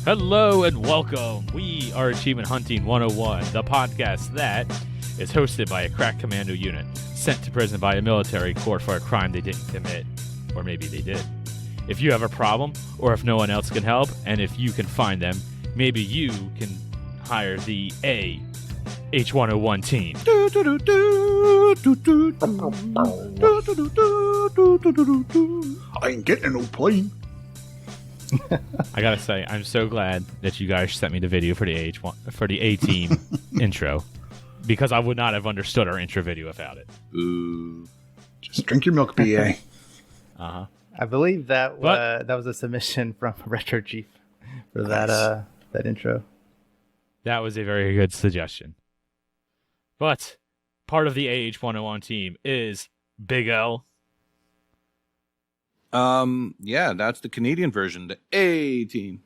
Hello and welcome. We are Achievement Hunting 101, the podcast that is hosted by a crack commando unit sent to prison by a military court for a crime they didn't commit. Or maybe they did. If you have a problem, or if no one else can help, and if you can find them, maybe you can hire the AH101-Team. I ain't getting no plane. I gotta say, I'm so glad that you guys sent me the video for the A-Team intro, because I would not have understood our intro video without it. Ooh. Just drink your milk, BA. Uh-huh. I believe that was a submission from Retro Chief for that intro. That was a very good suggestion. But part of the AH101 team is Big L. Yeah, that's the Canadian version, the A-Team.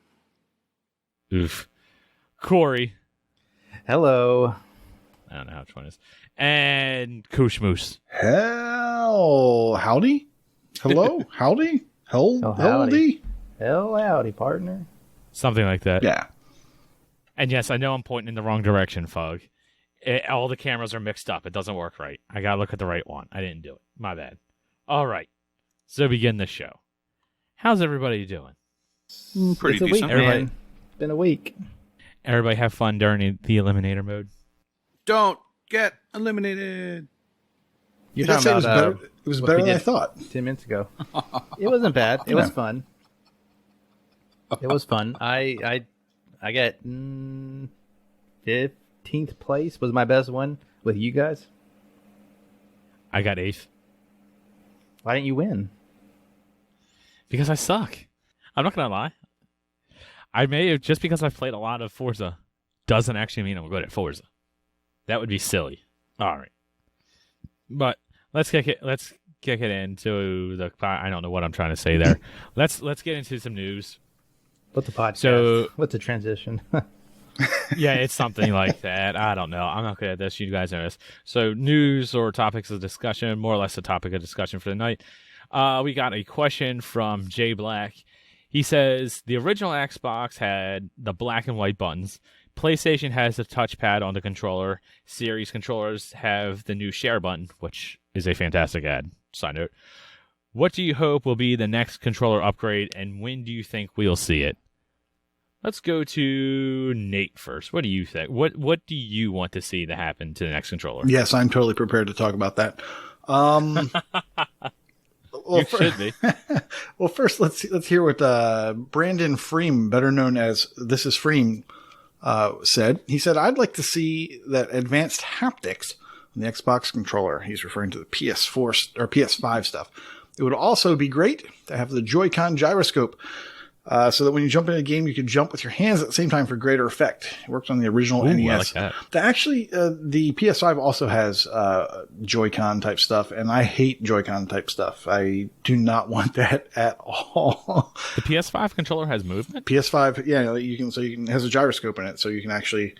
Oof. Corey. Hello. I don't know how which one is. And KooshMoose. Howdy? Hello? Howdy? Howdy? Hell howdy, partner. Something like that. Yeah. And yes, I know I'm pointing in the wrong direction, Fug. All the cameras are mixed up. It doesn't work right. I gotta look at the right one. I didn't do it. My bad. All right. So begin the show. How's everybody doing? Pretty it's a decent. week, man. It's been a week. Everybody have fun during the Eliminator mode? Don't get eliminated. You're It talking about was what better we than I did thought. 10 minutes ago. It wasn't bad. It was fun. It was fun. I got 15th place was my best one with you guys. I got 8th. Why didn't you win? Because I suck. I'm not going to lie. I may have, just because I've played a lot of Forza, doesn't actually mean I'm good at Forza. That would be silly. All right. But let's kick it into the, I don't know what I'm trying to say there. Let's get into some news. What's the podcast? So, what's the transition? Yeah, it's something like that. I don't know. I'm not good at this. You guys know this. So news or topics of discussion, more or less a topic of discussion for the night. We got a question from Jblacq. He says, the original Xbox had the black and white buttons. PlayStation has the touchpad on the controller. Series controllers have the new share button, which is a fantastic ad. Side note. What do you hope will be the next controller upgrade, and when do you think we'll see it? Let's go to Nate first. What do you think? What do you want to see to happen to the next controller? Yes, I'm totally prepared to talk about that. You should be. Well, first let's hear what Brandon Freem, better known as This Is Freem, said. He said, "I'd like to see that advanced haptics on the Xbox controller." He's referring to the PS4 or PS5 stuff. It would also be great to have the Joy-Con gyroscope. So that when you jump in a game, you can jump with your hands at the same time for greater effect. It worked on the original NES. I like that. The PS5 also has Joy-Con type stuff, and I hate Joy-Con type stuff. I do not want that at all. The PS5 controller has movement? PS5, yeah, it has a gyroscope in it, so you can actually.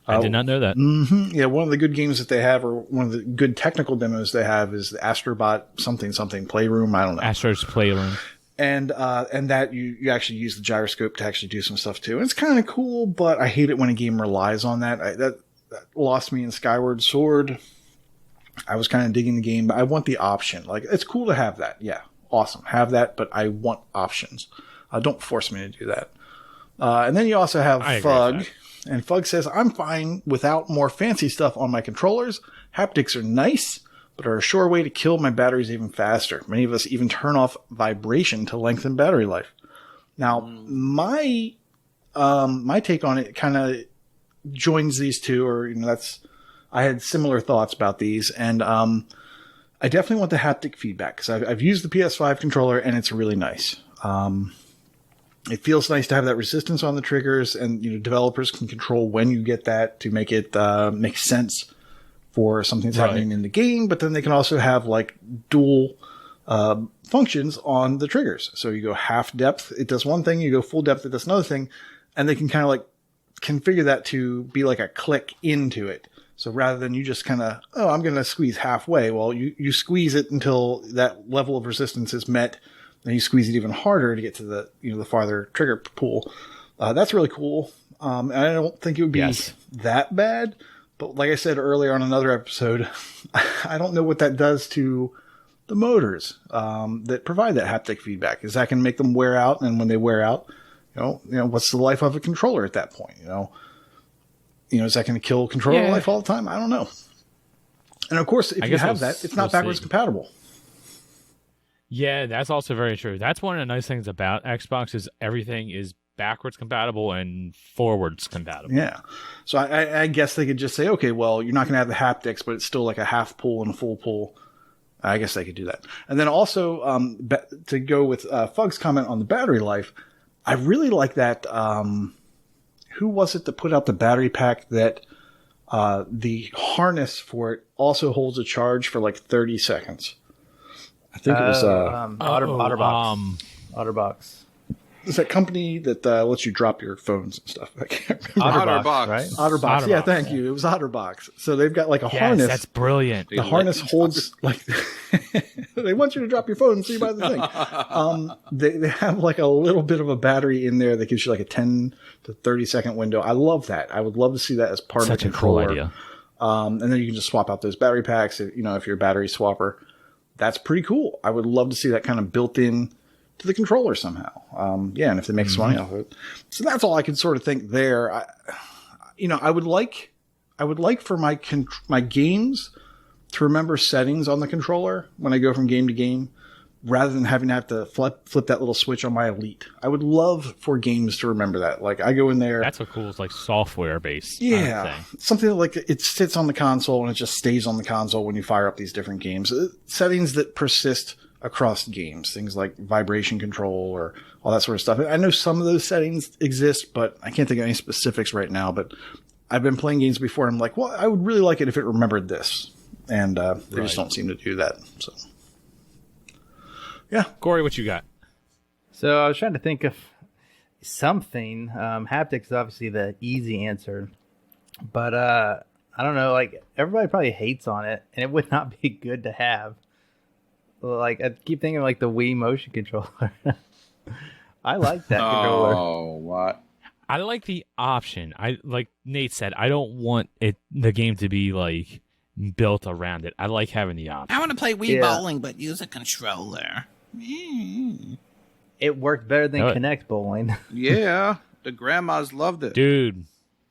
I did not know that. Mm-hmm, yeah, one of the good games that they have, or one of the good technical demos they have, is the Astrobot something Playroom. I don't know. Astro's Playroom. And that you actually use the gyroscope to actually do some stuff too. And it's kind of cool, but I hate it when a game relies on that. That lost me in Skyward Sword. I was kind of digging the game, but I want the option. Like, it's cool to have that. Yeah, awesome. Have that, but I want options. Don't force me to do that. And then you also have Fug. And Fug says, "I'm fine without more fancy stuff on my controllers. Haptics are nice, but are a sure way to kill my batteries even faster. Many of us even turn off vibration to lengthen battery life." Now, my take on it kind of joins these two, or I had similar thoughts about these, and I definitely want the haptic feedback because I've used the PS5 controller and it's really nice. It feels nice to have that resistance on the triggers, and developers can control when you get that to make it make sense for something that's happening in the game, but then they can also have like dual functions on the triggers. So you go half depth, it does one thing, you go full depth, it does another thing, and they can kind of like configure that to be like a click into it. So rather than you just kind of, I'm going to squeeze halfway, well, you squeeze it until that level of resistance is met, then you squeeze it even harder to get to the, the farther trigger pull. That's really cool. And I don't think it would be that bad. But like I said earlier on another episode, I don't know what that does to the motors that provide that haptic feedback. Is that can make them wear out, and when they wear out, you know, what's the life of a controller at that point? You know, is that going to kill controller life all the time? I don't know. And of course, if you have that, it's not backwards compatible. Yeah, that's also very true. That's one of the nice things about Xbox is everything is backwards compatible and forwards compatible. Yeah. So I guess they could just say, okay, well, you're not going to have the haptics, but it's still like a half pull and a full pull. I guess they could do that. And then also, to go with Fug's comment on the battery life, I really like that. Who was it that put out the battery pack that the harness for it also holds a charge for like 30 seconds? I think it was OtterBox. OtterBox. It's that company that lets you drop your phones and stuff. I can't remember. OtterBox, right? OtterBox. Yeah, thank you. It was OtterBox. So they've got like a harness. That's brilliant. The harness holds like they want you to drop your phone and see by the thing. They have like a little bit of a battery in there that gives you like a 10 to 30 second window. I love that. I would love to see that as part of the controller. Such a cool idea. And then you can just swap out those battery packs. If you're a battery swapper, that's pretty cool. I would love to see that kind of built in to the controller somehow. And if they make some money off of it. So that's all I can sort of think there. I would like for my games to remember settings on the controller when I go from game to game, rather than having to have to flip that little switch on my Elite. I would love for games to remember that. Like I go in there. That's a cool, like software based. Yeah. Something like it sits on the console and it just stays on the console when you fire up these different games. Settings that persist across games, things like vibration control or all that sort of stuff. I know some of those settings exist, but I can't think of any specifics right now. But I've been playing games before and I'm like, well, I would really like it if it remembered this. And they just don't seem to do that. So, yeah. Corey, what you got? So I was trying to think of something. Haptics is obviously the easy answer. But I don't know, like everybody probably hates on it, and it would not be good to have. Like I keep thinking like the Wii motion controller. I like that controller. Oh, what? I like the option. Like Nate said, I don't want the game to be like built around it. I like having the option. I want to play Wii bowling, but use a controller. It worked better than Kinect bowling. Yeah, the grandmas loved it. Dude,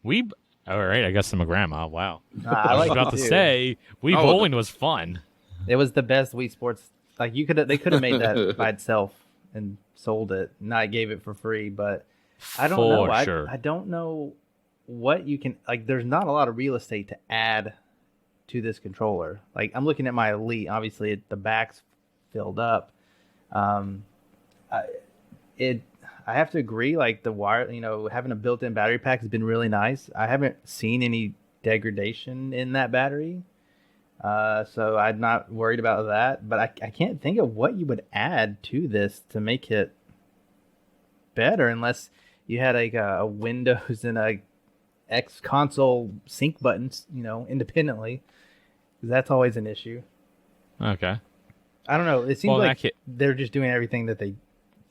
all right, I guess I'm a grandma. Wow. I was about to say, Wii bowling was fun. It was the best Wii Sports. Like they could have made that by itself and sold it. Not gave it for free, but I don't know. I don't know what you can like. There's not a lot of real estate to add to this controller. Like I'm looking at my Elite. Obviously, the back's filled up. I have to agree. Like the wire, having a built-in battery pack has been really nice. I haven't seen any degradation in that battery. So I'm not worried about that, but I can't think of what you would add to this to make it better unless you had like a Windows and a X console sync buttons, independently. That's always an issue. Okay. I don't know. It seems like they're just doing everything that they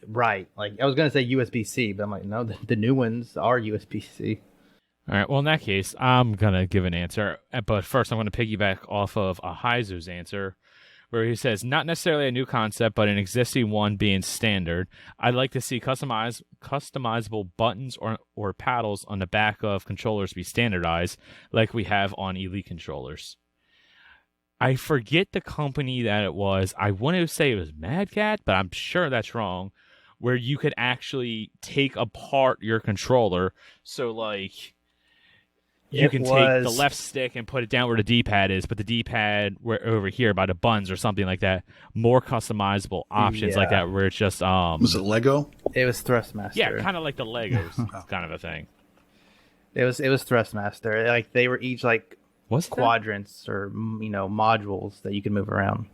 right. Like I was going to say USB-C, but I'm like, no, the new ones are USB-C. All right. Well, in that case, I'm going to give an answer. But first, I'm going to piggyback off of Ahizu's answer, where he says, not necessarily a new concept, but an existing one being standard. I'd like to see customizable buttons or paddles on the back of controllers be standardized, like we have on Elite controllers. I forget the company that it was. I want to say it was Mad Cat, but I'm sure that's wrong, where you could actually take apart your controller. So, like... You can take the left stick and put it down where the D-pad is, but the D-pad over here by the buttons or something like that. More customizable options like that where it's just... was it Lego? It was Thrustmaster. Yeah, kind of like the Legos kind of a thing. It was Thrustmaster. Like they were each like quadrants or modules that you could move around.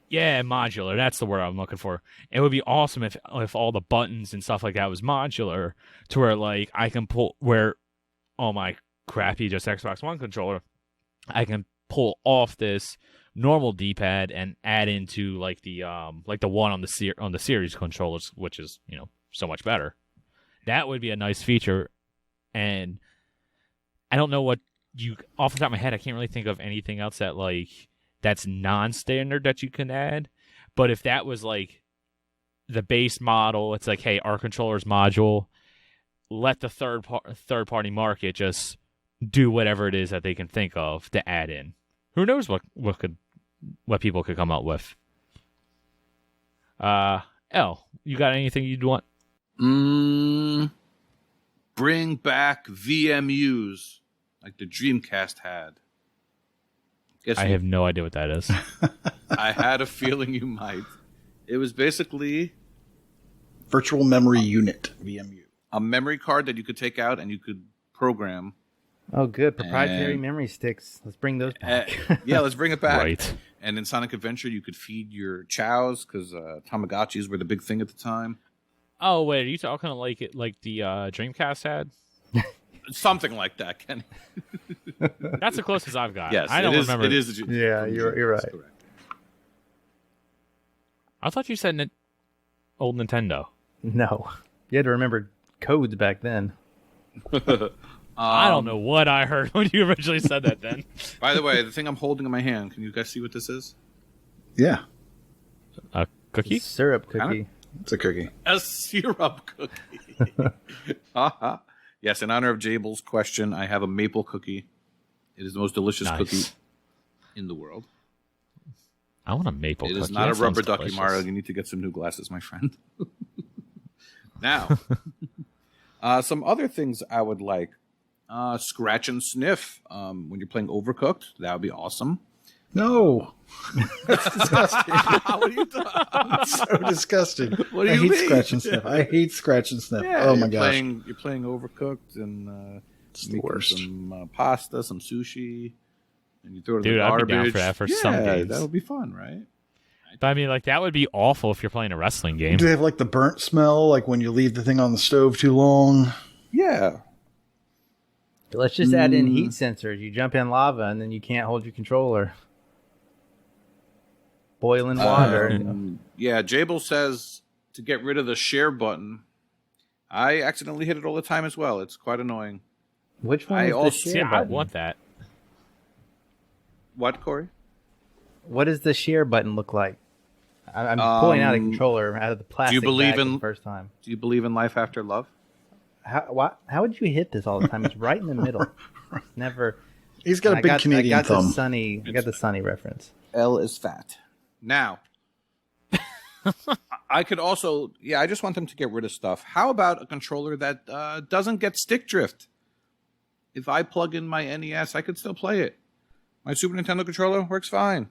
Yeah, modular. That's the word I'm looking for. It would be awesome if all the buttons and stuff like that was modular to where like I can pull my crappy just Xbox One controller, I can pull off this normal D-pad and add into like the one on the series controllers, which is so much better. That would be a nice feature. And I don't know what off the top of my head, I can't really think of anything else that that's non-standard that you can add. But if that was like the base model, it's like, hey, our controller's module, let the third party market just do whatever it is that they can think of to add in. Who knows what people could come up with. L, you got anything you'd want? Bring back VMUs like the Dreamcast had. I have no idea what that is. I had a feeling you might. It was basically Virtual Memory Unit, VMU. A memory card that you could take out and you could program. Oh, good. Proprietary memory sticks. Let's bring those back. Yeah, let's bring it back. Right. And in Sonic Adventure, you could feed your chows because Tamagotchis were the big thing at the time. Oh, wait. Are you talking like the Dreamcast had? Something like that, Kenny. That's the closest I've got. Yes, I don't remember. It is. Yeah, you're right. I thought you said old Nintendo. No. You had to remember codes back then. I don't know what I heard when you originally said that then. By the way, the thing I'm holding in my hand, can you guys see what this is? Yeah. A cookie? Syrup cookie. It's a cookie. A syrup cookie. Yes, in honor of Jable's question, I have a maple cookie. It is the most delicious cookie in the world. I want a maple cookie. It is not a rubber ducky, Mario. You need to get some new glasses, my friend. Now, some other things I would like. Scratch and sniff. When you're playing Overcooked, that would be awesome. No. That's disgusting. What are you talking? It's so disgusting. What do you mean? Scratch and sniff. I hate scratch and sniff. Yeah, oh my gosh. You're playing Overcooked and it's the worst. Some pasta, some sushi, and you throw it in Dude, the I'd garbage. be down for that for some games. That'll be fun, right? But I mean, that would be awful if you're playing a wrestling game. Do they have the burnt smell, like when you leave the thing on the stove too long? Yeah. Let's just add in heat sensors. You jump in lava and then you can't hold your controller. Boiling water. Yeah, Jable says to get rid of the share button. I accidentally hit it all the time as well. It's quite annoying. Which one is the share button? I want that. What, Corey? What does the share button look like? I'm pulling out a controller out of the plastic bag for the first time. Do you believe in life after love? How would you hit this all the time? It's right in the middle. Never. He's got a big Canadian thumb. I got the Sunny reference. L is fat. Now, I could also, I just want them to get rid of stuff. How about a controller that doesn't get stick drift? If I plug in my NES, I could still play it. My Super Nintendo controller works fine.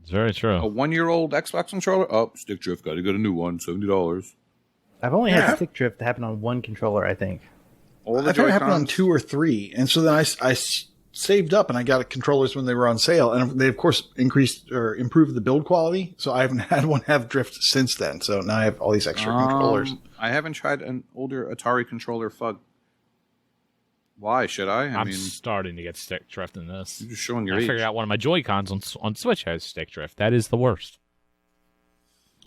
It's very true. A 1-year-old Xbox controller? Oh, stick drift. Got to get a new one. $70. I've only had stick drift happen on one controller, I think. I thought it happened on 2 or 3. And so then I saved up and I got controllers when they were on sale. And they, of course, increased or improved the build quality. So I haven't had one have drift since then. So now I have all these extra controllers. I haven't tried an older Atari controller FUG. Why should I? I'm starting to get stick drift in this. You're just showing your I age. figured out one of my Joy-Cons on Switch has stick drift. That is the worst.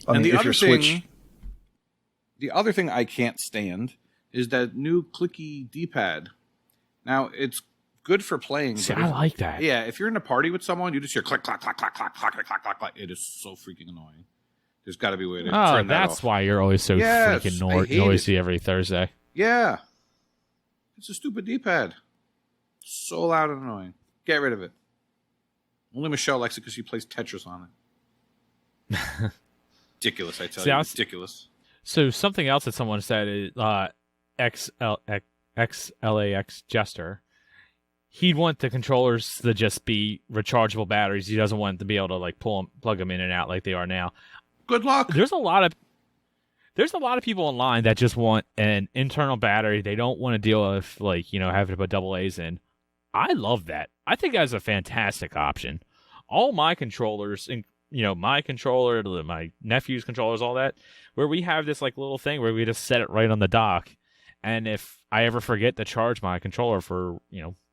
And the other thing I can't stand is that new clicky D-pad. Now, it's good for playing. See, I like that. Yeah, if you're in a party with someone, you just hear click, clack, clack, clack, clack, clack, clack, clack, clack, clack. It is so freaking annoying. There's got to be a way to turn that off. That's why you're always so freaking noisy every Thursday. Yeah. It's a stupid D-pad. So loud and annoying. Get rid of it. Only Michelle likes it because she plays Tetris on it. Ridiculous, I tell you. Ridiculous. So something else that someone said is XLAX Jester. He'd want the controllers to just be rechargeable batteries. He doesn't want to be able to plug them in and out like they are now. Good luck. There's a lot of people online that just want an internal battery. They don't want to deal with having to put double A's in. I love that. I think that's a fantastic option. All my controllers, my controller, my nephew's controllers, all that, where we have this little thing where we just set it right on the dock, and if I ever forget to charge my controller for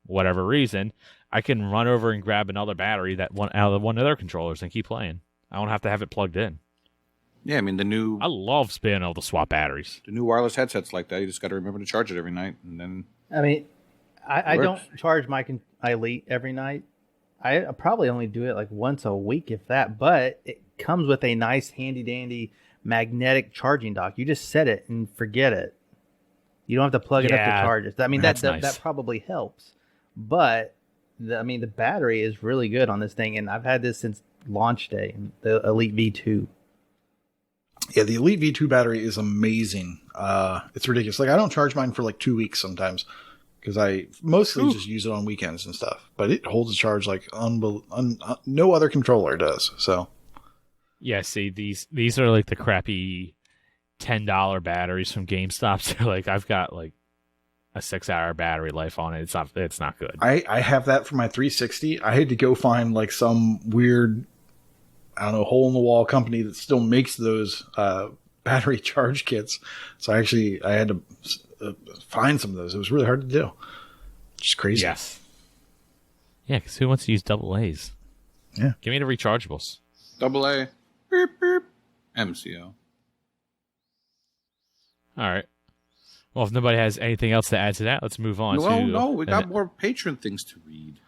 whatever reason, I can run over and grab another battery out of one of their controllers and keep playing. I don't have to have it plugged in. Yeah, I mean I love being able to swap batteries. The new wireless headsets like that. You just got to remember to charge it every night, and then. I mean, I don't charge my Elite every night. I probably only do it like once a week, if that. But it comes with a nice, handy dandy magnetic charging dock. You just set it and forget it. You don't have to plug it up to charge it. I mean, that probably helps. But the battery is really good on this thing, and I've had this since launch day. The Elite V2. Yeah, the Elite V2 battery is amazing. It's ridiculous. Like, I don't charge mine for like 2 weeks sometimes because I mostly just use it on weekends and stuff. But it holds a charge like no other controller does. So, yeah. See, these are like the crappy $10 batteries from GameStop. So, like, I've got like a 6-hour battery life on it. It's not good. I have that for my 360. I had to go find like some weird, I don't know, hole in the wall company that still makes those battery charge kits. So I had to find some of those. It was really hard to do. Just crazy. Yes. Yeah, because who wants to use AA's? Yeah. Give me the rechargeables. AA. Beep, beep. MCO. All right. Well, if nobody has anything else to add to that, let's move on. No, we got more patron things to read.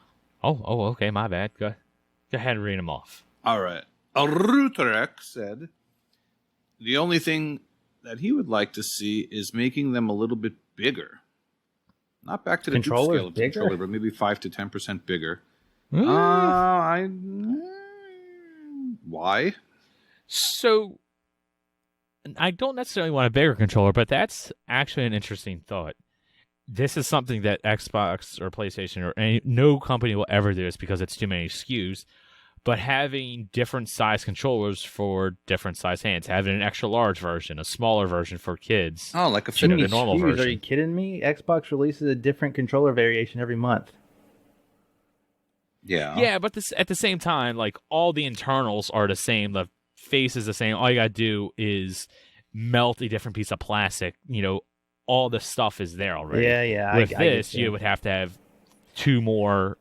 Oh, okay, my bad. Go ahead and read them off. All right. Rutarek said, the only thing that he would like to see is making them a little bit bigger. Not back to the Duke scale of the controller, but maybe 5 to 10% bigger. Why? So, I don't necessarily want a bigger controller, but that's actually an interesting thought. This is something that Xbox or PlayStation or no company will ever do this because it's too many SKUs. But having different size controllers for different size hands, having an extra large version, a smaller version for kids. Oh, like a normal version. Are you kidding me? Xbox releases a different controller variation every month. Yeah. Yeah, but at the same time, like, all the internals are the same. The face is the same. All you got to do is melt a different piece of plastic. You know, all the stuff is there already. Yeah. With this, you would have to have 2 more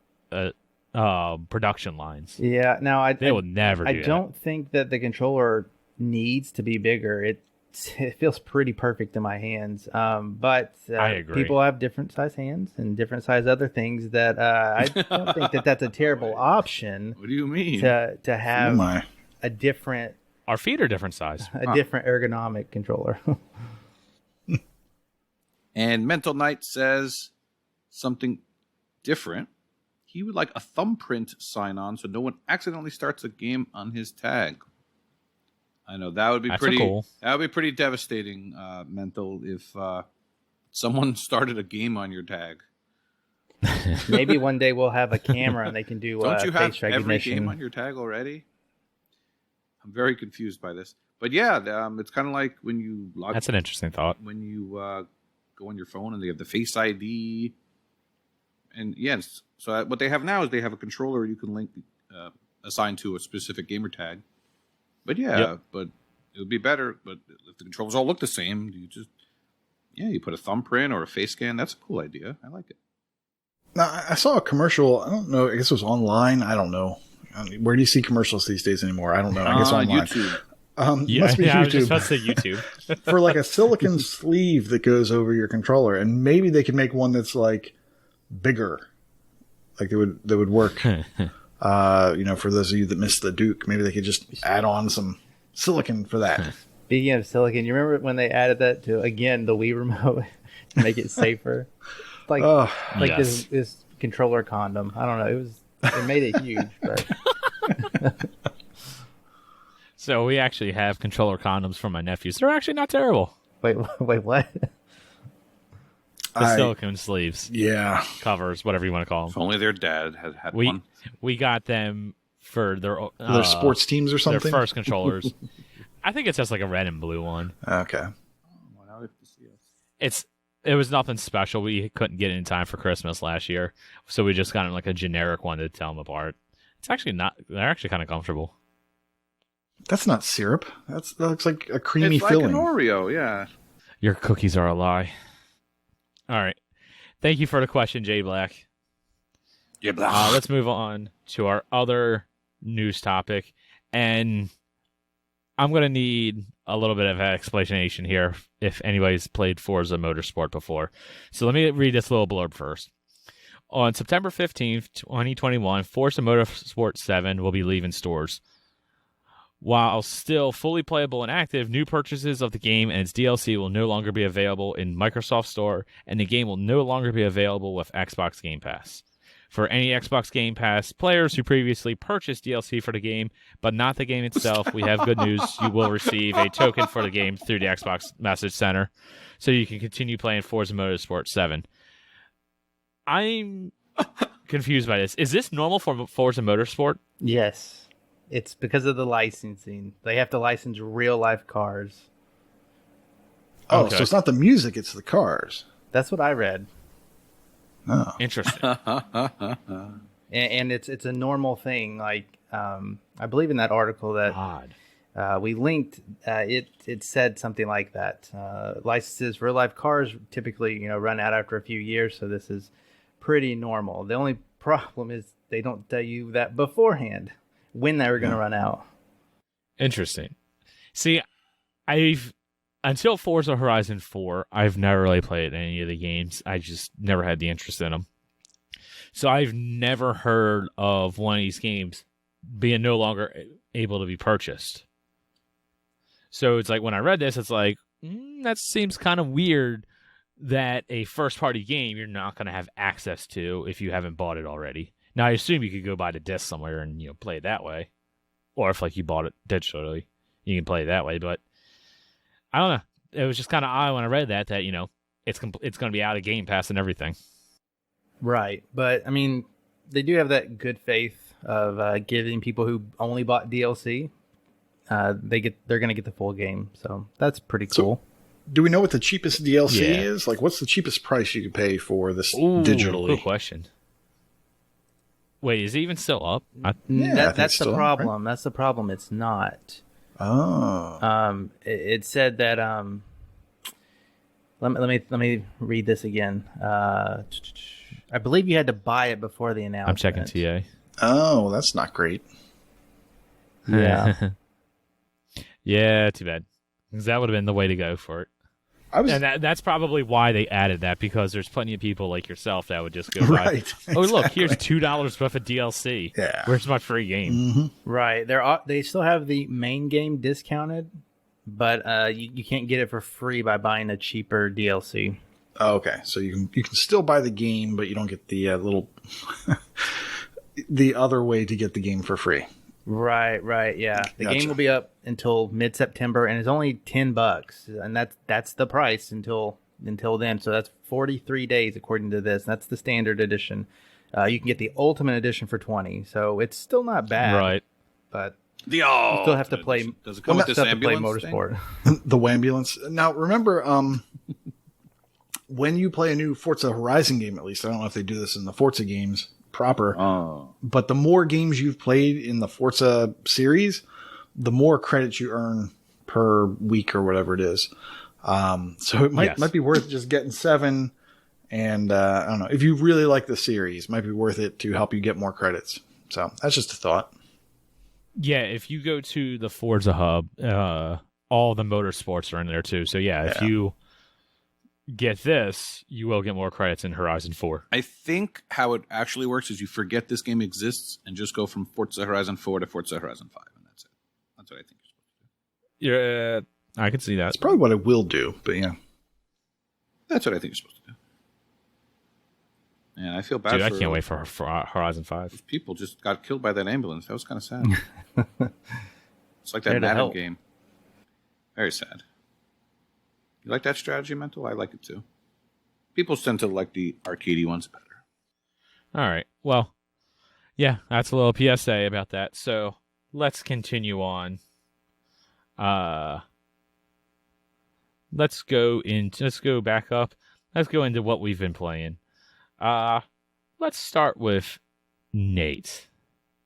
production lines. Yeah, now they will never do I don't think that the controller needs to be bigger. It feels pretty perfect in my hands. But I agree. People have different size hands and different size other things that I don't think that's a terrible option. What do you mean? To have a different... Our feet are different size. Different ergonomic controller. And Mental Knight says something different. He would like a thumbprint sign-on so no one accidentally starts a game on his tag. I know that would be cool. That would be pretty devastating, Mental, if someone started a game on your tag. Maybe one day we'll have a camera and they can do Don't you have face recognition. Every game on your tag already? I'm very confused by this. But yeah, it's kind of like when you log. That's an interesting thought. When you go on your phone and they have the Face ID. And yes, so what they have now is they have a controller you can link, assign to a specific gamer tag. But yeah, but it would be better. But if the controllers all look the same, you put a thumbprint or a face scan. That's a cool idea. I like it. Now, I saw a commercial. I don't know. I guess it was online. I don't know. Where do you see commercials these days anymore? I don't know. I guess online. YouTube. Must be YouTube. I was just about to say YouTube. For like a silicon sleeve that goes over your controller, and maybe they could make one that's like bigger, like they would work. For those of you that missed the Duke, maybe they could just add on some silicon for that. Speaking of silicon, you remember when they added that to the Wii remote to make it safer? This controller condom. I don't know. It made it huge, but. So we actually have controller condoms for my nephews. They're actually not terrible. Wait, what? The silicone sleeves. Yeah. Covers, whatever you want to call them. If only their dad had one. We got them for their sports teams or something? Their first controllers. I think it's just like a red and blue one. Okay. It was nothing special. We couldn't get it in time for Christmas last year. So we just got like a generic one to tell them apart. It's actually not, they're actually kind of comfortable. That's not syrup. That looks like a creamy it's filling. It's like an Oreo, yeah. Your cookies are a lie. All right. Thank you for the question, Jblacq. Let's move on to our other news topic. And I'm going to need a little bit of an explanation here if anybody's played Forza Motorsport before. So let me read this little blurb first. On September 15th, 2021, Forza Motorsport 7 will be leaving stores. While still fully playable and active, new purchases of the game and its DLC will no longer be available in Microsoft Store, and the game will no longer be available with Xbox Game Pass. For any Xbox Game Pass players who previously purchased DLC for the game, but not the game itself, we have good news. You will receive a token for the game through the Xbox Message Center, so you can continue playing Forza Motorsport 7. I'm confused by this. Is this normal for Forza Motorsport? Yes. It's because of the licensing. They have to license real-life cars. Oh, okay. So it's not the music, it's the cars. That's what I read. Oh. Interesting. and it's a normal thing. Like, I believe in that article that we linked, it said something like that. Licenses for real-life cars typically, run out after a few years, so this is pretty normal. The only problem is they don't tell you that beforehand when they were going to run out. Interesting. See, until Forza Horizon 4, I've never really played any of the games. I just never had the interest in them. So I've never heard of one of these games being no longer able to be purchased. So it's like when I read this, it's like, that seems kind of weird that a first-party game you're not going to have access to if you haven't bought it already. Now, I assume you could go buy the disc somewhere and play it that way. Or if you bought it digitally, you can play it that way. But I don't know. It was just kind of odd when I read that it's going to be out of Game Pass and everything. Right. But, I mean, they do have that good faith of giving people who only bought DLC, they're going to get the full game. So that's pretty cool. So, do we know what the cheapest DLC is? What's the cheapest price you could pay for this digitally? Good question. Wait, is it even still up? That's the problem. Right? That's the problem. It's not. Oh. It said that. Let me read this again. I believe you had to buy it before the announcement. I'm checking TA. Oh, that's not great. Yeah. Yeah, too bad. Because that would have been the way to go for it. And that's probably why they added that, because there's plenty of people like yourself that would just go buy, oh, look, here's $2 worth of DLC. Yeah. Where's my free game? Mm-hmm. Right. They still have the main game discounted, but you can't get it for free by buying a cheaper DLC. Oh, okay. So you can still buy the game, but you don't get the little the other way to get the game for free. Right, yeah. The game will be up until mid-September, and it's only $10, and that's the price until then. So that's 43 days according to this. That's the standard edition. You can get the Ultimate Edition for $20, so it's still not bad. Right, but you still have to play. Does it come with this ambulance Motorsport? The Wambulance. Now remember, when you play a new Forza Horizon game, at least I don't know if they do this in the Forza games proper, but the more games you've played in the Forza series, the more credits you earn per week or whatever it is. So it might be worth just getting 7, and I don't know, if you really like the series, it might be worth it to help you get more credits. So that's just a thought. Yeah, if you go to the Forza Hub, all the motorsports are in there too. So if you get this, you will get more credits in Horizon 4. I think how it actually works is you forget this game exists and just go from Forza Horizon 4 to Forza Horizon 5, and that's it. That's what I think you're supposed to do. Yeah, I can see that. That's probably what I will do, but yeah. That's what I think you're supposed to do. And I feel bad I can't wait for Horizon 5. People just got killed by that ambulance. That was kind of sad. It's like that Madden game. Very sad. You like that strategy, Mental? I like it too. People tend to like the arcadey ones better. All right. Well, yeah, that's a little PSA about that. So let's continue on. Let's go back up. Let's go into what we've been playing. Let's start with Nate.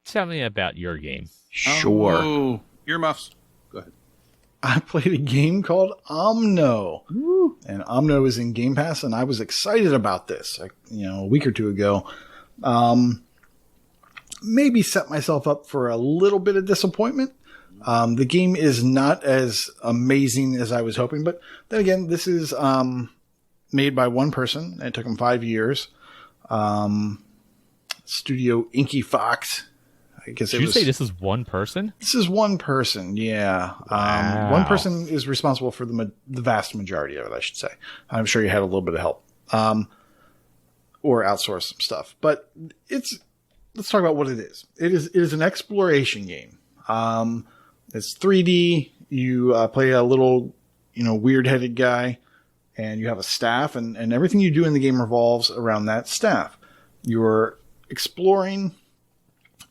Tell me about your game. Sure. Oh, earmuffs. Go ahead. I played a game called Omno. Woo. And Omno is in Game Pass, and I was excited about this, a week or two ago. Maybe set myself up for a little bit of disappointment. The game is not as amazing as I was hoping, but then again, this is made by one person, and it took him 5 years. Studio Inky Fox. I guess Did you say this is one person? This is one person, yeah. Wow. One person is responsible for the vast majority of it, I should say. I'm sure you had a little bit of help. Or outsource some stuff. But let's talk about what it is. It is an exploration game. It's 3D. You play a little, weird-headed guy, and you have a staff, and everything you do in the game revolves around that staff. You're exploring,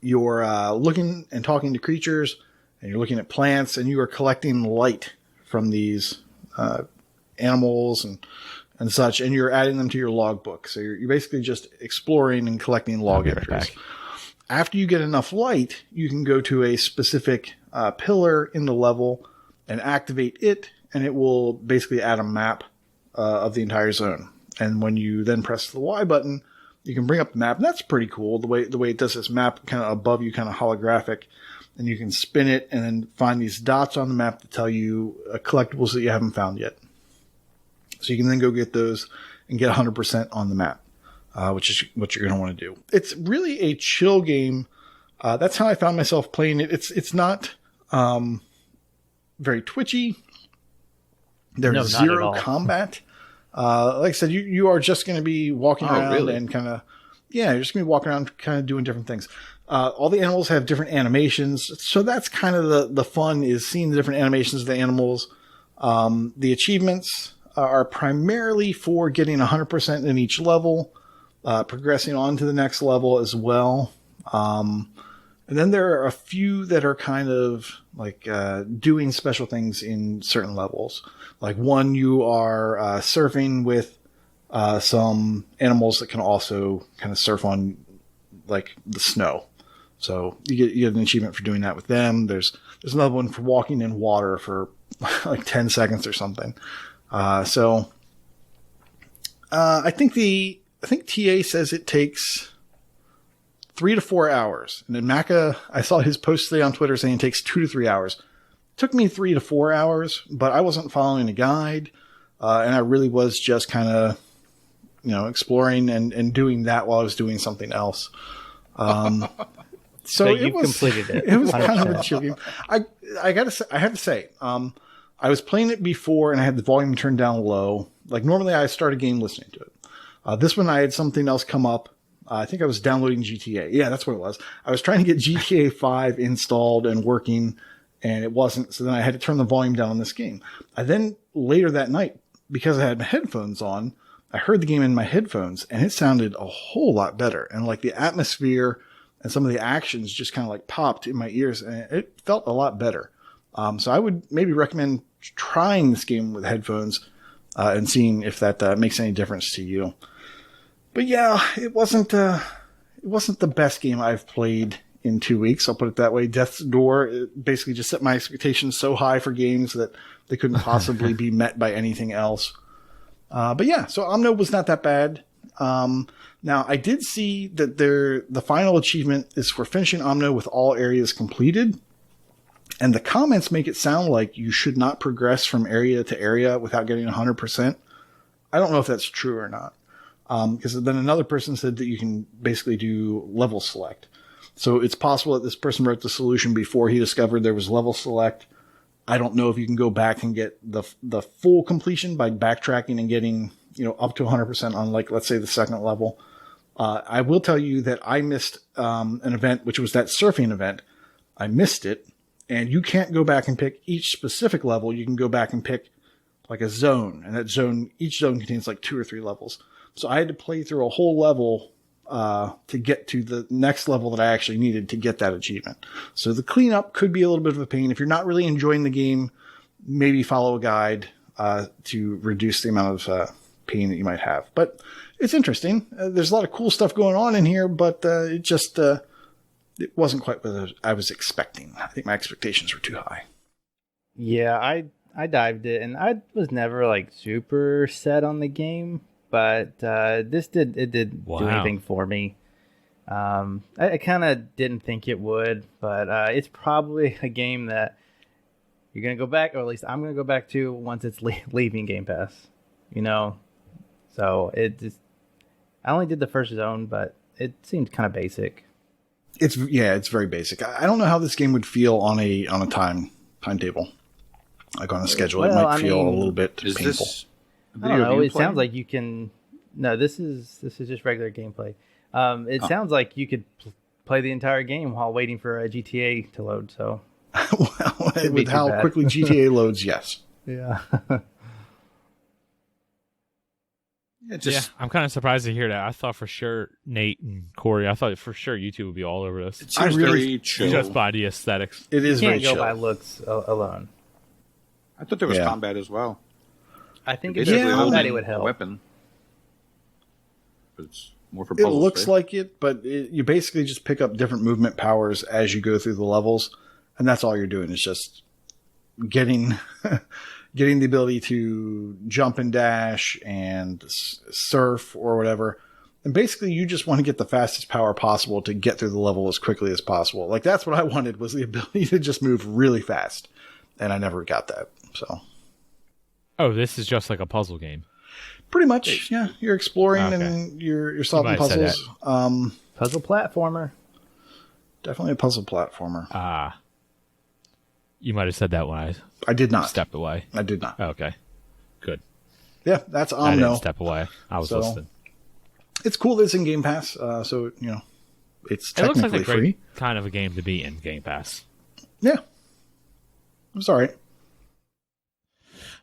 you're looking and talking to creatures, and you're looking at plants, and you are collecting light from these animals and such, and you're adding them to your logbook. So you're basically just exploring and collecting log entries. After you get enough light, you can go to a specific pillar in the level and activate it, and it will basically add a map of the entire zone. And when you then press the Y button, you can bring up the map, and that's pretty cool. The way it does this map kind of above you, kind of holographic, and you can spin it and then find these dots on the map to tell you collectibles that you haven't found yet. So you can then go get those and get 100% on the map, which is what you're going to want to do. It's really a chill game. That's how I found myself playing it. It's not very twitchy. There's zero combat. Like I said, you are just going to be walking around and kind of, you're just going to be walking around kind of doing different things. All the animals have different animations. So that's kind of the fun, is seeing the different animations of the animals. The achievements are primarily for getting 100% in each level, progressing on to the next level as well. And then there are a few that are kind of like doing special things in certain levels. Like one, you are surfing with some animals that can also kind of surf on like the snow. So you get an achievement for doing that with them. There's another one for walking in water for like 10 seconds or something. I think TA says it takes 3 to 4 hours. And then Maka, I saw his post today on Twitter saying it takes 2 to 3 hours. It took me 3 to 4 hours, but I wasn't following a guide. And I really was just kind of, exploring and doing that while I was doing something else. So you completed it. It was kind of a chill game. I have to say, I was playing it before and I had the volume turned down low. Like normally I start a game listening to it. This one I had something else come up. I think I was downloading GTA. Yeah, that's what it was. I was trying to get GTA 5 installed and working, and it wasn't. So then I had to turn the volume down on this game. I then later that night, because I had my headphones on, I heard the game in my headphones, and it sounded a whole lot better. And like the atmosphere and some of the actions just kind of like popped in my ears, and it felt a lot better. So I would maybe recommend trying this game with headphones and seeing if that makes any difference to you. But yeah, it wasn't the best game I've played in 2 weeks. I'll put it that way. Death's Door basically just set my expectations so high for games that they couldn't possibly be met by anything else. But yeah, so Omno was not that bad. Now I did see that the final achievement is for finishing Omno with all areas completed. And the comments make it sound like you should not progress from area to area without getting 100%. I don't know if that's true or not. Because then another person said that you can basically do level select. So it's possible that this person wrote the solution before he discovered there was level select. I don't know if you can go back and get the full completion by backtracking and getting, up to 100% on, like, let's say the second level. I will tell you that I missed an event, which was that surfing event. I missed it. And you can't go back and pick each specific level. You can go back and pick like a zone. And each zone contains like 2 or 3 levels. So I had to play through a whole level to get to the next level that I actually needed to get that achievement. So the cleanup could be a little bit of a pain. If you're not really enjoying the game, maybe follow a guide to reduce the amount of pain that you might have. But it's interesting. There's a lot of cool stuff going on in here, but it wasn't quite what I was expecting. I think my expectations were too high. Yeah, I dived it, and I was never like super set on the game, but this did do anything for me. I kind of didn't think it would, but it's probably a game that you're going to go back, or at least I'm going to go back to once it's leaving Game Pass, you know? So I only did the first zone, but it seemed kind of basic. It's very basic. I don't know how this game would feel on a timetable, like on a schedule. Well, it might feel a little bit painful. I don't know. It sounds like you can. No, this is just regular gameplay. It sounds like you could play the entire game while waiting for a GTA to load. So, well, with how quickly GTA loads, yes. Yeah. I'm kind of surprised to hear that. I thought for sure Nate and Corey. I thought for sure you two would be all over this. It seems very chill. Just by the aesthetics. It is very chill. You can't go by looks alone. I thought there was combat as well. I think if there's combat, it would help. Weapon. But it's more for puzzles. It looks like it, but you basically just pick up different movement powers as you go through the levels, and that's all you're doing is just getting the ability to jump and dash and surf or whatever. And basically you just want to get the fastest power possible to get through the level as quickly as possible. Like that's what I wanted, was the ability to just move really fast. And I never got that. So. Oh, this is just like a puzzle game. Pretty much. Yeah. You're exploring and you're solving puzzles. Puzzle platformer. Definitely a puzzle platformer. You might have said that when I did not. Stepped away. I did not. Okay. Good. Yeah, that's Omno. I didn't step away. I was listening. It's cool that it's in Game Pass, so, you know, it's technically free. It looks like a free. great kind of a game to be in Game Pass. Yeah. It's all right.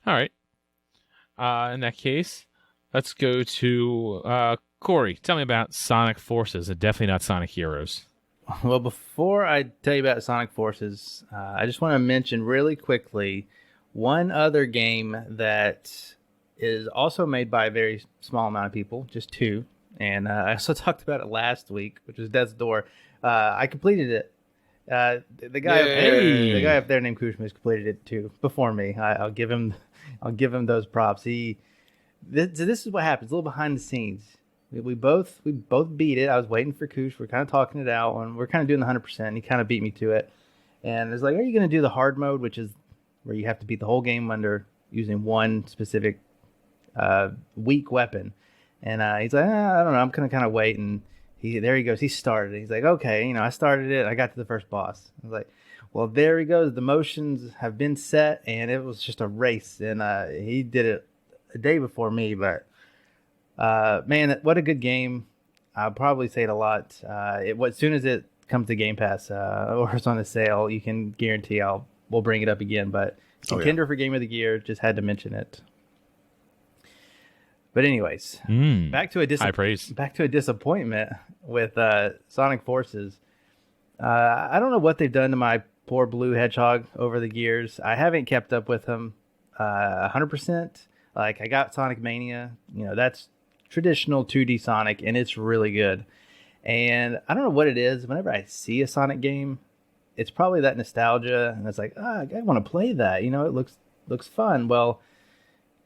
All right. In that case, let's go to Corey. Tell me about Sonic Forces and definitely not Sonic Heroes. Well, before I tell you about Sonic Forces, I just want to mention really quickly one other game that is also made by a very small amount of people, just 2. And I also talked about it last week, which was Death's Door. I completed it. The guy up there named KooshMoose completed it too before me. I'll give him those props. This is what happens. A little behind the scenes. We both beat it. I was waiting for Koosh. We're kind of talking it out, and we're kind of doing the 100%. He kind of beat me to it, and it's like, are you going to do the hard mode, which is where you have to beat the whole game under using one specific weak weapon? And he's like, I don't know. I'm going to kind of wait, and there he goes. He started it. He's like, okay, I started it. I got to the first boss. I was like, well, there he goes. The motions have been set, and it was just a race. And he did it a day before me, but. Man, what a good game. I'll probably say it a lot. As soon as it comes to Game Pass or it's on a sale, you can guarantee we'll bring it up again. But contender for Game of the Year, just had to mention it. But anyways, back to a disappointment with Sonic Forces. I don't know what they've done to my poor blue hedgehog over the years. I haven't kept up with him 100%. Like, I got Sonic Mania, that's traditional 2D Sonic, and it's really good. And I don't know what it is. Whenever I see a Sonic game, it's probably that nostalgia, and it's like, I want to play that. It looks fun. Well,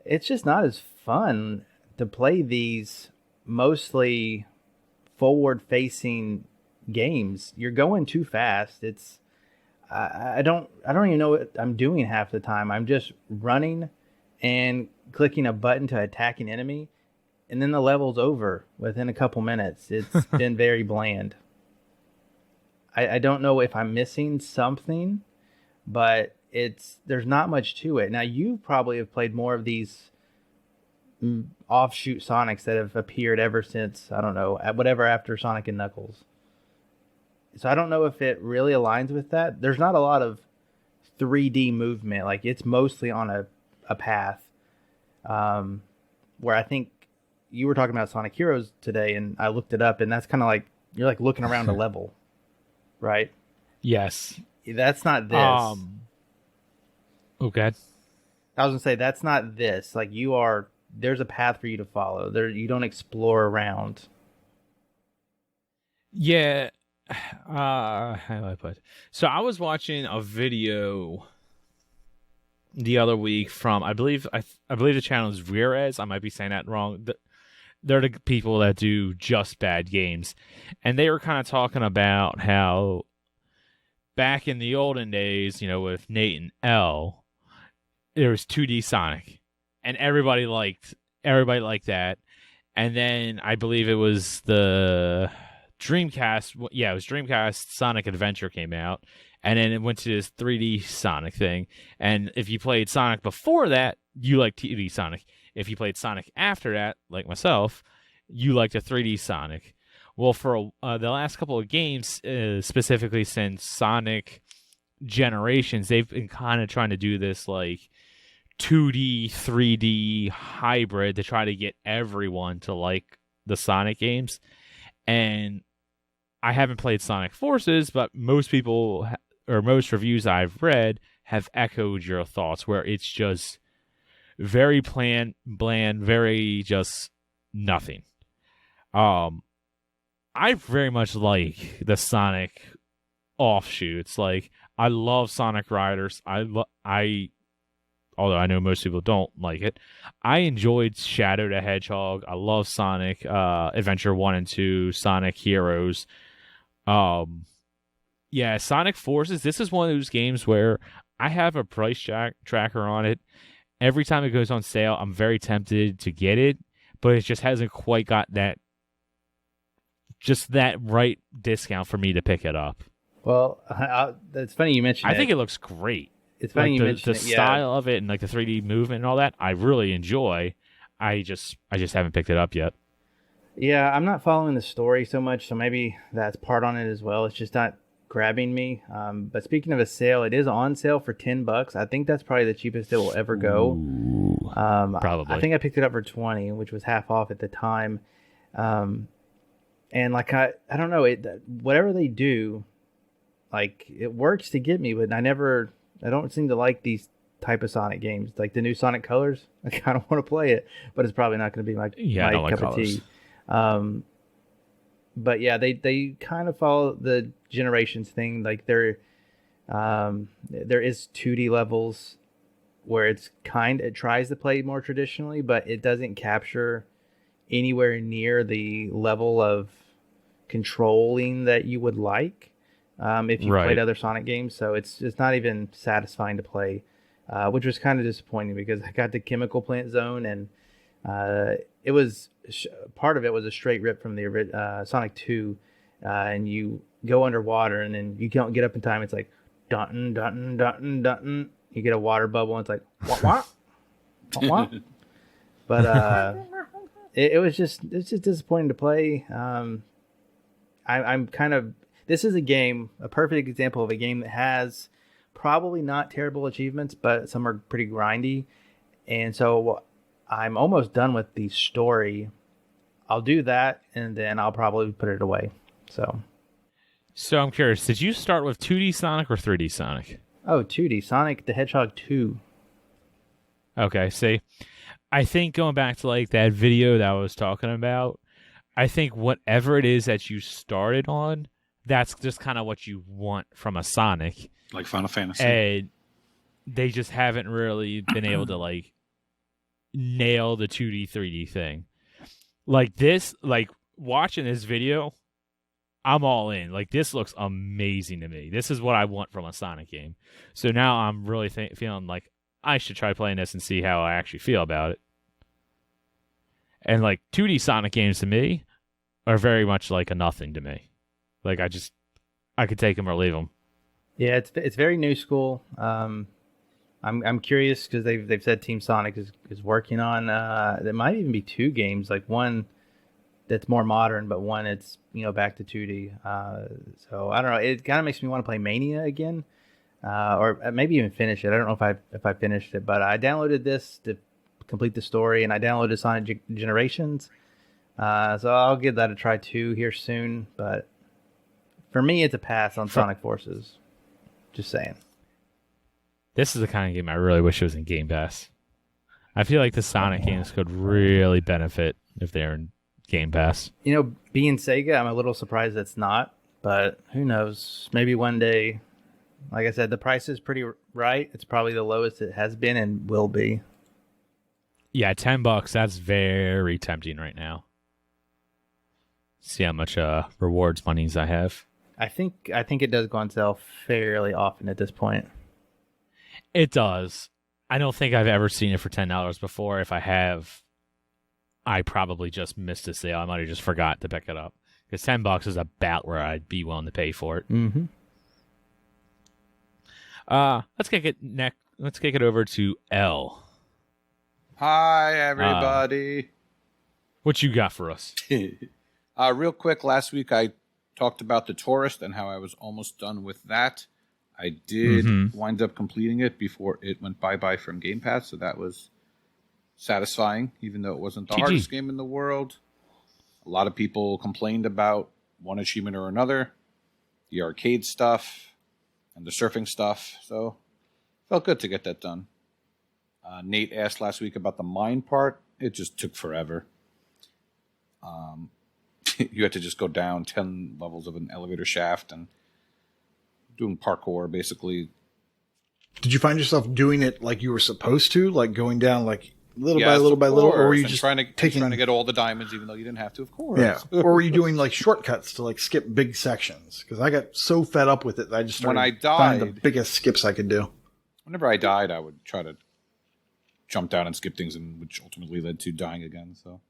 it's just not as fun to play these mostly forward-facing games. You're going too fast. I don't even know what I'm doing half the time. I'm just running and clicking a button to attack an enemy, and then the level's over within a couple minutes. It's been very bland. I don't know if I'm missing something, but there's not much to it. Now, you probably have played more of these offshoot Sonics that have appeared ever since, I don't know, whatever after Sonic and Knuckles. So I don't know if it really aligns with that. There's not a lot of 3D movement. Like, it's mostly on a path. Where I think you were talking about Sonic Heroes today, and I looked it up, and that's kind of like, you're like looking around a level, right? Yes. That's not this. Okay. I was gonna say, that's not this. Like, there's a path for you to follow. You don't explore around. Yeah. How do I put it? So I was watching a video the other week from, I believe the channel is Rearez. I might be saying that wrong. they're the people that do just bad games. And they were kind of talking about how back in the olden days, with Nate and L, there was 2D Sonic, and everybody liked that. And then I believe it was the Dreamcast. Yeah, it was Dreamcast. Sonic Adventure came out, and then it went to this 3D Sonic thing. And if you played Sonic before that, you liked 2D Sonic. If you played Sonic after that, like myself, you liked a 3D Sonic. Well, for the last couple of games, specifically since Sonic Generations, they've been kind of trying to do this like 2D, 3D hybrid to try to get everyone to like the Sonic games. And I haven't played Sonic Forces, but most people, or most reviews I've read, have echoed your thoughts, where it's just very bland, very just nothing. I very much like the Sonic offshoots. Like, I love Sonic Riders. Although I know most people don't like it, I enjoyed Shadow the Hedgehog. I love Sonic Adventure 1 and 2, Sonic Heroes. Yeah, Sonic Forces, this is one of those games where I have a price tracker on it. Every time it goes on sale, I'm very tempted to get it, but it just hasn't quite got that right discount for me to pick it up. Well, it's funny you mentioned I think it looks great. It's funny you mentioned the style of it and like the 3D movement and all that. I really enjoy. I just haven't picked it up yet. Yeah, I'm not following the story so much, so maybe that's part on it as well. It's just not grabbing me. But speaking of a sale, it is on sale for $10. I think that's probably the cheapest it will ever go. Ooh, probably. I think I picked it up for $20, which was half off at the time. And like I don't know, whatever they do, like it works to get me, but I don't seem to like these type of Sonic games. Like the new Sonic Colors, I kind of want to play it, but it's probably not going to be my cup of tea. But yeah, they kind of follow the Generations thing. Like there is 2D levels where it tries to play more traditionally, but it doesn't capture anywhere near the level of controlling that you would like if you played other Sonic games. So it's not even satisfying to play, which was kind of disappointing because I got the Chemical Plant Zone, and it was part of it was a straight rip from the Sonic 2, and you go underwater and then you don't get up in time. It's like dun dun dun dun. You get a water bubble and it's like wah wah wah. But it's just disappointing to play. I'm kind of, this is a perfect example of a game that has probably not terrible achievements, but some are pretty grindy. And so I'm almost done with the story. I'll do that, and then I'll probably put it away. So I'm curious, did you start with 2D Sonic or 3D Sonic? Oh, 2D. Sonic the Hedgehog 2. Okay, see, I think going back to like that video that I was talking about, I think whatever it is that you started on, that's just kind of what you want from a Sonic. Like Final Fantasy. And they just haven't really been able to like nail the 2D, 3D thing. Like this, like watching this video, I'm all in. Like this looks amazing to me. This is what I want from a Sonic game. So now I'm really feeling like I should try playing this and see how I actually feel about it. And like 2D Sonic games to me are very much like a nothing to me. Like I could take them or leave them. Yeah, it's very new school. I'm curious because they've said Team Sonic is working on there might even be two games, like one that's more modern, but one it's back to 2D. So I don't know. It kind of makes me want to play Mania again, or maybe even finish it. I don't know if I finished it, but I downloaded this to complete the story, and I downloaded Sonic Generations. So I'll give that a try too here soon. But for me, it's a pass on Sonic Forces. Just saying. This is the kind of game I really wish it was in Game Pass. I feel like the Sonic games could really benefit if they're in Game Pass. Being Sega, I'm a little surprised it's not, but who knows? Maybe one day. Like I said, the price is pretty right. It's probably the lowest it has been and will be. Yeah, $10. That's very tempting right now. See how much rewards monies I have. I think it does go on sale fairly often at this point. It does. I don't think I've ever seen it for $10 before. If I have, I probably just missed a sale. I might have just forgot to pick it up. Because $10 is about where I'd be willing to pay for it. Mm-hmm. Let's kick it over to L. Hi, everybody. What you got for us? Real quick, last week I talked about The Tourist and how I was almost done with that. I did wind up completing it before it went bye-bye from Game Pass, so that was satisfying, even though it wasn't the hardest game in the world. A lot of people complained about one achievement or another, the arcade stuff and the surfing stuff, so felt good to get that done. Nate asked last week about the mine part. It just took forever. You had to just go down 10 levels of an elevator shaft and doing parkour, basically. Did you find yourself doing it like you were supposed to, like going down like little by little, or were you just trying to get all the diamonds, even though you didn't have to, of course? Yeah. Or were you doing like shortcuts to like skip big sections? Because I got so fed up with it that I just started finding the biggest skips I could do. Whenever I died, I would try to jump down and skip things, which ultimately led to dying again. So,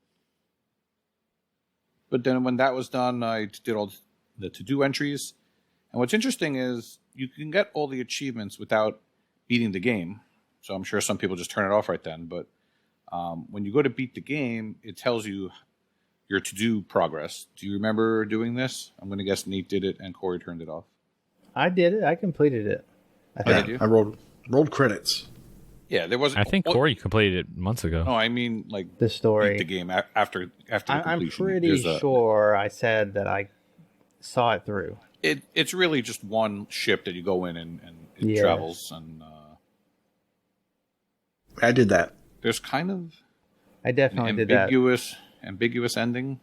but then when that was done, I did all the to-do entries. And what's interesting is you can get all the achievements without beating the game. So I'm sure some people just turn it off right then. But when you go to beat the game, it tells you your to-do progress. Do you remember doing this? I'm going to guess Nate did it and Corey turned it off. I did it. I completed it. I rolled credits. Yeah, there was. I think Corey completed it months ago. No, I mean like the story, beat the game after the completion. I'm pretty sure I said that I saw it through. It's really just one ship that you go in and it travels, and I did that. There's kind of I definitely did that ambiguous ending.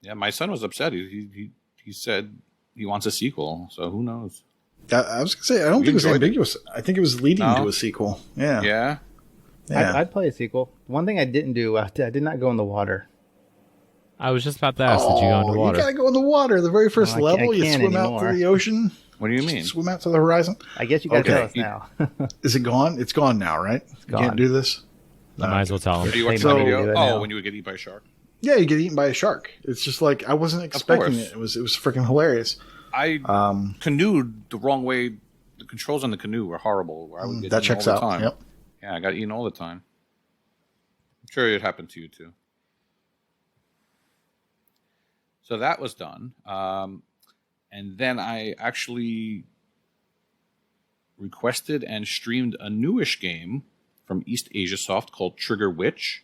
Yeah, my son was upset. He said he wants a sequel, so who knows? I was going to say, I don't think it was ambiguous. I think it was leading to a sequel. Yeah. Yeah? Yeah. I'd play a sequel. One thing I didn't do, I did not go in the water. I was just about to ask, did you go in the water? You got to go in the water. The very first level, you swim out through the ocean. What do you mean? Swim out to the horizon. I guess you got to tell us now. Is it gone? It's gone now, right? Gone. You can't do this? I might as well tell him. Are you watching the video? When you would get eaten by a shark? Yeah, you get eaten by a shark. It's just like, I wasn't expecting it. It was freaking hilarious. I canoed the wrong way. The controls on the canoe were horrible. Where I would get that checks all the out. time. Yep. Yeah, I got eaten all the time. I'm sure it happened to you too. So that was done. And then I actually requested and streamed a newish game from East Asia Soft called Trigger Witch.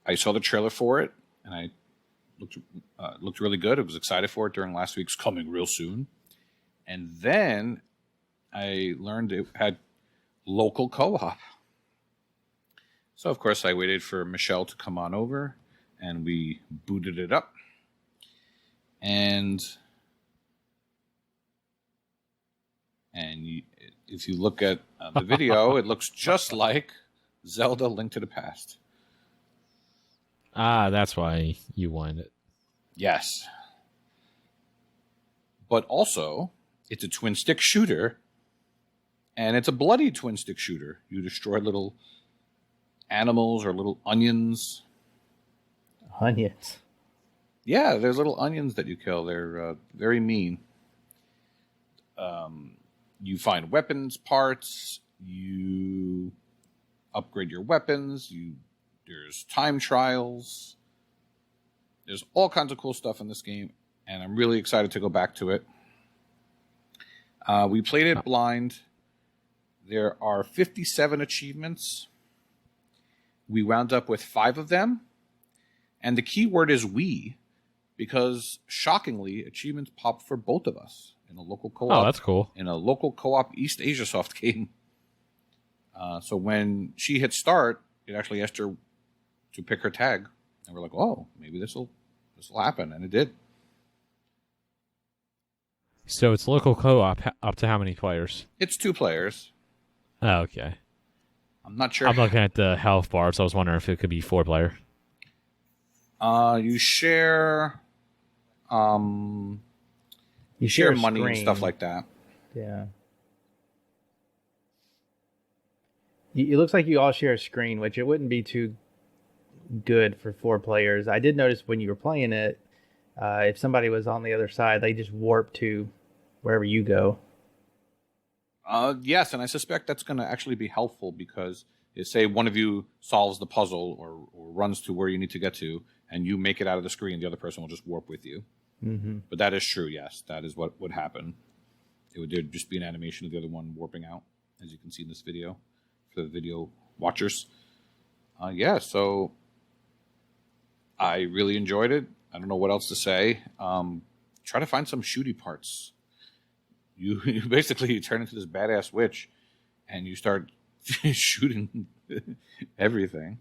I saw the trailer for it, and I looked really good. I was excited for it during last week's Coming Real Soon. And then I learned it had local co-op. So, of course, I waited for Michelle to come on over, and we booted it up. And if you look at the video, it looks just like Zelda: Link to the Past. Ah, that's why you wanted it. Yes. But also, it's a twin-stick shooter, and it's a bloody twin-stick shooter. You destroy little animals or little onions. Onions? Yeah, there's little onions that you kill. They're very mean. You find weapons parts. You upgrade your weapons. There's time trials. There's all kinds of cool stuff in this game, and I'm really excited to go back to it. We played it blind. There are 57 achievements. We wound up with 5 of them, and the key word is we, because shockingly, achievements popped for both of us in a local co-op. Oh, that's cool. In a local co-op East Asia Soft game. So when she hit start, it actually asked her to pick her tag, and we're like, "Oh, maybe this will happen," and it did. So it's local co-op up to how many players? It's 2 players. Oh, okay. I'm not sure. I'm looking at the health bar, so I was wondering if it could be 4-player. You share, you share money and stuff like that. Yeah. It looks like you all share a screen, which it wouldn't be too good for 4 players. I did notice when you were playing it, if somebody was on the other side, they just warp to wherever you go. Yes, and I suspect that's going to actually be helpful because, say, one of you solves the puzzle or runs to where you need to get to, and you make it out of the screen, the other person will just warp with you. Mm-hmm. But that is true, yes. That is what would happen. There'd just be an animation of the other one warping out, as you can see in this video, for the video watchers. So I really enjoyed it. I don't know what else to say. Try to find some shooty parts. You basically turn into this badass witch, and you start shooting everything.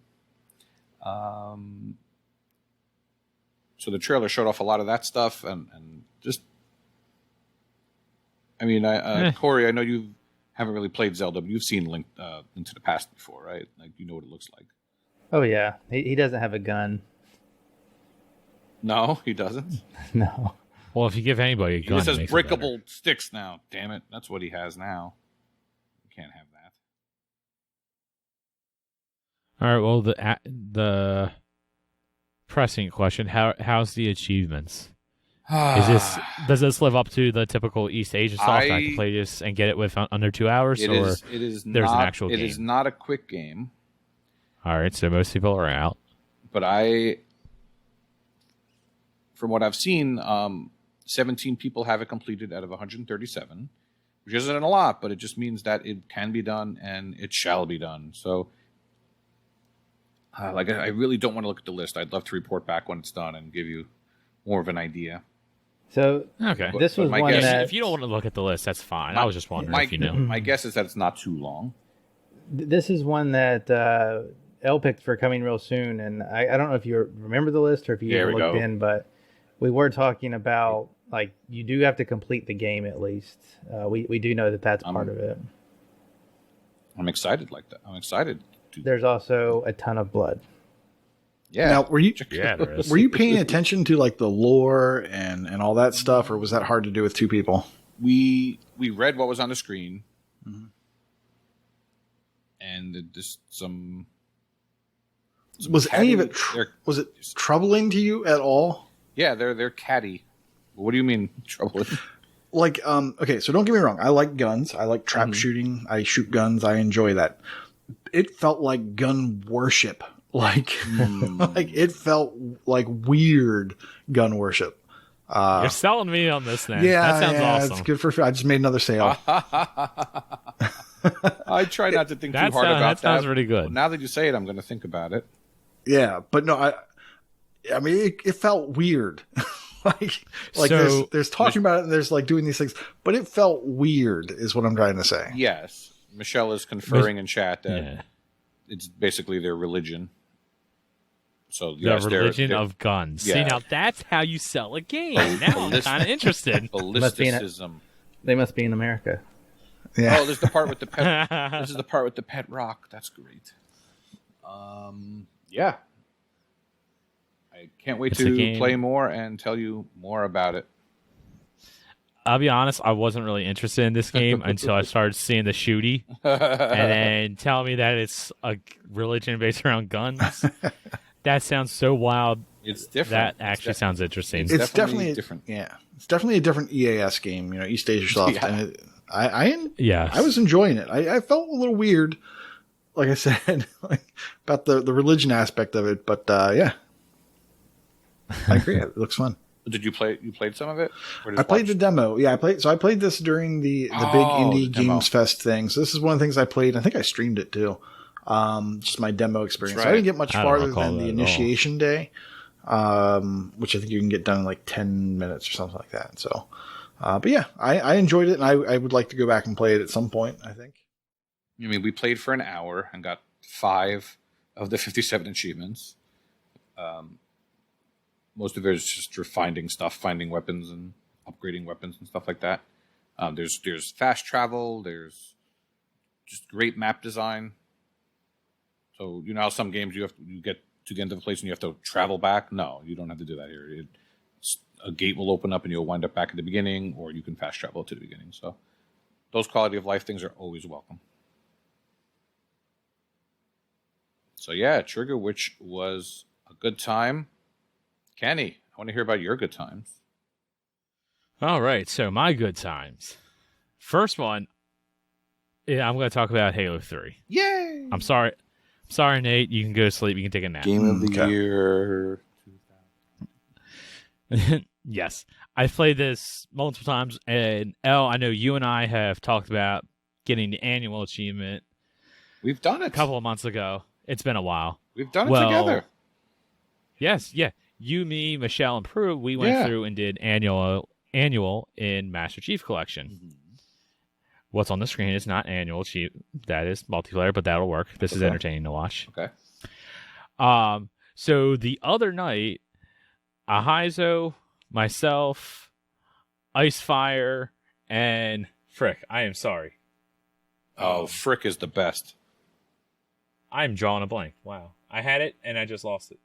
So the trailer showed off a lot of that stuff, and just, I mean, Corey, I know you haven't really played Zelda, but you've seen Link Into the Past before, right? Like, you know what it looks like. Oh yeah, he doesn't have a gun. No, he doesn't. No. Well, if you give anybody a gun, he just has breakable sticks now. Damn it, that's what he has now. You can't have that. All right. Well, the pressing question: how's the achievements? Does this live up to the typical East Asia stuff? I can play this and get it with under 2 hours, it or is there's not, an actual game? It is not a quick game. All right, so most people are out. But from what I've seen, 17 people have it completed out of 137, which isn't a lot, but it just means that it can be done and it shall be done. So, I really don't want to look at the list. I'd love to report back when it's done and give you more of an idea. So, okay, this was one that... If you don't want to look at the list, that's fine. I was just wondering if you know. My guess is that it's not too long. This is one that Elle picked for coming real soon, and I don't know if you remember the list or if you ever looked in, but we were talking about, like, you do have to complete the game at least. We do know that that's part of it. I'm excited like that. I'm excited. There's also a ton of blood. Yeah. Now, were you there is. were you paying attention to like the lore and all that stuff, or was that hard to do with 2 people? We read what was on the screen, and just some was any of it was it troubling to you at all? Yeah, they're catty. What do you mean troubling? Like, okay, so don't get me wrong. I like guns. I like trap shooting. I shoot guns. I enjoy that. It felt like gun worship. Like, like it felt like weird gun worship. You're selling me on this now. Yeah, that sounds awesome. It's good for. I just made another sale. I try not to think too hard about that. That sounds really good. Now that you say it, I'm going to think about it. Yeah, but no, I mean, it felt weird. like so, there's talking about it and there's like doing these things, but it felt weird is what I'm trying to say. Yes. Michelle is conferring in chat that it's basically their religion. So the religion of guns. Yeah. See, now that's how you sell a game. Now I'm kind of interested. Ballisticism. They must be in America. Yeah. Oh, there's the part with the pet. This is the part with the pet rock. That's great. Yeah. I can't wait to play more and tell you more about it. I'll be honest, I wasn't really interested in this game until I started seeing the shooty and then tell me that it's a religion based around guns. That sounds so wild. It's different. That actually sounds interesting. It's definitely different. Yeah. It's definitely a different EAS game, East Asia Soft. Yeah. And I was enjoying it. I felt a little weird, like I said, about the religion aspect of it, but yeah. I agree. It looks fun. Did you play? You played some of it? I played the demo. Yeah, I played this during the big Indie Games Fest thing. So this is one of the things I played. I think I streamed it too. Just my demo experience. Right. So I didn't get much farther than the initiation day, which I think you can get done in like 10 minutes or something like that. So, but yeah, I enjoyed it, and I would like to go back and play it at some point, I think. I mean, we played for an hour and got 5 of the 57 achievements. Most of it is just for finding stuff, finding weapons and upgrading weapons and stuff like that. There's fast travel. There's just great map design. So you know how some games you get to into the place and you have to travel back? No, you don't have to do that here. A gate will open up and you'll wind up back at the beginning, or you can fast travel to the beginning. So those quality of life things are always welcome. So yeah, Trigger, which was a good time. Kenny, I want to hear about your good times. All right, so my good times. First one, I'm going to talk about Halo 3. Yay! I'm sorry, Nate. You can go to sleep. You can take a nap. Game of the year. Yes. I've played this multiple times, and Elle, I know you and I have talked about getting the annual achievement. We've done it a couple of months ago. It's been a while. We've done it together. Yes, yeah. You, me, Michelle, and Prue, we went through and did annual in Master Chief Collection. Mm-hmm. What's on the screen is not annual Chief. That is multiplayer, but that'll work. This is entertaining to watch. Okay. So the other night, Ahizo, myself, Icefire, and Frick. I am sorry. Oh, Frick is the best. I'm drawing a blank. Wow. I had it, and I just lost it.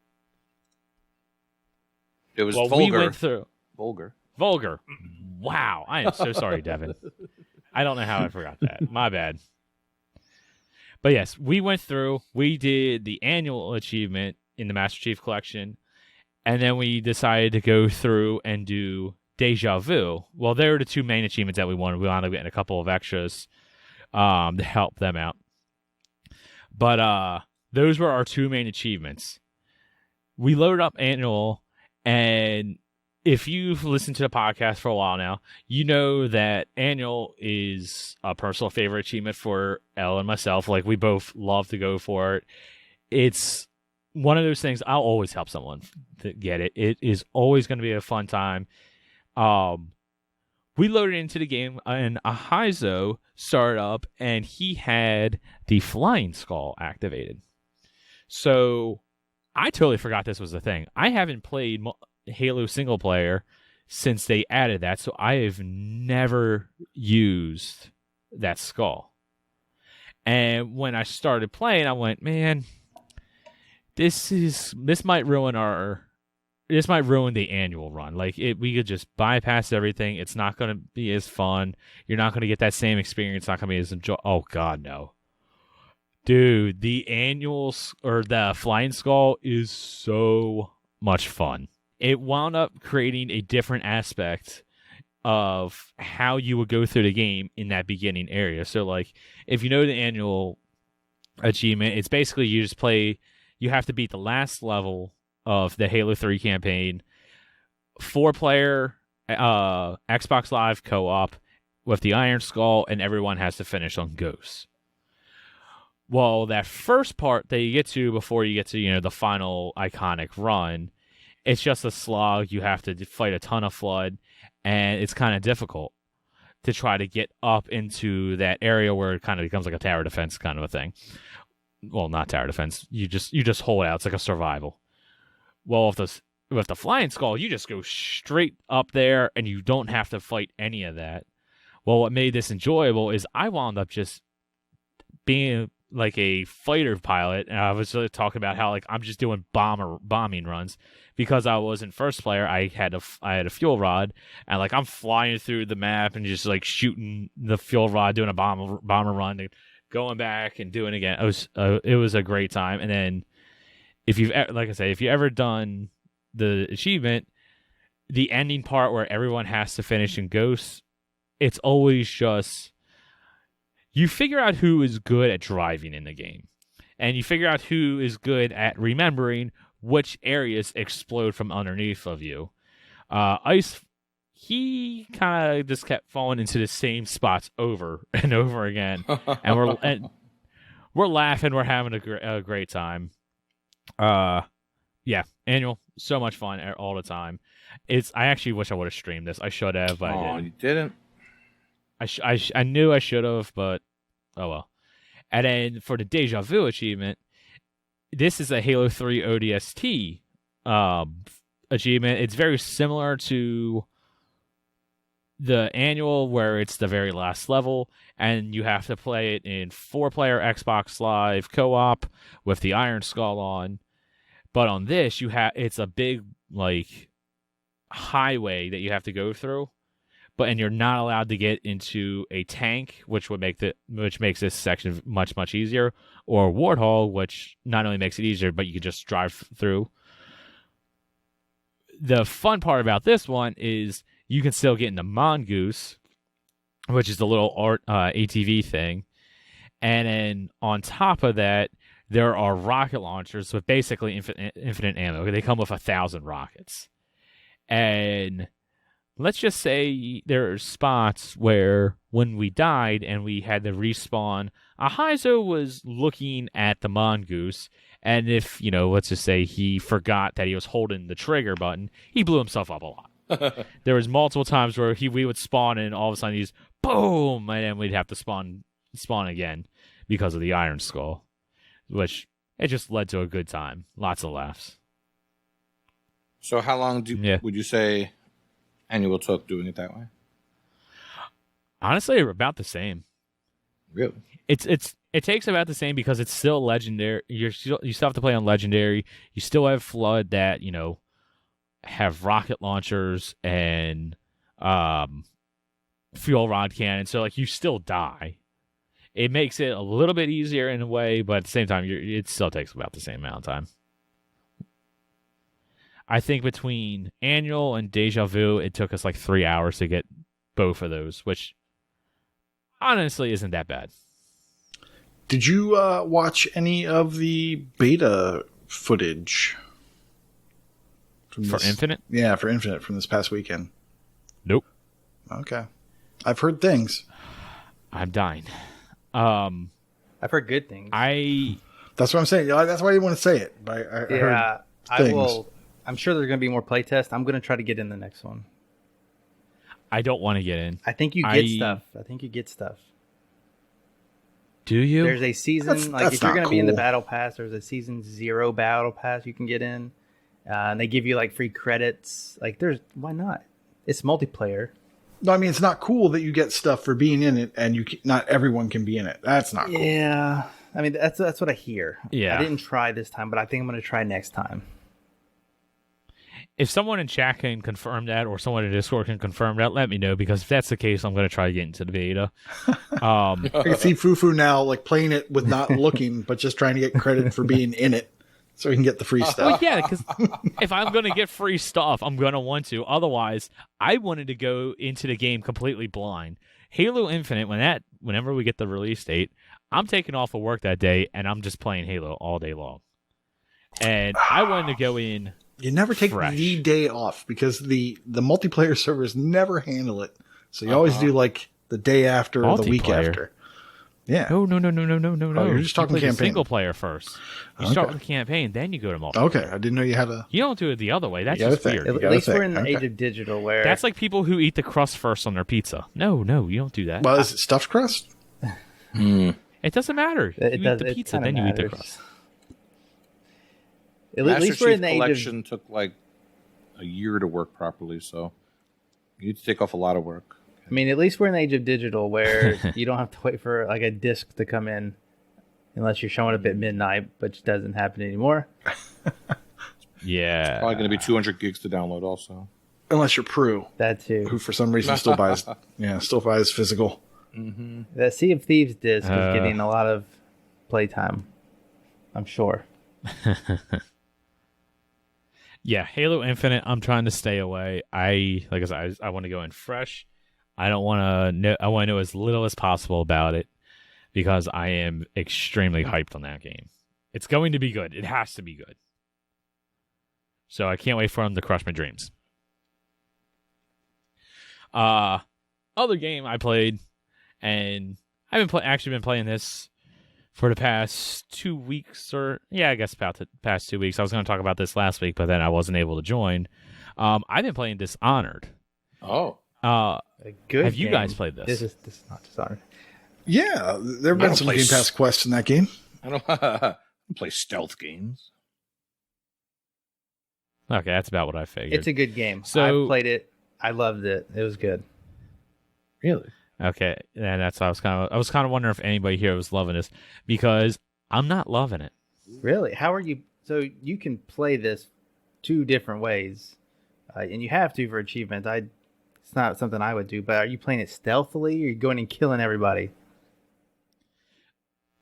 It was Vulgar. We went through. Vulgar. Wow. I am so sorry, Devin. I don't know how I forgot that. My bad. But yes, we went through. We did the annual achievement in the Master Chief Collection, and then we decided to go through and do Deja Vu. Well, they were the two main achievements that we wanted. We wound up getting a couple of extras to help them out. But those were our two main achievements. We loaded up annual, and if you've listened to the podcast for a while now, you know that annual is a personal favorite achievement for Elle and myself. Like, we both love to go for it. It's one of those things, I'll always help someone to get it. It is always going to be a fun time. We loaded into the game, and Ahizo started up, and he had the Flying Skull activated. So I totally forgot this was a thing. I haven't played Halo single player since they added that, so I have never used that skull. And when I started playing, I went, man, this might ruin the annual run. Like, we could just bypass everything. It's not going to be as fun. You're not going to get that same experience. It's not going to be as enjoyable. Oh God, no. Dude, the annuals or the Flying Skull is so much fun. It wound up creating a different aspect of how you would go through the game in that beginning area. So, like, if you know the annual achievement, it's basically you have to beat the last level of the Halo 3 campaign, 4-player Xbox Live co-op with the Iron Skull, and everyone has to finish on Ghosts. Well, that first part that you get to before you get to, the final iconic run, it's just a slog. You have to fight a ton of Flood, and it's kind of difficult to try to get up into that area where it kind of becomes like a tower defense kind of a thing. Well, not tower defense. You just hold out. It's like a survival. Well, with the Flying Skull, you just go straight up there, and you don't have to fight any of that. Well, what made this enjoyable is I wound up just being like a fighter pilot, and I was talking about how, like, I'm just doing bombing runs because I was in first player. I had a fuel rod, and like I'm flying through the map and just like shooting the fuel rod, doing a bomber run, and going back and doing it again. It was a great time. And then if you've ever done the achievement, the ending part where everyone has to finish in Ghosts, it's always just, you figure out who is good at driving in the game, and you figure out who is good at remembering which areas explode from underneath of you. Ice, he kind of just kept falling into the same spots over and over again, and we're laughing, we're having a great time. Yeah, annual, so much fun all the time. I actually wish I would have streamed this. I should have, but I didn't. You didn't. I knew I should have, but oh well. And then for the Deja Vu achievement, this is a Halo 3 ODST achievement. It's very similar to the annual, where it's the very last level, and you have to play it in 4-player Xbox Live co-op with the Iron Skull on. But on this, it's a big like highway that you have to go through, and you're not allowed to get into a tank, which makes this section much easier, or a warthog, which not only makes it easier, but you can just drive through. The fun part about this one is you can still get into Mongoose, which is the little ATV thing. And then on top of that, there are rocket launchers with basically infinite ammo. They come with 1,000 rockets. And let's just say there are spots where when we died and we had to respawn, Ahizo was looking at the Mongoose, and if, let's just say he forgot that he was holding the trigger button, he blew himself up a lot. There was multiple times where we would spawn and all of a sudden he's boom, and then we'd have to spawn again because of the Iron Skull, which it just led to a good time. Lots of laughs. So how long would you say annual took doing it that way? Honestly, about the same. Really? It takes about the same because it's still legendary. You still have to play on legendary. You still have Flood that have rocket launchers and fuel rod cannon. So you still die. It makes it a little bit easier in a way, but at the same time, it still takes about the same amount of time. I think between Annual and Deja Vu, it took us 3 hours to get both of those, which honestly isn't that bad. Did you watch any of the beta footage? For Infinite? Yeah, for Infinite from this past weekend. Nope. Okay. I've heard things. I'm dying. I've heard good things. That's what I'm saying. That's why I didn't want to say it. But I heard things. Will. I'm sure there's going to be more playtests. I'm going to try to get in the next one. I don't want to get in. I think you get stuff. Do you? There's a season, if you're going to be in the Battle Pass, there's a Season 0 Battle Pass you can get in. And they give you free credits. Why not? It's multiplayer. No, I mean, it's not cool that you get stuff for being in it, and not everyone can be in it. That's not cool. Yeah. I mean, that's what I hear. Yeah. I didn't try this time, but I think I'm going to try next time. If someone in chat can confirm that, or someone in Discord can confirm that, let me know, because if that's the case, I'm going to try to get into the beta. I can see Fufu now playing it with not looking, but just trying to get credit for being in it, so he can get the free stuff. Well, yeah, because if I'm going to get free stuff, I'm going to want to. Otherwise, I wanted to go into the game completely blind. Halo Infinite, whenever we get the release date, I'm taking off of work that day, and I'm just playing Halo all day long. And I wanted to go in. You never take the day off because the multiplayer servers never handle it. So you always do the day after or the week after. Yeah. No. You're just talking campaign. Single player first. You start with the campaign, then you go to multiplayer. Okay, I didn't know you had a. You don't do it the other way. That's just weird. At least we're in the age of digital where that's like people who eat the crust first on their pizza. No, you don't do that. Well, is it stuffed crust? It doesn't matter. You eat the pizza, then you eat the crust. At least we're in the collection took a year to work properly, so you need to take off a lot of work. I mean, at least we're in the age of digital where you don't have to wait for a disc to come in unless you're showing up at midnight, which doesn't happen anymore. Yeah. It's probably going to be 200 gigs to download also. Unless you're Prue. That too. Who for some reason still buys physical. Mm-hmm. The Sea of Thieves disc is getting a lot of playtime, I'm sure. Yeah, Halo Infinite, I'm trying to stay away. I want to go in fresh. I don't want to know. I want to know as little as possible about it because I am extremely hyped on that game. It's going to be good. It has to be good. So I can't wait for them to crush my dreams. Other game I played, and I've been playing this for the past 2 weeks, I guess about the past 2 weeks. I was going to talk about this last week, but then I wasn't able to join. I've been playing Dishonored. Oh. Good Have you game. guys played this? This is not Dishonored. Yeah, there have been some Game Pass quests in that game. I don't play stealth games. Okay, that's about what I figured. It's a good game. So, I played it. I loved it. It was good. Really? Okay, and that's why I was kind of wondering if anybody here was loving this, because I'm not loving it. Really? How are you? So you can play this 2 different ways, and you have to for achievements. It's not something I would do, but are you playing it stealthily, or are you going and killing everybody?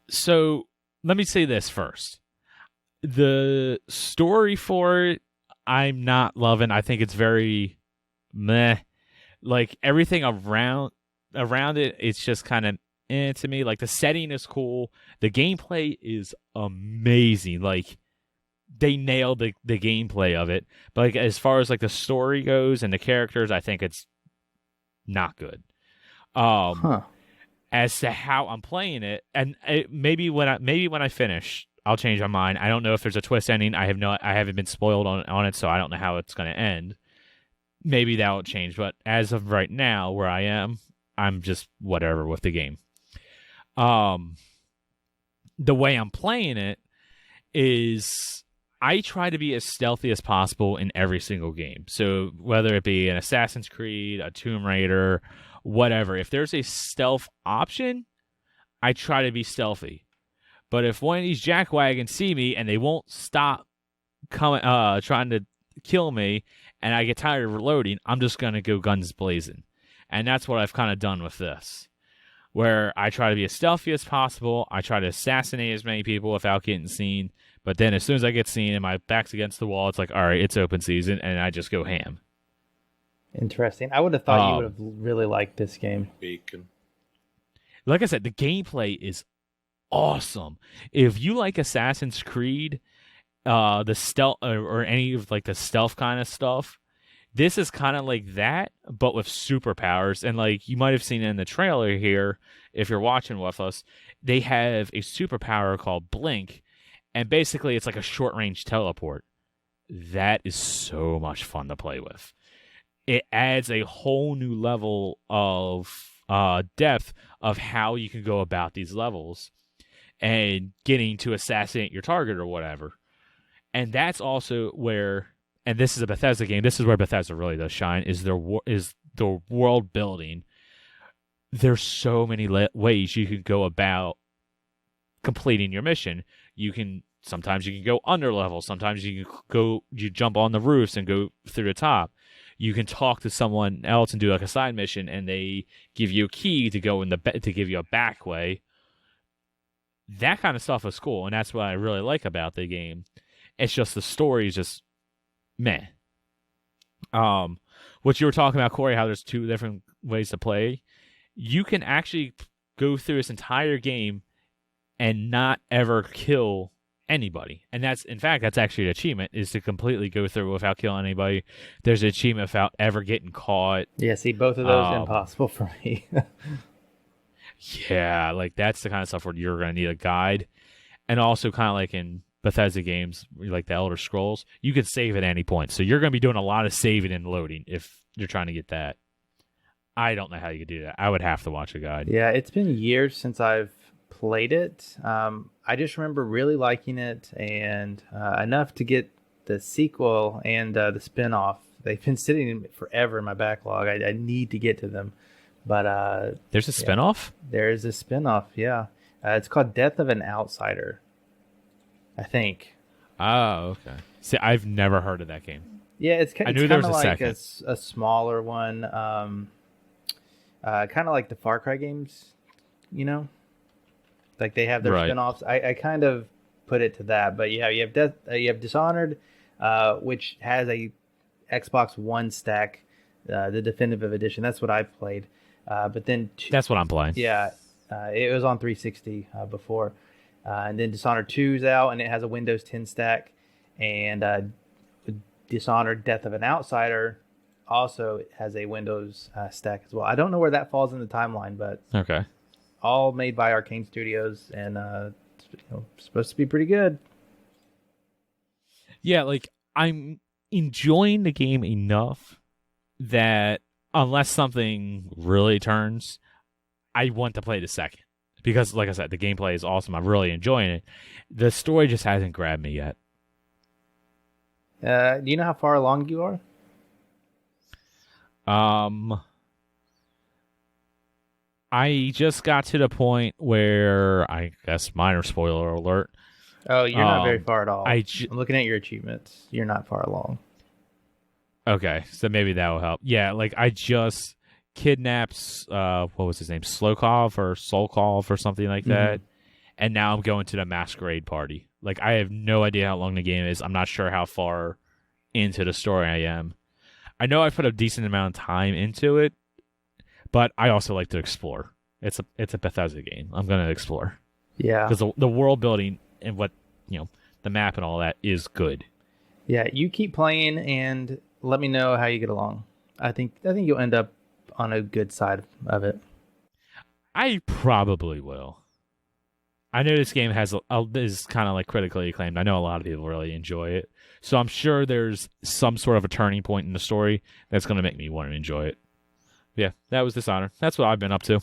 So let me say this first. The story for it, I'm not loving. I think it's very meh. Like everything around it, it's just kind of to me. Like the setting is cool. The gameplay is amazing. Like they nailed the gameplay of it. But like as far as like the story goes and the characters, I think it's not good. As to how I'm playing it, and maybe when I finish, I'll change my mind. I don't know if there's a twist ending. I haven't been spoiled on it, so I don't know how it's going to end. Maybe that will change, but as of right now, where I am, I'm just whatever with the game. The way I'm playing it is I try to be as stealthy as possible in every single game. So whether it be an Assassin's Creed, a Tomb Raider, whatever, if there's a stealth option, I try to be stealthy. But if one of these jackwagons see me and they won't stop coming, trying to kill me, and I get tired of reloading, I'm just going to go guns blazing. And that's what I've kind of done with this, where I try to be as stealthy as possible. I try to assassinate as many people without getting seen. But then as soon as I get seen and my back's against the wall, it's like, all right, it's open season, and I just go ham. Interesting. I would have thought you would have really liked this game. Bacon. Like I said, the gameplay is awesome. If you like Assassin's Creed, the stealth or any of like the stealth kind of stuff, this is kind of like that, but with superpowers. And like you might have seen in the trailer here, if you're watching with us, they have a superpower called Blink, and basically it's like a short range teleport. That is so much fun to play with. It adds a whole new level of depth of how you can go about these levels and getting to assassinate your target or whatever. And that's also where, and this is a Bethesda game, this is where Bethesda really does shine, is the world building. There's so many ways you can go about completing your mission. Sometimes you can go under level, sometimes you jump on the roofs and go through the top. You can talk to someone else and do like a side mission, and they give you a key to go to give you a back way. That kind of stuff is cool, and that's what I really like about the game. It's just the story is just meh. What you were talking about, Corey, how there's 2 different ways to play. You can actually go through this entire game and not ever kill anybody. And that's actually an achievement, is to completely go through without killing anybody. There's an achievement without ever getting caught. Yeah, see, both of those impossible for me. Yeah, like that's the kind of stuff where you're going to need a guide. And also kind of like in Bethesda games, like the Elder Scrolls, you can save at any point. So you're going to be doing a lot of saving and loading if you're trying to get that. I don't know how you do that. I would have to watch a guide. Yeah, it's been years since I've played it. I just remember really liking it, and enough to get the sequel and the spinoff. They've been sitting forever in my backlog. I need to get to them. But there's a spinoff? There is a spinoff, yeah. It's called Death of an Outsider, I think. Oh, okay. See, I've never heard of that game. Yeah, it's kind of like a smaller one. Kind of like the Far Cry games, you know? Like they have their spinoffs. I kind of put it to that, but yeah, you have Dishonored, which has a Xbox One stack, the definitive edition. That's what I played. But then that's what I'm playing. Yeah, it was on 360 before, and then Dishonored 2's out, and it has a Windows 10 stack, and Dishonored: Death of an Outsider also has a Windows stack as well. I don't know where that falls in the timeline, but okay. All made by Arcane Studios, and supposed to be pretty good. Yeah, like I'm enjoying the game enough that unless something really turns, I want to play the second. Because, like I said, the gameplay is awesome. I'm really enjoying it. The story just hasn't grabbed me yet. Do you know how far along you are? I just got to the point where, I guess, minor spoiler alert. Oh, you're not very far at all. I'm looking at your achievements. You're not far along. Okay, so maybe that will help. Yeah, like I just kidnapped, what was his name? Slokov or Solkov or something like that. And now I'm going to the masquerade party. Like, I have no idea how long the game is. I'm not sure how far into the story I am. I know I put a decent amount of time into it, but I also like to explore. It's a Bethesda game. I'm going to explore. Yeah. Because the world building and what, the map and all that is good. Yeah, you keep playing and let me know how you get along. I think you'll end up on a good side of it. I probably will. I know this game is kind of like critically acclaimed. I know a lot of people really enjoy it. So I'm sure there's some sort of a turning point in the story that's going to make me want to enjoy it. Yeah, that was Dishonored. That's what I've been up to.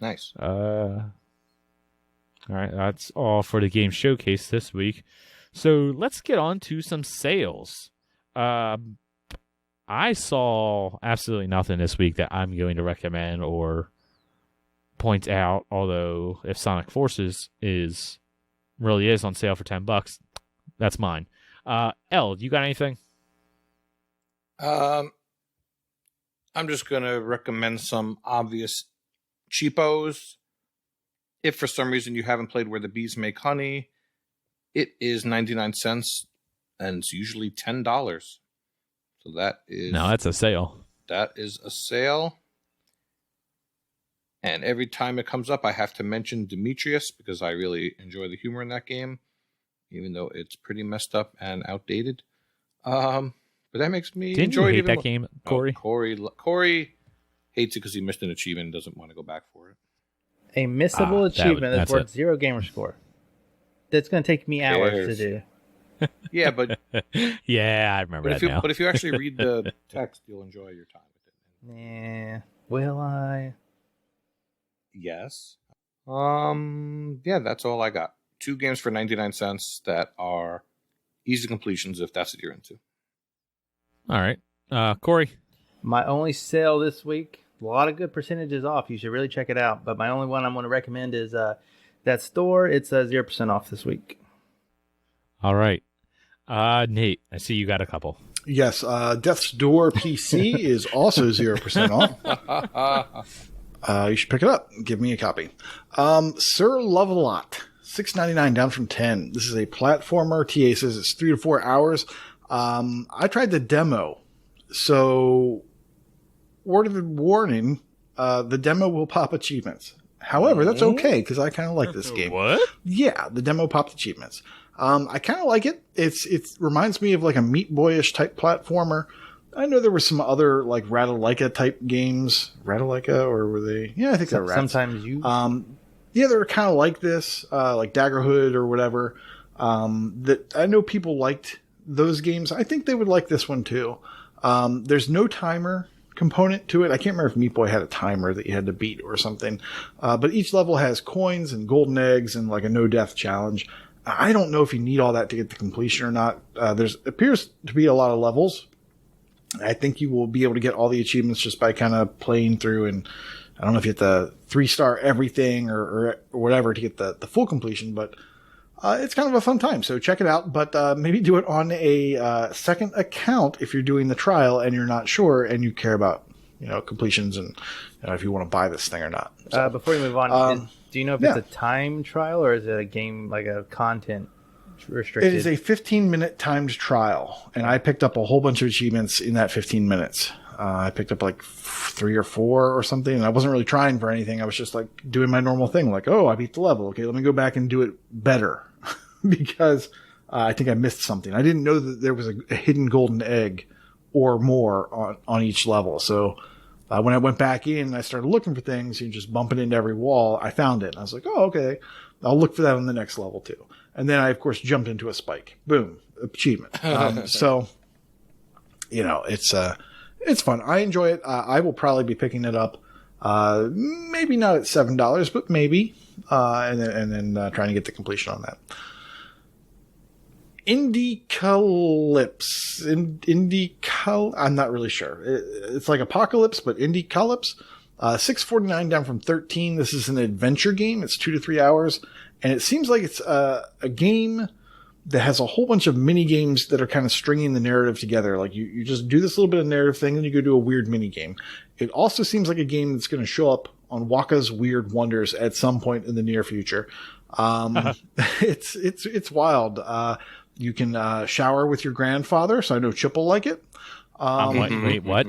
Nice. All right, that's all for the game showcase this week. So let's get on to some sales. I saw absolutely nothing this week that I'm going to recommend or point out, although if Sonic Forces really is on sale for $10, that's mine. Elle, you got anything? I'm just gonna recommend some obvious cheapos. If for some reason you haven't played Where the Bees Make Honey, it is 99 cents and it's usually $10. So that's a sale. That is a sale. And every time it comes up, I have to mention Demetrius because I really enjoy the humor in that game, even though it's pretty messed up and outdated. But that makes me enjoy it even that game, Corey? Corey hates it because he missed an achievement and doesn't want to go back for it. A missable achievement that's worth 0 gamer score. That's going to take me hours to do. Yeah, but yeah, I remember that now. But if you actually read the text, you'll enjoy your time with it. Nah, will I? Yes. Yeah, that's all I got. 2 games for 99 cents that are easy completions if that's what you're into. All right. Corey? My only sale this week, a lot of good percentages off. You should really check it out. But my only one I'm going to recommend is that store. It's 0% off this week. All right. Nate, I see you got a couple. Yes. Death's Door PC is also 0% off. You should pick it up. Give me a copy. Sir Love-A-Lot, $6.99 down from $10. This is a platformer. TA says it's 3 to 4 hours. I tried the demo. So, word of warning, the demo will pop achievements. However, that's okay because I kind of like this game. What? Yeah, the demo popped achievements. I kind of like it. It reminds me of like a Meat Boy-ish type platformer. I know there were some other like Ratalaika type games. Ratalaika, or were they? Yeah, I think they're rats. Sometimes you. Yeah, they were kind of like this, like Daggerhood or whatever. That I know people liked those games. I think they would like this one too. There's no timer component to it. I can't remember if Meat Boy had a timer that you had to beat or something. But each level has coins and golden eggs and like a no death challenge. I don't know if you need all that to get the completion or not. There's appears to be a lot of levels. I think you will be able to get all the achievements just by kind of playing through, and I don't know if you have to 3-star everything or whatever to get the full completion, but it's kind of a fun time. So check it out, but maybe do it on a second account if you're doing the trial and you're not sure and you care about completions and if you want to buy this thing or not. So, before we move on, do you know if it's a time trial or is it a game like a content restricted? It is a 15-minute timed trial, and I picked up a whole bunch of achievements in that 15 minutes. I picked up like 3 or 4 or something, and I wasn't really trying for anything. I was just like doing my normal thing, like, oh, I beat the level. Okay, let me go back and do it better because I think I missed something. I didn't know that there was a hidden golden egg or more on each level. So when I went back in and I started looking for things and just bumping into every wall, I found it. And I was like, oh, okay, I'll look for that on the next level too. And then I, of course, jumped into a spike. Boom, achievement. So, it's fun. I enjoy it. I will probably be picking it up. Maybe not at $7, but maybe. And then trying to get the completion on that. I'm not really sure. It's like Apocalypse, but Indie Calypse. $6.49 down from $13. This is an adventure game. It's 2 to 3 hours, and it seems like it's a game that has a whole bunch of mini games that are kind of stringing the narrative together. Like you just do this little bit of narrative thing, and you go do a weird mini game. It also seems like a game that's going to show up on Waka's Weird Wonders at some point in the near future. It's wild. You can shower with your grandfather, so I know Chip will like it. Wait, what?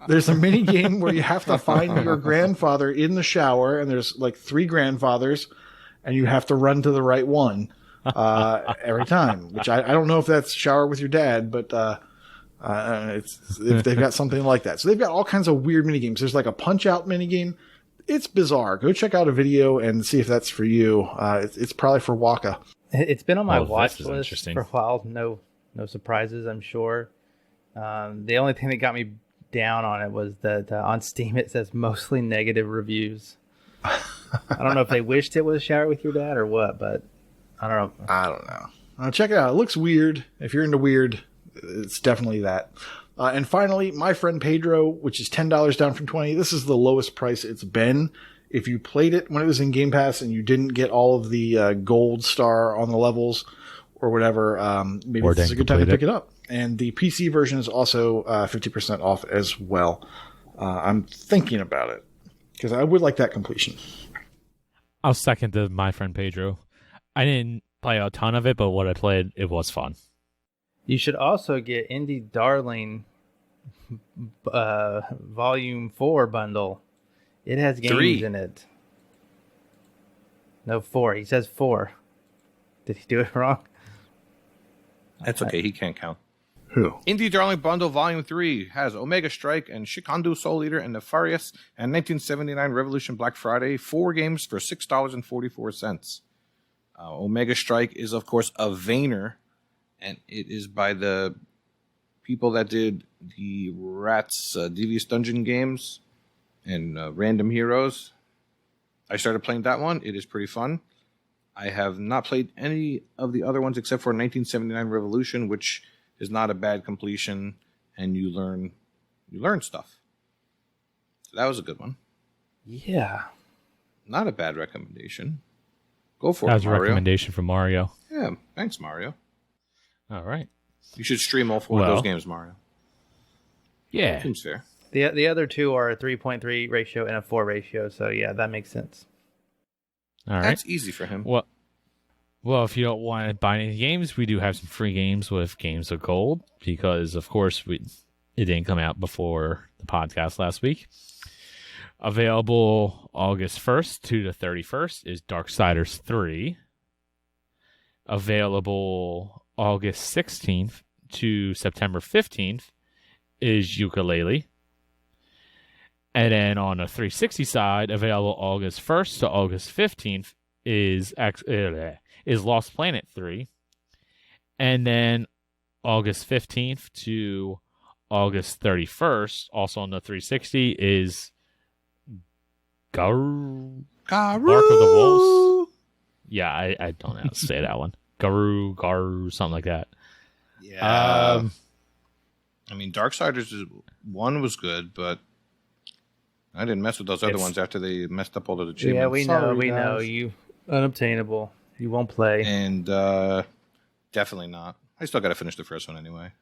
There's a mini game where you have to find your grandfather in the shower, and there's like 3 grandfathers, and you have to run to the right one every time. Which I don't know if that's shower with your dad, but if they've got something like that. So they've got all kinds of weird mini games. There's like a Punch Out mini game. It's bizarre. Go check out a video and see if that's for you. It's probably for Waka. It's been on my watch list for a while. No surprises, I'm sure. The only thing that got me down on it was that on Steam it says mostly negative reviews. I don't know if they wished it was Shower with Your Dad or what, but I don't know. Check it out. It looks weird. If you're into weird, it's definitely that. And finally, My Friend Pedro, which is $10 down from $20. This is the lowest price it's been. If you played it when it was in Game Pass and you didn't get all of the gold star on the levels or whatever, maybe this is a good time to pick it up. And the PC version is also 50% off as well. I'm thinking about it because I would like that completion. I'll second the My Friend Pedro. I didn't play a ton of it, but what I played, it was fun. You should also get Indie Darling Volume 4 bundle. It has games 3 in it. No, 4. He says 4. Did he do it wrong? That's okay. He can't count. Who? Indie Darling Bundle Volume 3 has Omega Strike and Shikandu Soul Eater and Nefarious and 1979 Revolution Black Friday. 4 games for $6.44. Omega Strike is, of course, a Vayner, and it is by the people that did the Rats Devious Dungeon games and Random Heroes. I started playing that one. It is pretty fun. I have not played any of the other ones except for 1979 Revolution, which is not a bad completion, and you learn stuff. So that was a good one. Yeah. Not a bad recommendation. Go for it, That was a Mario. recommendation from Mario. Yeah, thanks, Mario. All right. You should stream all 4 of those games, Mario. Yeah. Seems fair. The other 2 are a 3.3 ratio and a 4 ratio, so yeah, that makes sense. All right. That's easy for him. Well, if you don't want to buy any games, we do have some free games with Games of Gold because, of course, it didn't come out before the podcast last week. Available August 1st to the 31st is Darksiders 3. Available August 16th to September 15th is Yooka-Laylee. And then on the 360 side, available August 1st to August 15th is Lost Planet 3. And then August 15th to August 31st, also on the 360, is Garou. Bark of the Wolves. Yeah, I don't know how to say that one. Garou, something like that. Yeah. I mean, Darksiders 1 was good, but I didn't mess with those other ones after they messed up all of the achievements. Yeah, we know. You unobtainable. You won't play. And definitely not. I still got to finish the first one anyway.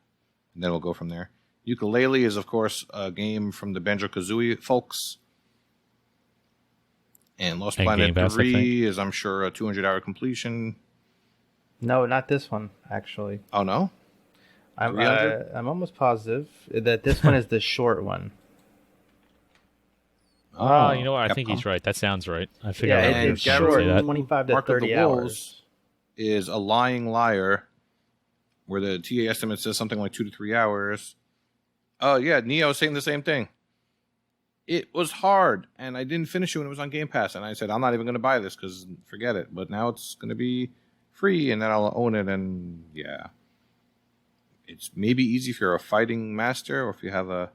And then we'll go from there. Yooka-Laylee is, of course, a game from the Banjo-Kazooie folks. And Lost Planet 3 is, I'm sure, a 200-hour completion. No, not this one, actually. Oh, no? I'm almost positive that this one is the short one. Oh, you know what? I think he's right. That sounds right. I figured out it's say short, that. 25 to Mark 30 of the hours. Wolves is a lying liar, where the TA estimate says something like 2 to 3 hours. Oh, yeah, Neo saying the same thing. It was hard, and I didn't finish it when it was on Game Pass, and I said, I'm not even going to buy this, because forget it. But now it's going to be free, and then I'll own it, and yeah. It's maybe easy if you're a fighting master, or if you have a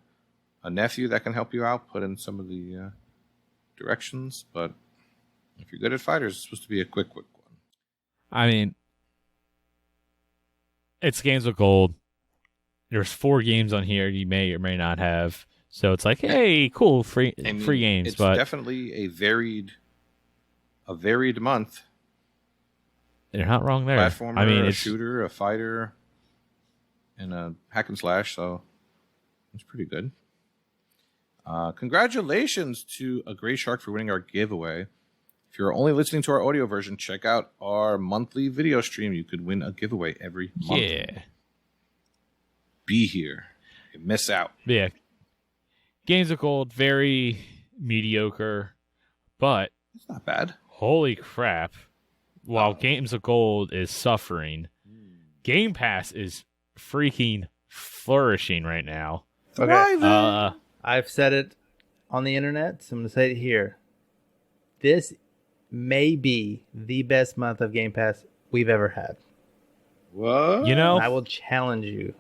nephew that can help you out, put in some of the directions, but if you're good at fighters, it's supposed to be a quick one. I mean, it's Games with Gold. There's 4 games on here you may or may not have. So it's like, hey, cool, free games. It's but definitely a varied month. They're not wrong there. Platformer, I mean, a it's shooter, a fighter, and a hack and slash. So it's pretty good. Congratulations to a Gray Shark for winning our giveaway. If you're only listening to our audio version, check out our monthly video stream. You could win a giveaway every month. Yeah. Be here. You miss out. Yeah. Games of Gold, very mediocre, but It's not bad. holy crap. While Games of Gold is suffering, Game Pass is freaking flourishing right now. Okay. I've said it on the internet, so I'm going to say it here. This may be the best month of Game Pass we've ever had. What? You know, I will challenge you.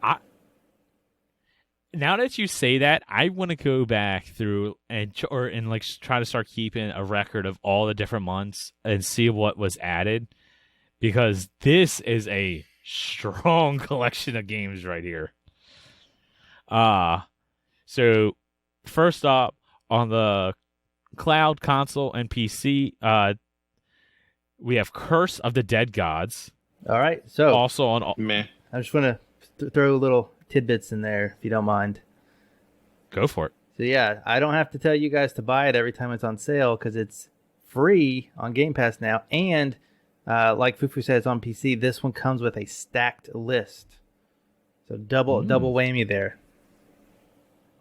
now that you say that, I want to go back through and try to start keeping a record of all the different months and see what was added, because this is a strong collection of games right here. So first up on the cloud, console, and PC, we have Curse of the Dead Gods. All right. So Also on Meh. I just want to throw little tidbits in there, if you don't mind. Go for it. So yeah, I don't have to tell you guys to buy it every time it's on sale because it's free on Game Pass now. And like Fufu says on PC, this one comes with a stacked list. So double whammy there.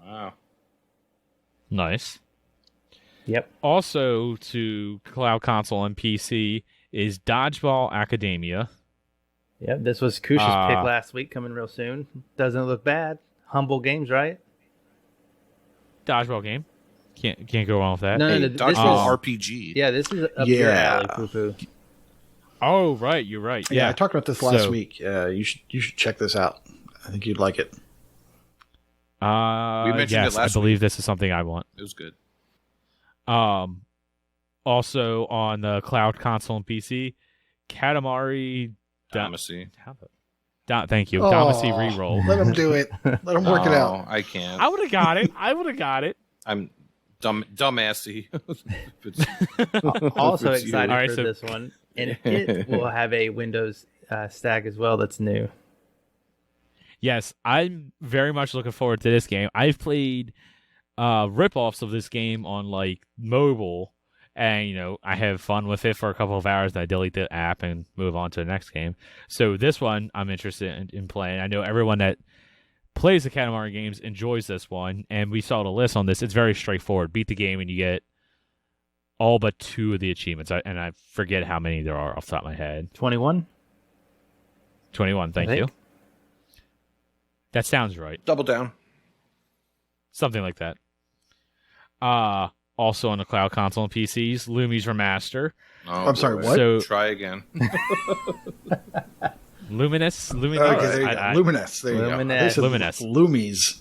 Wow. Nice. Yep. Also to cloud, console, and PC is Dodgeball Academia. Yep. This was Koosh's pick last week, coming real soon. Doesn't look bad. Humble Games, right? Dodgeball game. Can't go wrong with that. No, Hey, this Dodgeball is RPG. yeah. This is up your alley, Fufu. Oh, right. You're right. Yeah, Yeah. I talked about this last week. You should check this out. I think you'd like it. We mentioned yes, it last I believe this is something I want. It was good. Also on the cloud, console, and PC, Katamari Damacy. Thank you. Oh, Damacy Reroll. Let them do it. Let them work it out. I can't. I would have got it. I'm dumbassy. Also It's you. excited All right, for so- this one, and it will have a Windows stack as well. That's new. Yes, I'm very much looking forward to this game. I've played rip-offs of this game on like mobile, and I have fun with it for a couple of hours, and I delete the app and move on to the next game. So this one I'm interested in playing. I know everyone that plays the Katamari games enjoys this one, and we saw the list on this. It's very straightforward. Beat the game and you get all but 2 of the achievements, and I forget how many there are off the top of my head. 21. 21, thank you. That sounds right. Double down. Something like that. Also on the cloud, console, and PCs, Lumi's Remaster. Oh, I'm sorry, boy. what? So Try again. Luminous. Okay, there you go. Luminous. There you go. Luminous. They said Luminous. Loomies.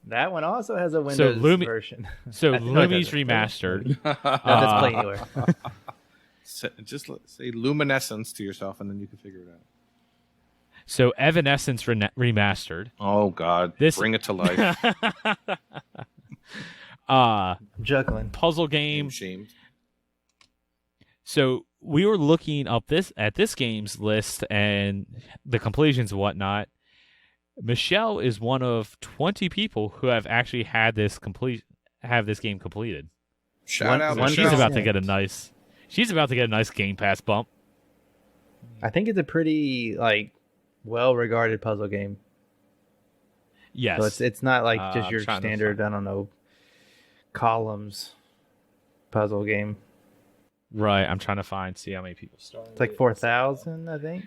That one also has a Windows version. So I feel like Lumi's that's- Remastered. Not just play anywhere. Just say luminescence to yourself, and then you can figure it out. So Evanescence Remastered. Oh God! Bring it to life. I'm juggling. Puzzle I'm game. shamed. So we were looking up at this game's list and the completions and whatnot. Michelle is one of 20 people who have actually have this game completed. Shout out! one She's Michelle. about to get a nice Game Pass bump. I think it's a pretty well-regarded puzzle game. Yes. So it's not like just I'm your trying to standard, I don't know, columns puzzle game. Right. I'm trying to see how many people started. It's like 4,000, I think.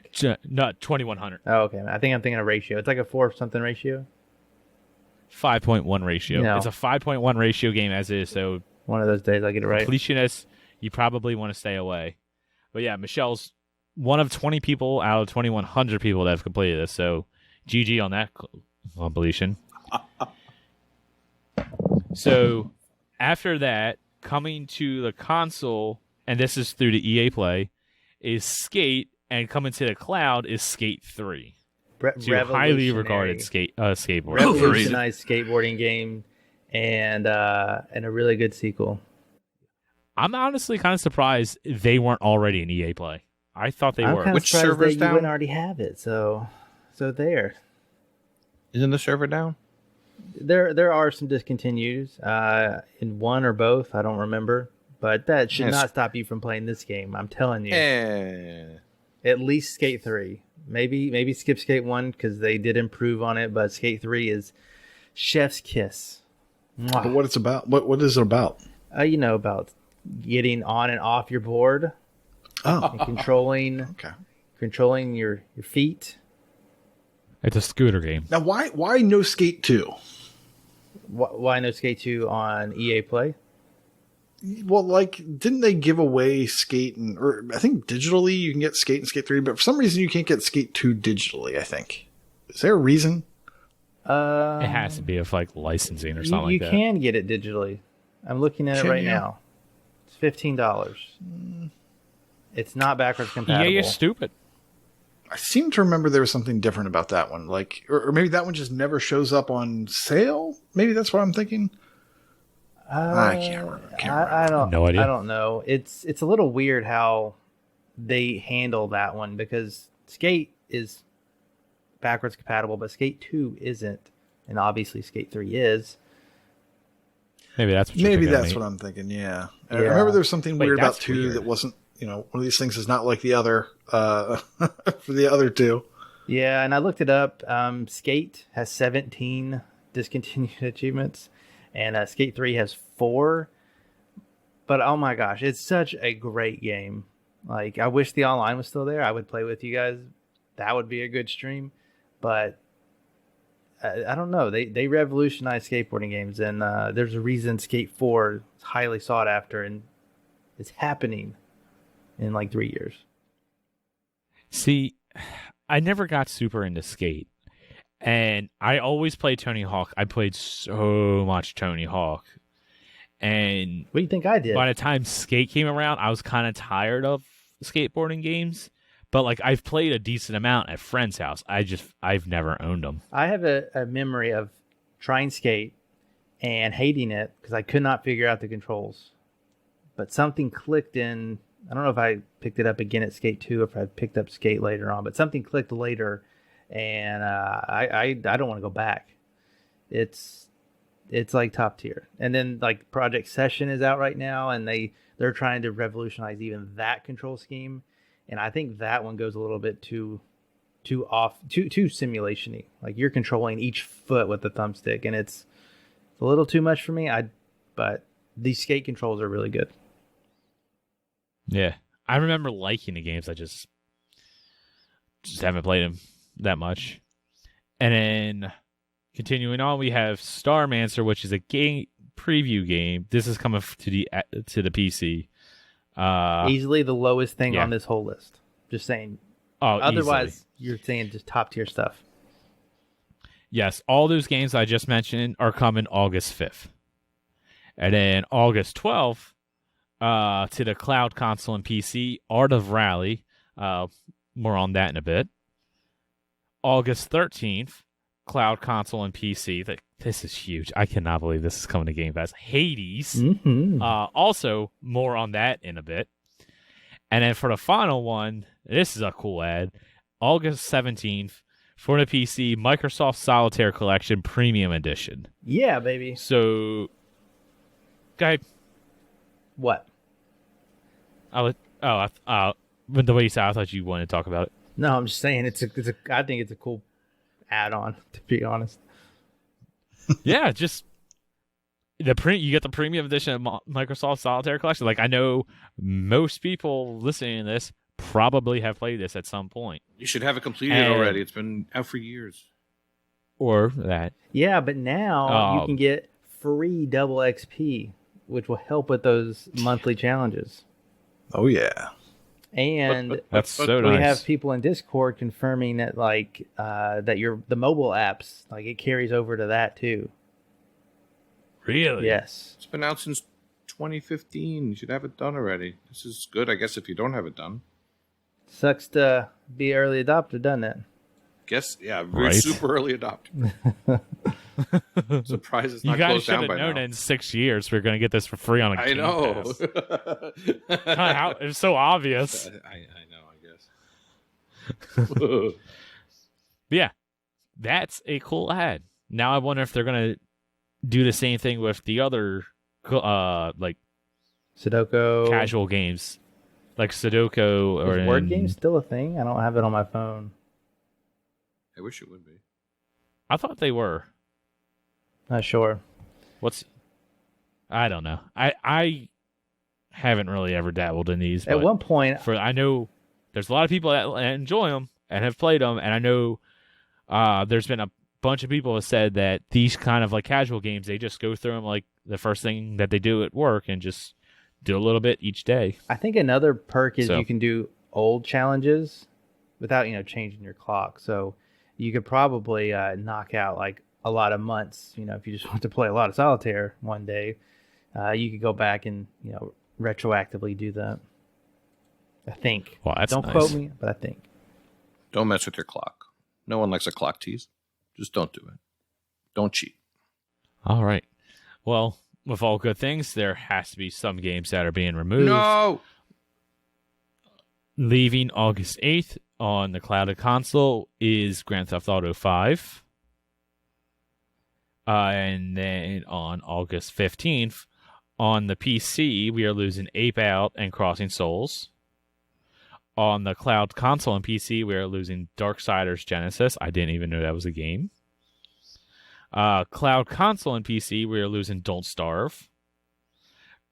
No, 2,100. Oh, okay. I think I'm thinking a ratio. It's like a 4-something ratio. 5.1 ratio. No. It's a 5.1 ratio game as is, so One of those days I'll get it right. completionists, you probably want to stay away. But yeah, Michelle's one of 20 people out of 2,100 people that have completed this, so GG on that completion. So after that, coming to the console, and this is through the EA Play, is Skate, and coming to the cloud is Skate 3. Two highly regarded skateboarders. Revolutionized skateboarding game. and a really good sequel. I'm honestly kind of surprised they weren't already in EA Play. I thought they were. Which server's that down? You wouldn't already have it, so there. Isn't the server down? There are some discontinues in one or both. I don't remember, but that should not stop you from playing this game. I'm telling you. At least Skate 3. Maybe skip Skate 1 because they did improve on it, but Skate 3 is chef's kiss. Mwah. But what it's about? What is it about? About getting on and off your board. Oh, and controlling your feet. It's a scooter game. Now, why no Skate 2? Why no Skate 2 on EA Play? Well, didn't they give away Skate or I think digitally you can get Skate and Skate 3, but for some reason you can't get Skate 2 digitally, I think. Is there a reason? It has to be if licensing or something like that. You can get it digitally. I'm looking at it right now. It's $15. It's not backwards compatible. Yeah, you're stupid. I seem to remember there was something different about that one. Or maybe that one just never shows up on sale? Maybe that's what I'm thinking. I can't remember. I don't no idea. I don't know. It's a little weird how they handle that one because Skate is backwards compatible, but Skate 2 isn't. And obviously Skate 3 is. Maybe that's what what I'm thinking, yeah. I remember there was something weird about 2 that wasn't, one of these things is not like the other for the other two. Yeah, and I looked it up. Skate has 17 discontinued achievements, and Skate 3 has 4. But oh my gosh, it's such a great game. I wish the online was still there. I would play with you guys. That would be a good stream. But I don't know. They revolutionized skateboarding games, and there's a reason Skate 4 is highly sought after, and it's happening in 3 years. See, I never got super into Skate, and I always played Tony Hawk. I played so much Tony Hawk, and what do you think I did? By the time Skate came around, I was kind of tired of skateboarding games. But I've played a decent amount at friends' house. I've never owned them. I have a memory of trying Skate and hating it because I could not figure out the controls. But something clicked in. I don't know if I picked it up again at Skate 2 or if I picked up Skate later on. But something clicked later, and I don't want to go back. It's top tier. And then Project Session is out right now, and they're trying to revolutionize even that control scheme. And I think that one goes a little bit too simulation-y. You're controlling each foot with the thumbstick, and it's a little too much for me. But these Skate controls are really good. Yeah, I remember liking the games. I just haven't played them that much. And then continuing on, we have Starmancer, which is a game preview game. This is coming to the PC. Easily the lowest thing on this whole list. Just saying. Oh, otherwise, easily. You're saying just top tier stuff. Yes, all those games I just mentioned are coming August 5th. And then August 12th, to the cloud console and PC, Art of Rally. More on that in a bit. August 13th, cloud console and PC. This is huge. I cannot believe this is coming to Game Pass. Hades. Mm-hmm. Also, more on that in a bit. And then for the final one, this is a cool ad. August 17th, for the PC, Microsoft Solitaire Collection Premium Edition. Yeah, baby. So, guy. What? With the way you said, I thought you wanted to talk about it. No, I'm just saying I think it's a cool add-on, to be honest. Yeah, just you get the premium edition of Microsoft Solitaire Collection. I know most people listening to this probably have played this at some point. You should have it completed already. It's been out for years. Or that. Yeah, but now you can get free double XP, which will help with those monthly challenges. Oh yeah. And that's so nice. We have people in Discord confirming that that the mobile apps it carries over to that too. Really? Yes. It's been out since 2015. You should have it done already. This is good, I guess, if you don't have it done. Sucks to be early adopter, doesn't it? Guess, yeah, we're super early adopter. Surprised it's You not guys closed should down have by known now. in 6 years we're going to get this for free on a I Game know. Pass. God, it's so obvious. I know, I guess. Yeah, that's a cool ad. Now I wonder if they're going to do the same thing with the other like Sudoku. casual games. Like Sudoku or Is word games still a thing? I don't have it on my phone. I wish it would be. I thought they were. Not sure. I don't know. I haven't really ever dabbled in these. At one point, I know there's a lot of people that enjoy them and have played them, and I know there's been a bunch of people have said that these kind of like casual games, they just go through them like the first thing that they do at work and just do a little bit each day. I think another perk is you can do old challenges without changing your clock. So you could probably knock out like a lot of months. If you just want to play a lot of solitaire one day, you could go back and retroactively do that. I think. Well, that's Don't nice. quote me, but I think. Don't mess with your clock. No one likes a clock tease. Just don't do it. Don't cheat. All right. Well, with all good things, there has to be some games that are being removed. No! Leaving August 8th on the clouded console is Grand Theft Auto 5. And then on August 15th, on the PC, we are losing Ape Out and Crossing Souls. On the cloud console and PC, we are losing Darksiders Genesis. I didn't even know that was a game. Cloud console and PC, we are losing Don't Starve.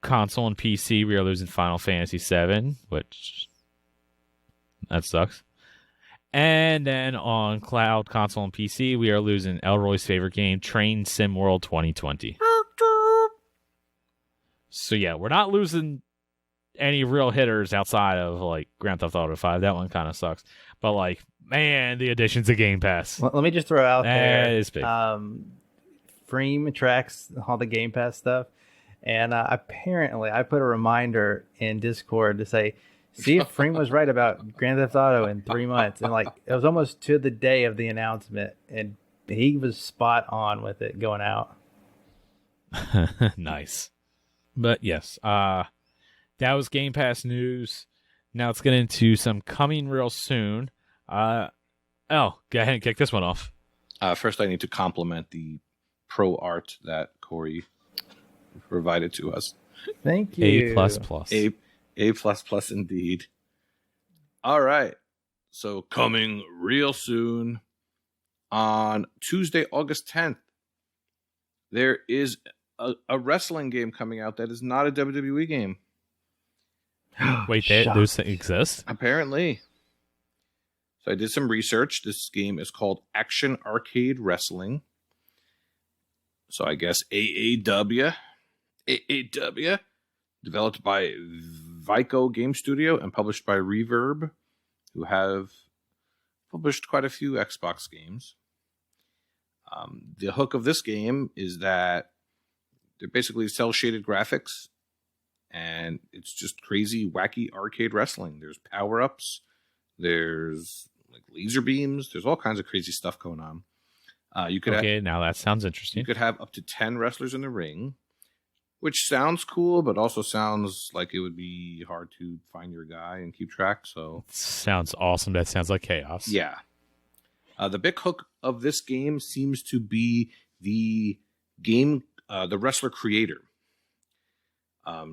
Console and PC, we are losing Final Fantasy VII, which that sucks. And then on cloud console and PC, we are losing Elroy's favorite game, Train Sim World 2020. So yeah, we're not losing any real hitters outside of like Grand Theft Auto 5. That one kind of sucks. But like, man, the additions of Game Pass. Let me just throw out there. It's big. Freem tracks all the Game Pass stuff. And apparently I put a reminder in Discord to say, see if Freem was right about Grand Theft Auto in 3 months. And like, it was almost to the day of the announcement. And he was spot on with it going out. Nice. But yes, that was Game Pass news. Now let's get into some coming real soon. Go ahead and kick this one off. First, I need to compliment the pro art that Corey provided to us. Thank you. A++ indeed. All right. So coming real soon on Tuesday, August 10th, there is a wrestling game coming out that is not a WWE game. Wait, those things exist? Apparently. So I did some research. This game is called Action Arcade Wrestling. So I guess AAW. Developed by Vico Game Studio and published by Reverb, who have published quite a few Xbox games. The hook of this game is that they're basically cel-shaded graphics, and it's just crazy, wacky arcade wrestling. There's power-ups, there's like laser beams, there's all kinds of crazy stuff going on. Now that sounds interesting. You could have up to 10 wrestlers in the ring, which sounds cool, but also sounds like it would be hard to find your guy and keep track. So sounds awesome. That sounds like chaos. Yeah. The big hook of this game seems to be the game, the wrestler creator.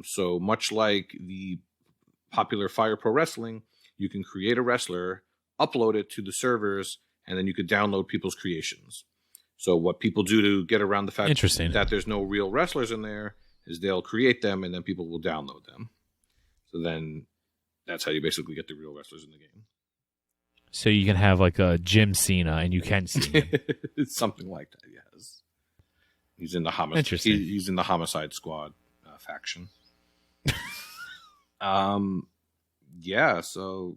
So much like the popular Fire Pro Wrestling, you can create a wrestler, upload it to the servers, and then you could download people's creations. So what people do to get around the fact that there's no real wrestlers in there is they'll create them and then people will download them. So then that's how you basically get the real wrestlers in the game. So you can have like a Jim Cena and you can see him. It's something like that, yes. He's in the homicide. He's in the Homicide Squad faction. Yeah, so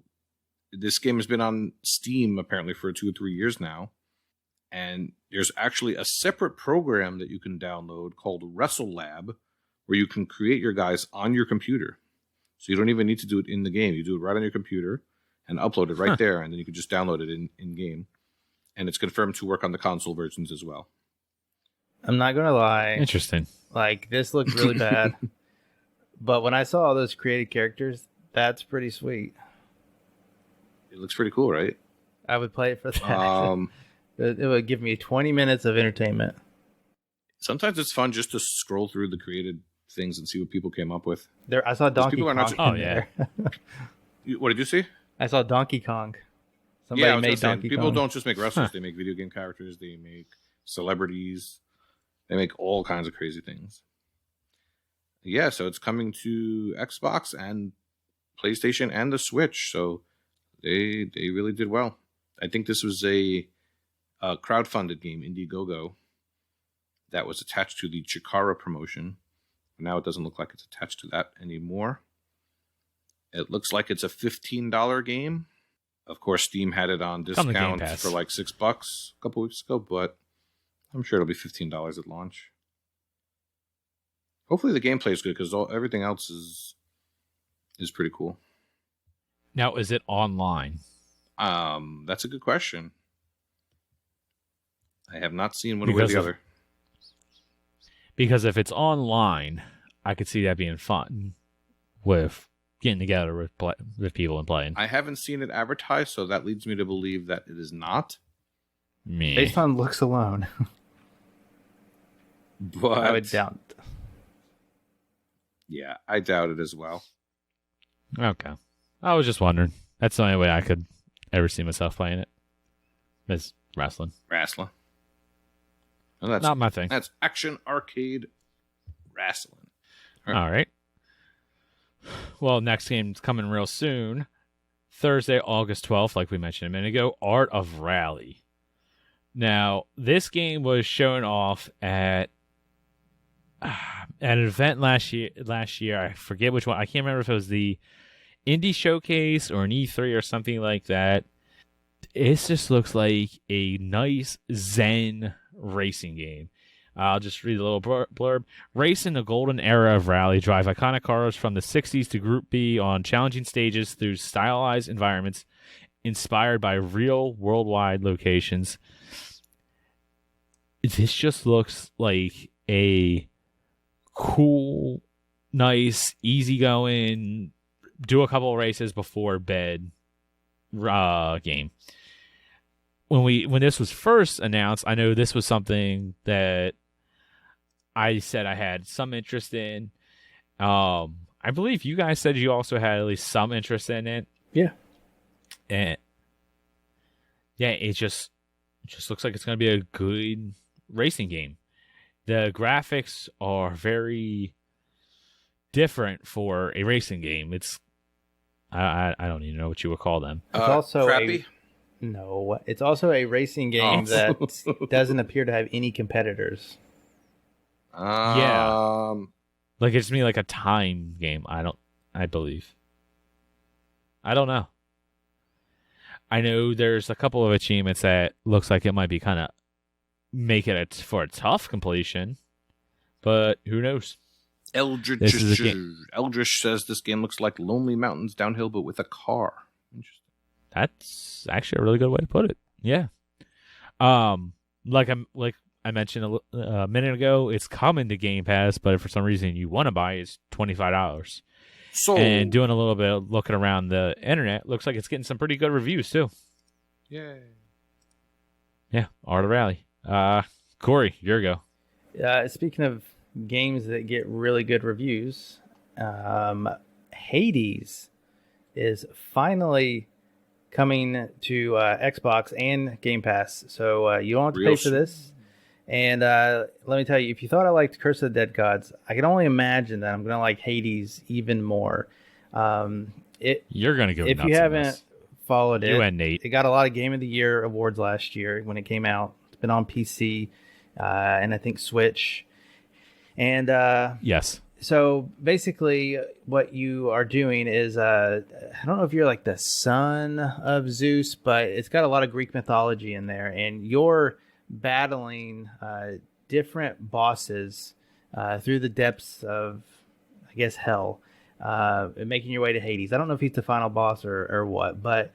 this game has been on Steam apparently for 2 or 3 years now. And there's actually a separate program that you can download called Wrestle Lab, where you can create your guys on your computer. So you don't even need to do it in the game. You do it right on your computer and upload it right there, and then you can just download it in game. And it's confirmed to work on the console versions as well. I'm not gonna lie. Interesting. Like, this looked really bad, but when I saw all those created characters, that's pretty sweet. It looks pretty cool, right? I would play it for that. It would give me 20 minutes of entertainment. Sometimes it's fun just to scroll through the created things and see what people came up with. I saw Donkey Kong. What did you see? I saw Donkey Kong. Somebody made Donkey People Kong. don't just make wrestlers; they make video game characters. They make celebrities. They make all kinds of crazy things. Yeah, so it's coming to Xbox and PlayStation and the Switch. So they really did well. I think this was a crowdfunded game, Indiegogo, that was attached to the Chikara promotion. Now it doesn't look like it's attached to that anymore. It looks like it's a $15 game. Of course, Steam had it on discount for like $6 a couple weeks ago, but I'm sure it'll be $15 at launch. Hopefully the gameplay is good because everything else is pretty cool. Now, is it online? That's a good question. I have not seen one way or the other. Because if it's online, I could see that being fun with getting together with people and playing. I haven't seen it advertised, so that leads me to believe that it is not. Based on looks alone. But I would doubt. Yeah, I doubt it as well. Okay. I was just wondering. That's the only way I could ever see myself playing it. Is wrestling. Wrestling. Well, that's not my thing. That's action arcade wrestling. All right. Well, next game's coming real soon. Thursday, August 12th, like we mentioned a minute ago, Art of Rally. Now, this game was shown off at an event last year. I forget which one. I can't remember if it was the Indie Showcase or an E3 or something like that. It just looks like a nice Zen racing game. I'll just read a little blurb. Race in the golden era of rally. Drive iconic cars from the 60s to Group B on challenging stages through stylized environments inspired by real worldwide locations. This just looks like a cool, nice, easygoing, do a couple of races before bed game. When this was first announced, I know this was something that I said I had some interest in. I believe you guys said you also had at least some interest in it. Yeah. And yeah, it just looks like it's going to be a good racing game. The graphics are very different for a racing game. It's I don't even know what you would call them. It's also crappy. No, it's also a racing game that doesn't appear to have any competitors. Yeah, like it's me like a time game. I believe. I don't know. I know there's a couple of achievements that looks like it might be kind of make it for a tough completion, but who knows? Eldritch says this game looks like Lonely Mountains downhill, but with a car. Interesting. That's actually a really good way to put it. Yeah. Like I mentioned a minute ago, it's coming to Game Pass, but if for some reason you want to buy it, it's $25. So, and doing a little bit of looking around the internet, looks like it's getting some pretty good reviews too. Yay. Yeah, Art of Rally. Corey, your go. Speaking of games that get really good reviews, Hades is finally coming to Xbox and Game Pass. So you don't have to pay for this. And let me tell you, if you thought I liked Curse of the Dead Gods, I can only imagine that I'm going to like Hades even more. You're going to go if nuts you haven't followed it. You and Nate. It got a lot of Game of the Year awards last year when it came out. It's been on PC and I think Switch. And yes. So basically what you are doing is, I don't know if you're like the son of Zeus, but it's got a lot of Greek mythology in there. And you're battling different bosses through the depths of, I guess, hell, making your way to Hades. I don't know if he's the final boss or what, but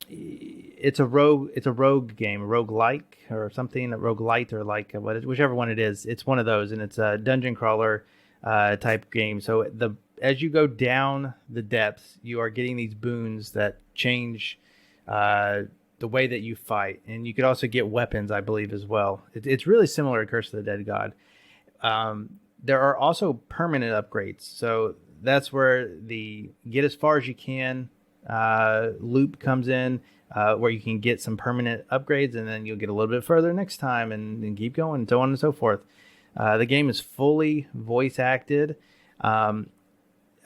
it's a rogue game, a roguelike or something, a roguelite or like whichever one it is. It's one of those, and it's a dungeon crawler type game. So as you go down the depths, you are getting these boons that change the way that you fight, and you could also get weapons, I believe, as well. It's really similar to Curse of the Dead God. There are also permanent upgrades, so that's where the get as far as you can loop comes in, where you can get some permanent upgrades, and then you'll get a little bit further next time, and keep going, and so on and so forth. The game is fully voice acted.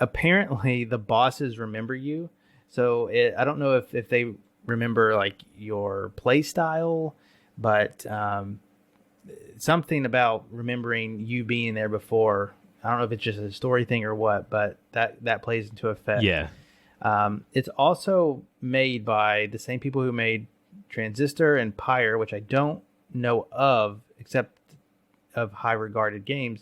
Apparently, the bosses remember you, so I don't know if they remember like your play style, but something about remembering you being there before. I don't know if it's just a story thing or what, but that plays into effect. Yeah. It's also made by the same people who made Transistor and Pyre, which I don't know of, except of high regarded games,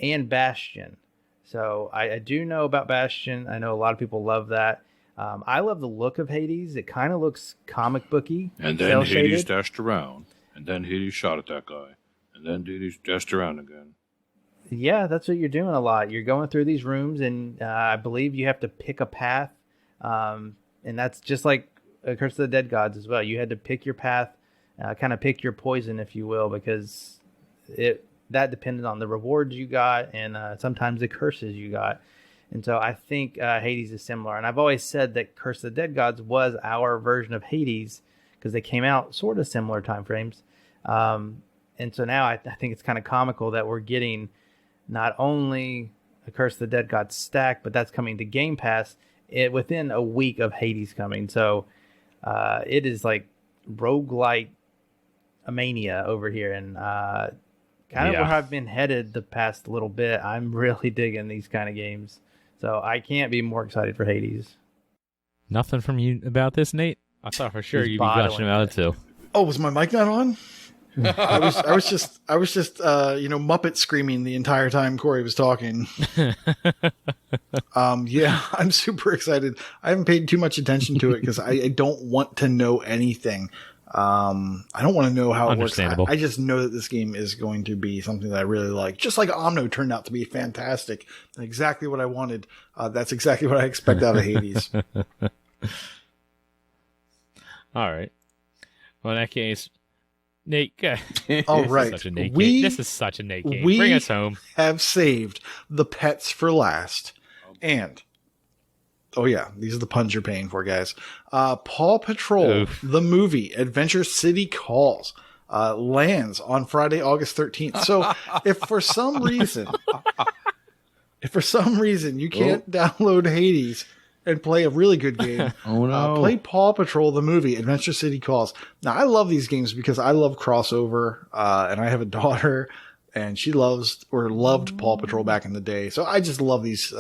and Bastion. So I do know about Bastion. I know a lot of people love that. I love the look of Hades. It kind of looks comic booky. And then Hades dashed around. And then Hades shot at that guy. And then Hades dashed around again. Yeah, that's what you're doing a lot. You're going through these rooms, and I believe you have to pick a path. And that's just like Curse of the Dead Gods as well. You had to pick your path, kind of pick your poison, if you will, because that depended on the rewards you got and sometimes the curses you got. And so I think Hades is similar. And I've always said that Curse of the Dead Gods was our version of Hades because they came out sort of similar time frames. And so now I think it's kind of comical that we're getting not only a Curse of the Dead Gods stack, but that's coming to Game Pass within a week of Hades coming. So it is like roguelike mania over here. And kind of where I've been headed the past little bit. I'm really digging these kind of games. So I can't be more excited for Hades. Nothing from you about this, Nate? I thought for sure you'd be gushing about it too. Oh, was my mic not on? I was just Muppet screaming the entire time Corey was talking. Yeah, I'm super excited. I haven't paid too much attention to it because I don't want to know anything. I don't want to know how it works. I just know that this game is going to be something that I really like. Just like Omno turned out to be fantastic. Exactly what I wanted. That's exactly what I expect out of Hades. All right. Well, in that case, Nate, all right. This is such a Nate game. Bring us home. We have saved the pets for last. And, oh yeah, these are the puns you're paying for, guys. Paw Patrol, the movie, Adventure City Calls, lands on Friday, August 13th. So if for some reason you can't download Hades and play a really good game, play Paw Patrol, the movie, Adventure City Calls. Now, I love these games because I love crossover, and I have a daughter, and she loved Paw Patrol back in the day. So I just love these,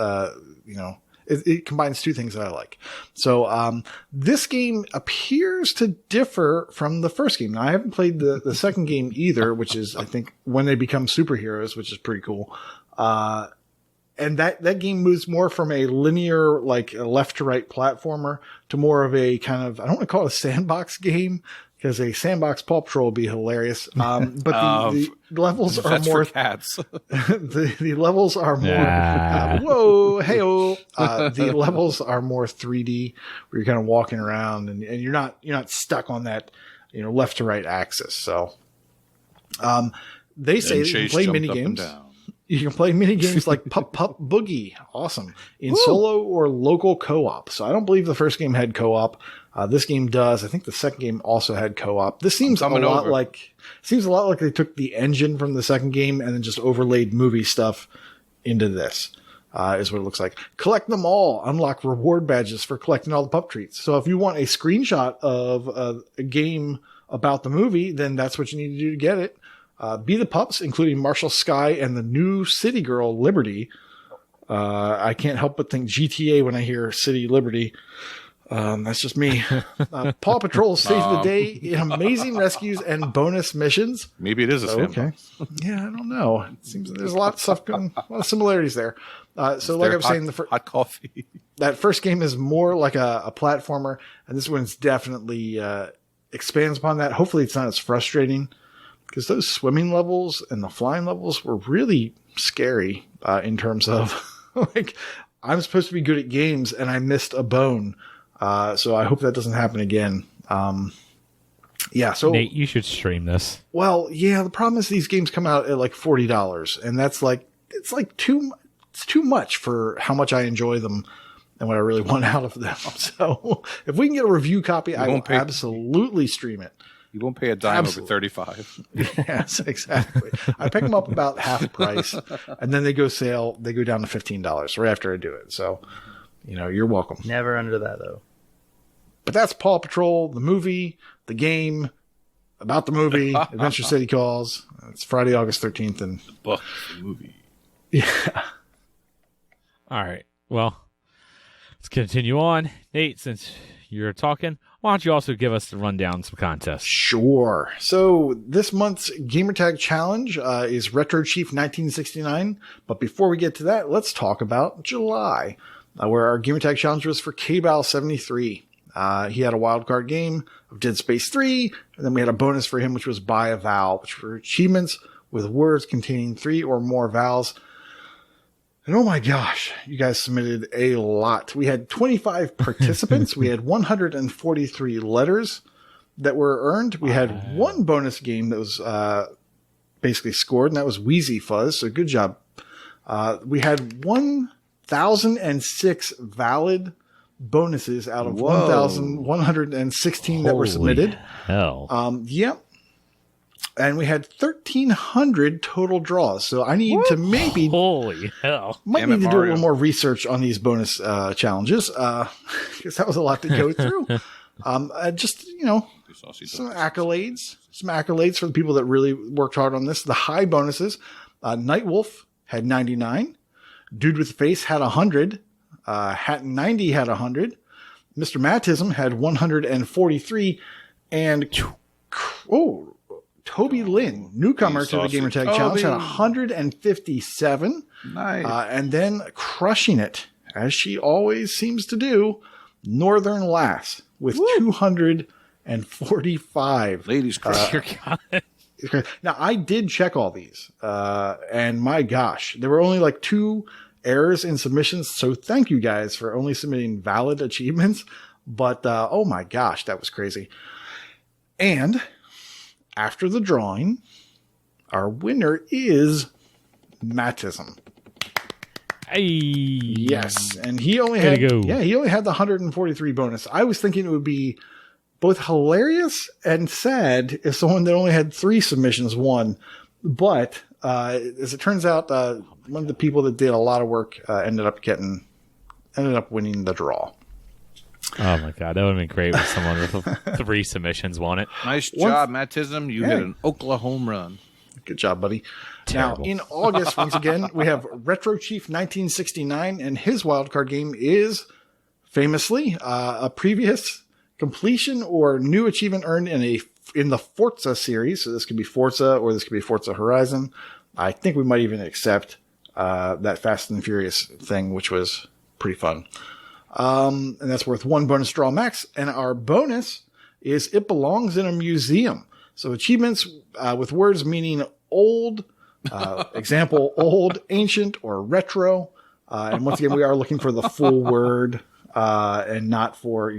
it combines two things that I like. So this game appears to differ from the first game. Now, I haven't played the second game either, which is, I think, when they become superheroes, which is pretty cool. And that game moves more from a linear, like a left to right platformer to more of a kind of, I don't want to call it a sandbox game because a sandbox Paw Patrol would be hilarious. But the levels are more cats. the levels are more, the levels are more 3D where you're kind of walking around and you're not stuck on that, left to right axis. So, they say that you can play mini games. You can play mini games like Pup Pup Boogie, awesome, in solo or local co-op. So I don't believe the first game had co-op. This game does. I think the second game also had co-op. This seems a lot like they took the engine from the second game and then just overlaid movie stuff into this. Is what it looks like. Collect them all. Unlock reward badges for collecting all the pup treats. So if you want a screenshot of a game about the movie, then that's what you need to do to get it. Be the pups, including Marshall Sky and the new city girl, Liberty. I can't help but think GTA when I hear City Liberty. That's just me. Paw Patrol saves the day in amazing rescues and bonus missions. Maybe it is a sandbox. Okay. Yeah, I don't know. It seems there's a lot of stuff going, a lot of similarities there. So like I was saying, hot coffee. that first game is more like a platformer, and this one's definitely expands upon that. Hopefully it's not as frustrating, because those swimming levels and the flying levels were really scary in terms of like, I'm supposed to be good at games and I missed a bone. So I hope that doesn't happen again. Yeah. So Nate, you should stream this. Well, yeah, the problem is these games come out at like $40, and that's like, it's too much for how much I enjoy them and what I really want out of them. So if we can get a review copy, I will absolutely stream it. You won't pay a dime over 35. Yes, exactly. I pick them up about half price, and then they go down to $15 right after I do it. So, you're welcome. Never under that, though. But that's Paw Patrol, the movie, the game, about the movie, Adventure City Calls. It's Friday, August 13th. And book the movie. Yeah. All right. Well, let's continue on. Nate, since you're talking, why don't you also give us the rundown of some contests? Sure. So this month's Gamertag Challenge is Retro Chief 1969. But before we get to that, let's talk about July, where our Gamertag Challenge was for KBal73. He had a wildcard game of Dead Space 3, and then we had a bonus for him, which was Buy a Vowel, which were achievements with words containing 3 or more vowels. And oh my gosh, you guys submitted a lot. We had 25 participants. We had 143 letters that were earned. We had one bonus game that was basically scored, and that was Wheezy Fuzz. So good job. We had 1,006 valid bonuses out of 1,116 that were submitted. Hell. Yep. And we had 1,300 total draws. So I need to maybe... Holy hell. Might need to do a little more research on these bonus challenges. Because that was a lot to go through. Just, some accolades. Some accolades for the people that really worked hard on this. The high bonuses. Nightwolf had 99. Dude with the Face had 100. Hat 90 had 100. Mr. Mattism had 143. And... Toby Lynn, newcomer to the Gamertag Challenge, had 157. Nice. And then crushing it, as she always seems to do, Northern Lass with 245. Ladies, Now, I did check all these, and my gosh, there were only like 2 errors in submissions, so thank you guys for only submitting valid achievements. But, oh my gosh, that was crazy. And... after the drawing, our winner is Mattism. Hey. Yes, and he only had he only had the 143 bonus. I was thinking it would be both hilarious and sad if someone that only had 3 submissions won. But as it turns out, one of the people that did a lot of work ended up winning the draw. Oh my god, that would have been great if someone with 3 submissions won it. Nice job, Mattism. You hit an Oklahoma run. Good job, buddy. Terrible. Now, in August, once again, we have Retro Chief 1969, and his wildcard game is famously a previous completion or new achievement earned in the Forza series. So this could be Forza or this could be Forza Horizon. I think we might even accept that Fast and Furious thing, which was pretty fun. And that's worth 1 bonus draw max. And our bonus is It Belongs in a Museum. So achievements with words meaning old, example, old, ancient, or retro. And once again, we are looking for the full word and not for,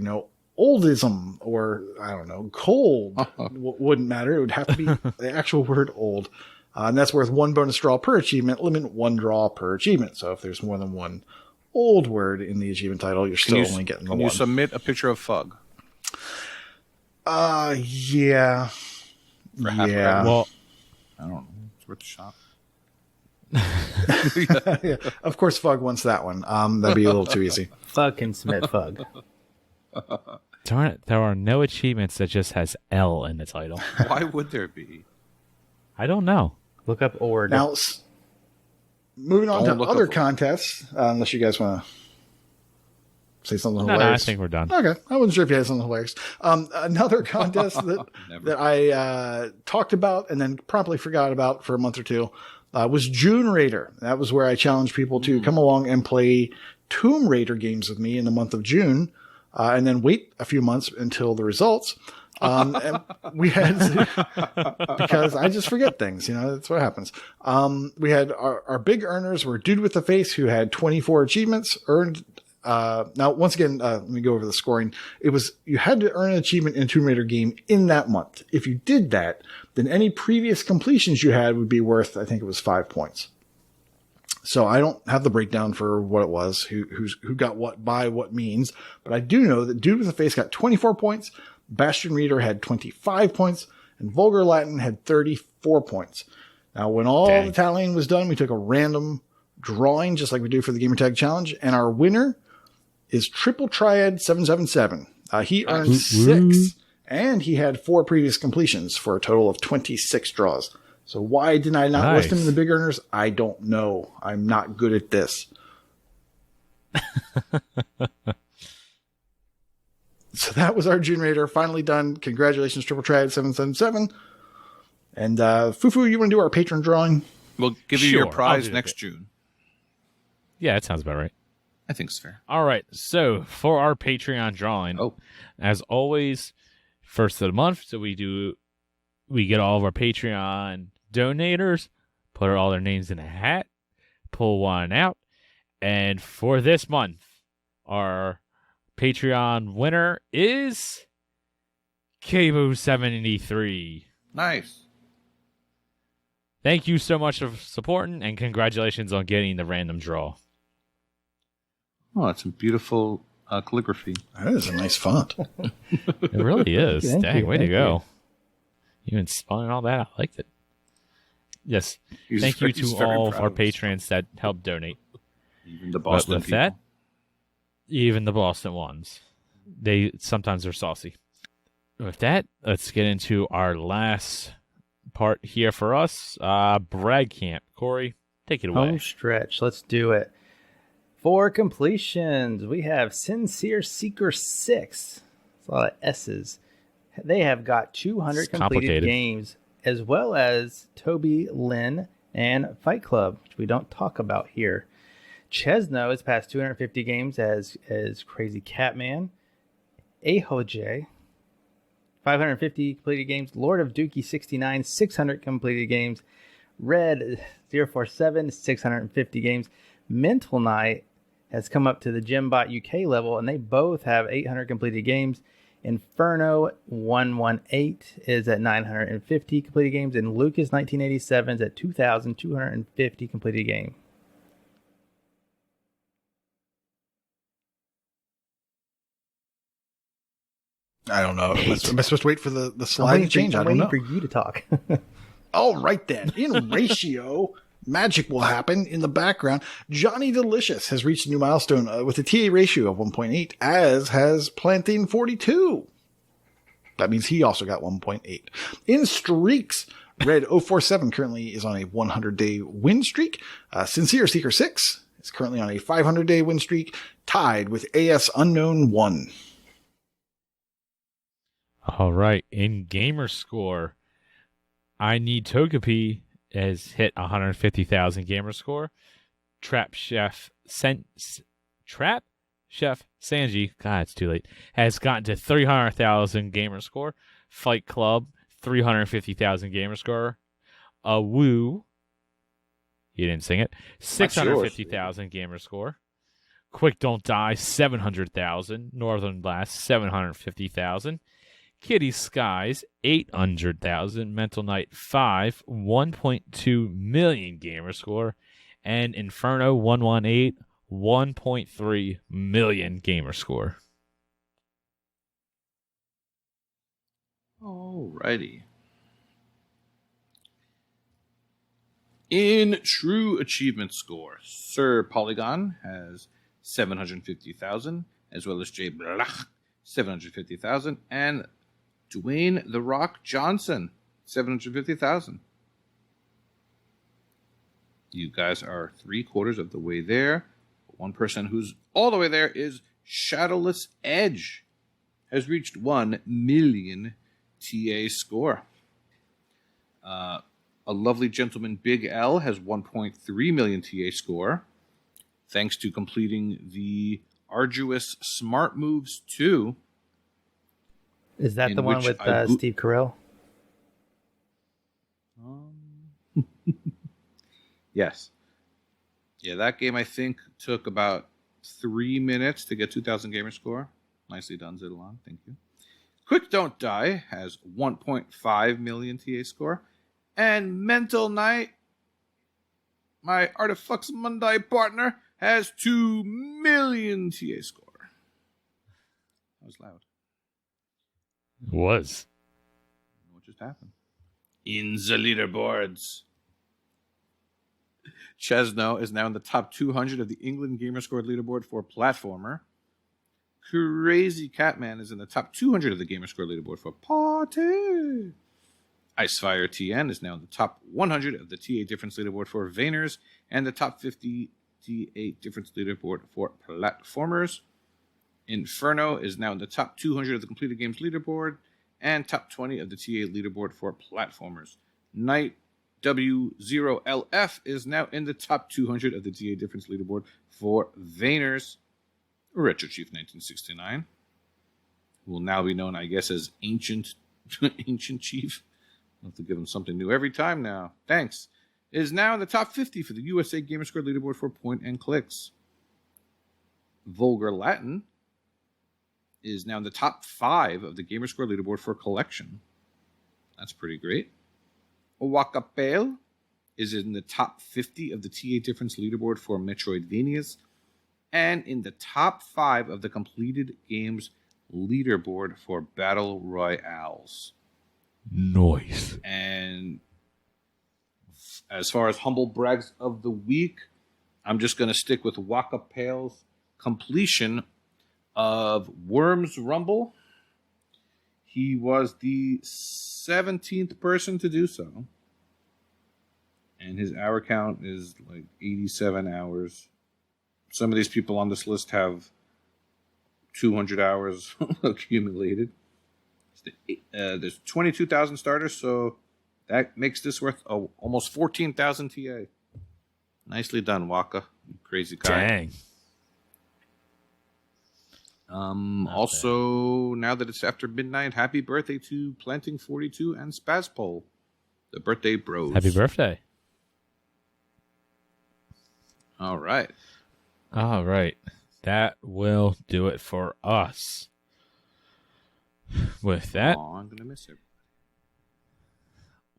oldism or, I don't know, cold. Wouldn't matter. It would have to be the actual word old. And that's worth 1 bonus draw per achievement, limit 1 draw per achievement. So if there's more than 1 old word in the achievement title, you're still only getting the 1. Can you submit a picture of Fug? Yeah. Well, I don't know. It's worth a shot. Yeah. Of course, Fug wants that one. That'd be a little too easy. Fug can submit Fug. darn it, there are no achievements that just has L in the title. Why would there be? I don't know. Look up Ord. Now, moving on to other contests, unless you guys want to say something hilarious. No, I think we're done. Okay. I wasn't sure if you had something hilarious. Another contest that I talked about and then promptly forgot about for a month or two was June Raider. That was where I challenged people to come along and play Tomb Raider games with me in the month of June, and then wait a few months until the results. And we had, because I just forget things, that's what happens. We had our big earners were Dude with the Face, who had 24 achievements earned. Now, once again, let me go over the scoring. You had to earn an achievement in a Tomb Raider game in that month. If you did that, then any previous completions you had would be worth, I think it was 5 points. So I don't have the breakdown for what it was, who got what by what means, but I do know that Dude with the Face got 24 points, Bastion Reader had 25 points, and Vulgar Latin had 34 points. Now, when all the tallying was done, we took a random drawing, just like we do for the Gamertag Challenge, and our winner is Triple Triad 777. He earned 6, and he had 4 previous completions for a total of 26 draws. So why did I not list him in the big earners? I don't know. I'm not good at this. So that was our June Raider, finally done. Congratulations, Triple Triad 777. And Fufu, you want to do our patron drawing? We'll give you your prize next June. Yeah, that sounds about right. I think it's fair. All right. So for our Patreon drawing, as always, first of the month, so we get all of our Patreon donators, put all their names in a hat, pull one out, and for this month, our Patreon winner is Cabo73. Nice. Thank you so much for supporting, and congratulations on getting the random draw. Oh, that's some beautiful calligraphy. That is a nice font. It really is. Dang, way to go. You even spelling all that. I liked it. Yes. Thank you to all of our patrons that helped donate. Even the Boston people. Even the Boston ones. They sometimes are saucy. With that, let's get into our last part here for us. Brag Camp. Corey, take it away. Home stretch. Let's do it. For completions, we have Sincere Seeker 6. That's a lot of S's. They have got 200 completed games, as well as Toby, Lynn, and Fight Club, which we don't talk about here. Chesno has passed 250 games as Crazy Catman. AJ, 550 completed games. Lord of Dookie 69, 600 completed games. Red 047, 650 games. Mental Knight has come up to the Gembot UK level, and they both have 800 completed games. Inferno 118 is at 950 completed games, and Lucas 1987 is at 2,250 completed game. I don't know. Am I supposed to wait for the slide to change? I don't know. I'm waiting for you to talk. All right, then. In ratio, magic will happen in the background. Johnny Delicious has reached a new milestone with a TA ratio of 1.8, as has Planting 42. That means he also got 1.8. In streaks, Red 047 currently is on a 100-day win streak. Sincere Seeker 6 is currently on a 500-day win streak, tied with AH101-Team. All right. In gamer score, I Need Togepi has hit 150,000 gamer score. Trap Chef Sanji, God, it's too late, has gotten to 300,000 gamer score. Fight Club, 350,000 gamer score. Woo, he didn't sing it, 650,000 gamer score. Quick Don't Die, 700,000. Northern Blast, 750,000. Kitty Skies, 800,000. Mental Knight 5, 1.2 million gamer score. And Inferno 118, 1.3 million gamer score. Alrighty. In true achievement score, Sir Polygon has 750,000, as well as Jblacq, 750,000, and Dwayne The Rock Johnson, 750,000. You guys are 3/4 of the way there. One person who's all the way there is Shadowless Edge, has reached 1 million TA score. A lovely gentleman, Big L, has 1.3 million TA score. thanks to completing the arduous Smart Moves 2. Is that the one with Steve Carell? Yes. Yeah, that game I think took about 3 minutes to get 2,000 gamer score. Nicely done, Zidalon. Thank you. Quick Don't Die has 1.5 million TA score. And Mental Knight, my Artifacts Monday partner, has 2 million TA score. That was loud. It was. What just happened? In the leaderboards. Chesno is now in the top 200 of the England Gamerscore leaderboard for platformer. Crazy Catman is in the top 200 of the Gamerscore leaderboard for party. Icefire TN is now in the top 100 of the TA difference leaderboard for Vayners and the top 50 TA difference leaderboard for platformers. Inferno is now in the top 200 of the completed games leaderboard and top 20 of the TA leaderboard for platformers. Night W0LF is now in the top 200 of the TA difference leaderboard for Vayners. Retro Chief 1969 will now be known, I guess, as Ancient Chief. I'll have to give him something new every time now. Thanks. Is now in the top 50 for the USA Gamerscore leaderboard for point and clicks. Vulgar Latin is now in the top 5 of the Gamerscore leaderboard for collection. That's pretty great. Waka Pale is in the top 50 of the TA difference leaderboard for Metroidvanias and in the top 5 of the completed games leaderboard for Battle Royales. Nice. And as far as humble brags of the week, I'm just going to stick with Waka Pale's completion of Worms Rumble. He was the 17th person to do so. And his hour count is like 87 hours. Some of these people on this list have 200 hours accumulated. There's 22,000 starters, so that makes this worth almost 14,000 TA. Nicely done, Waka. Crazy guy. Dang. Also, now that it's after midnight, happy birthday to Planting 42 and Spazpole, the birthday bros. Happy birthday. All right. That will do it for us. With that, I'm going to miss it.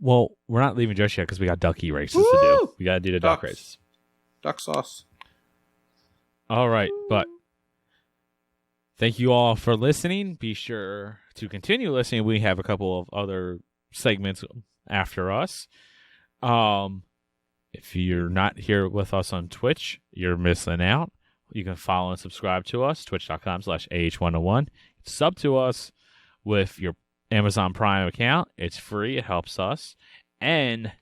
Well, we're not leaving just yet because we got ducky races to do. We got to do the duck races. Duck sauce. All right, but thank you all for listening. Be sure to continue listening. We have a couple of other segments after us. If you're not here with us on Twitch, you're missing out. You can follow and subscribe to us, twitch.com/AH101. Sub to us with your Amazon Prime account. It's free. It helps us. And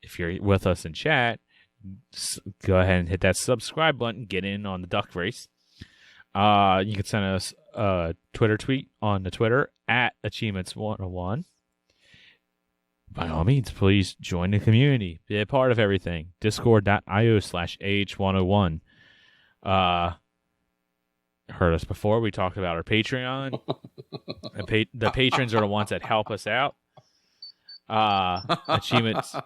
if you're with us in chat, go ahead and hit that subscribe button. Get in on the duck race. You can send us a Twitter tweet on the Twitter at Achievements101. By all means, please join the community. Be a part of everything. Discord.io/AH101. Heard us before. We talked about our Patreon. The patrons are the ones that help us out. Achievements.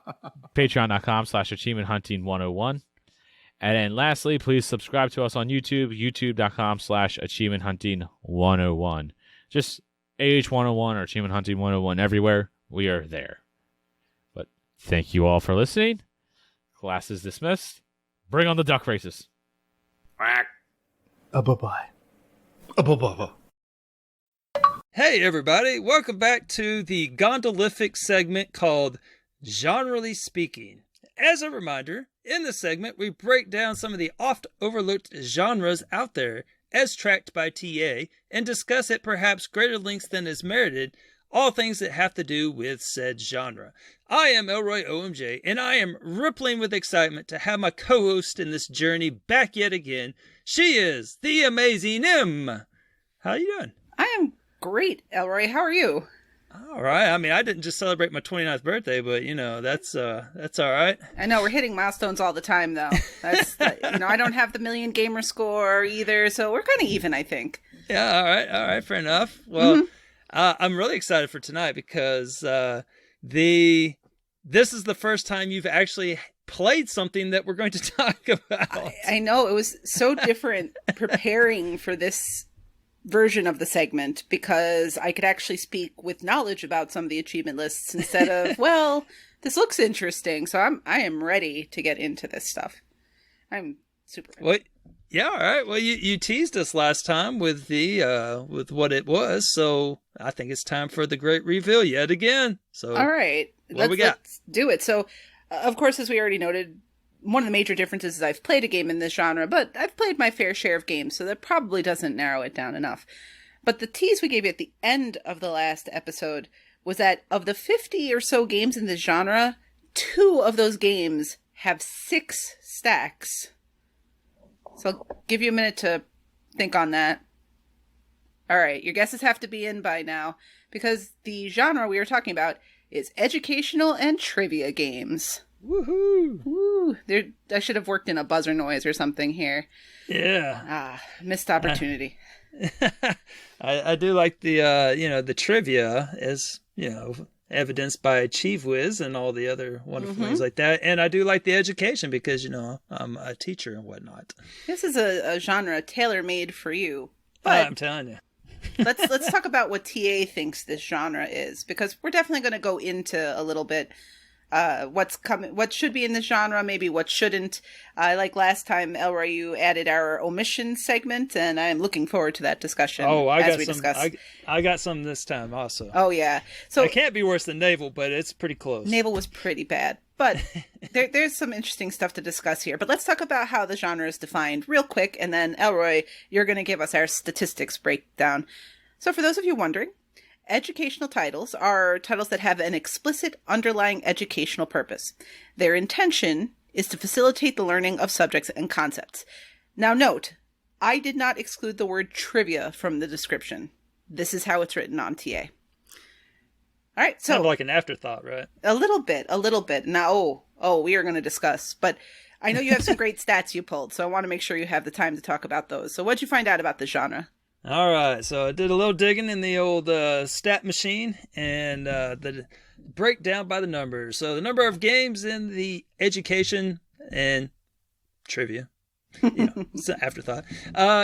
Patreon.com/AchievementHunting101. And then lastly, please subscribe to us on YouTube. YouTube.com/AchievementHunting101. Just AH101 or Achievement Hunting 101 everywhere. We are there. But thank you all for listening. Class is dismissed. Bring on the duck races. Bye-bye. Hey everybody, welcome back to the gondolific segment called Genre-lly Speaking. As a reminder, in this segment we break down some of the oft overlooked genres out there as tracked by TA and discuss at perhaps greater lengths than is merited all things that have to do with said genre. I am Elroy OMJ, and I am rippling with excitement to have my co-host in this journey back yet again. She is the amazing M. How you doing? I am great, Elroy. How are you? All right. I mean, I didn't just celebrate my 29th birthday, but that's all right. I know we're hitting milestones all the time, though. That's I don't have the million gamer score either, so we're kind of even, I think. Yeah. All right. Fair enough. Well, I'm really excited for tonight because this is the first time you've actually played something that we're going to talk about. I know it was so different preparing for this version of the segment because I could actually speak with knowledge about some of the achievement lists instead of, well, this looks interesting, so I am ready to get into this stuff. I'm super ready. Well, yeah, all right. Well, you teased us last time with with what it was, so I think it's time for the great reveal yet again. So, all right, let's do it. So, of course, as we already noted, one of the major differences is I've played a game in this genre, but I've played my fair share of games, so that probably doesn't narrow it down enough. But the tease we gave you at the end of the last episode was that of the 50 or so games in this genre, 2 of those games have 6 stacks. So I'll give you a minute to think on that. All right, your guesses have to be in by now, because the genre we were talking about is educational and trivia games. Woohoo! Woo! I should have worked in a buzzer noise or something here. Yeah. Missed opportunity. I do like the trivia as, evidenced by Chief Whiz and all the other wonderful things like that. And I do like the education because, I'm a teacher and whatnot. This is a genre tailor-made for you. But I'm telling you. let's talk about what TA thinks this genre is, because we're definitely going to go into a little bit what's coming, what should be in this genre, maybe what shouldn't. Like last time, Elroy, you added our omission segment, and I'm looking forward to that discussion. I got some this time also. Oh yeah, so it can't be worse than Naval, but it's pretty close. Naval was pretty bad, but there's some interesting stuff to discuss here. But let's talk about how the genre is defined real quick, and then Elroy, you're going to give us our statistics breakdown. So for those of you wondering, educational titles are titles that have an explicit underlying educational purpose. Their intention is to facilitate the learning of subjects and concepts. Now note, I did not exclude the word trivia from the description. This is how it's written on TA. All right, so kind of like an afterthought, right? A little bit. Now, we are going to discuss, but I know you have some great stats you pulled, so I want to make sure you have the time to talk about those. So what'd you find out about the genre? All right, so I did a little digging in the old stat machine and the breakdown by the numbers. So the number of games in the education and trivia, it's an afterthought,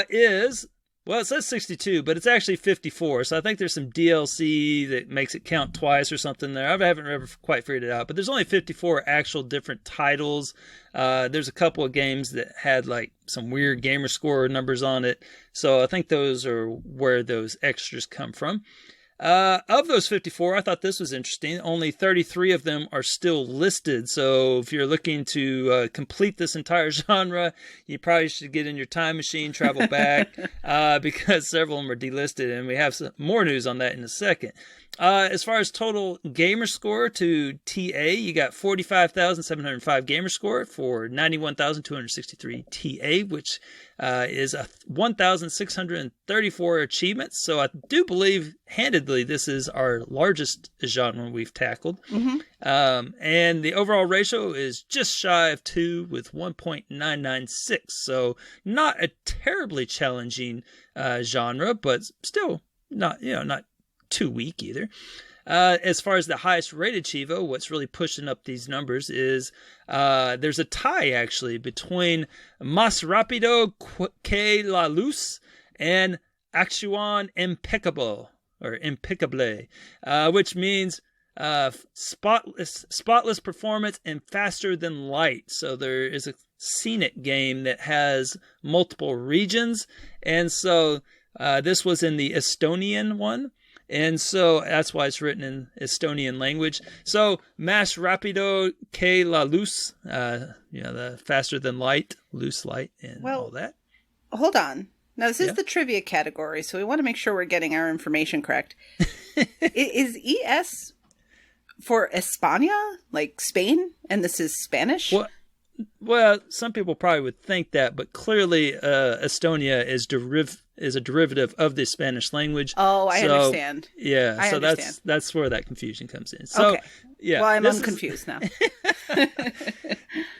is, well, it says 62, but it's actually 54. So I think there's some DLC that makes it count twice or something there. I haven't ever quite figured it out, but there's only 54 actual different titles. There's a couple of games that had like some weird gamer score numbers on it. So I think those are where those extras come from. Of those 54, I thought this was interesting. Only 33 of them are still listed. So if you're looking to complete this entire genre, you probably should get in your time machine, travel back, because several of them are delisted. And we have some more news on that in a second. As far as total gamer score to TA, you got 45,705 gamer score for 91,263 TA, which is a 1,634 achievements. So I do believe, handedly, this is our largest genre we've tackled. And the overall ratio is just shy of 2 with 1.996. So not a terribly challenging genre, but still not too weak either. As far as the highest rated Chivo, what's really pushing up these numbers is there's a tie actually between Más Rápido que la Luz and Acción Impeccable or Impeccable, which means spotless performance and faster than light. So there is a scenic game that has multiple regions, and so this was in the Estonian one. And so that's why it's written in Estonian language. So, Más Rápido que la Luz, the faster than light, loose light, and all that. Hold on. Now, this is the trivia category, so we want to make sure we're getting our information correct. Is ES for España, like Spain, and this is Spanish? Well, Well, some people probably would think that, but clearly Estonia is a derivative of the Spanish language. Oh, I understand. Yeah, I understand. that's where that confusion comes in. So, okay. Yeah, well, I'm unconfused now.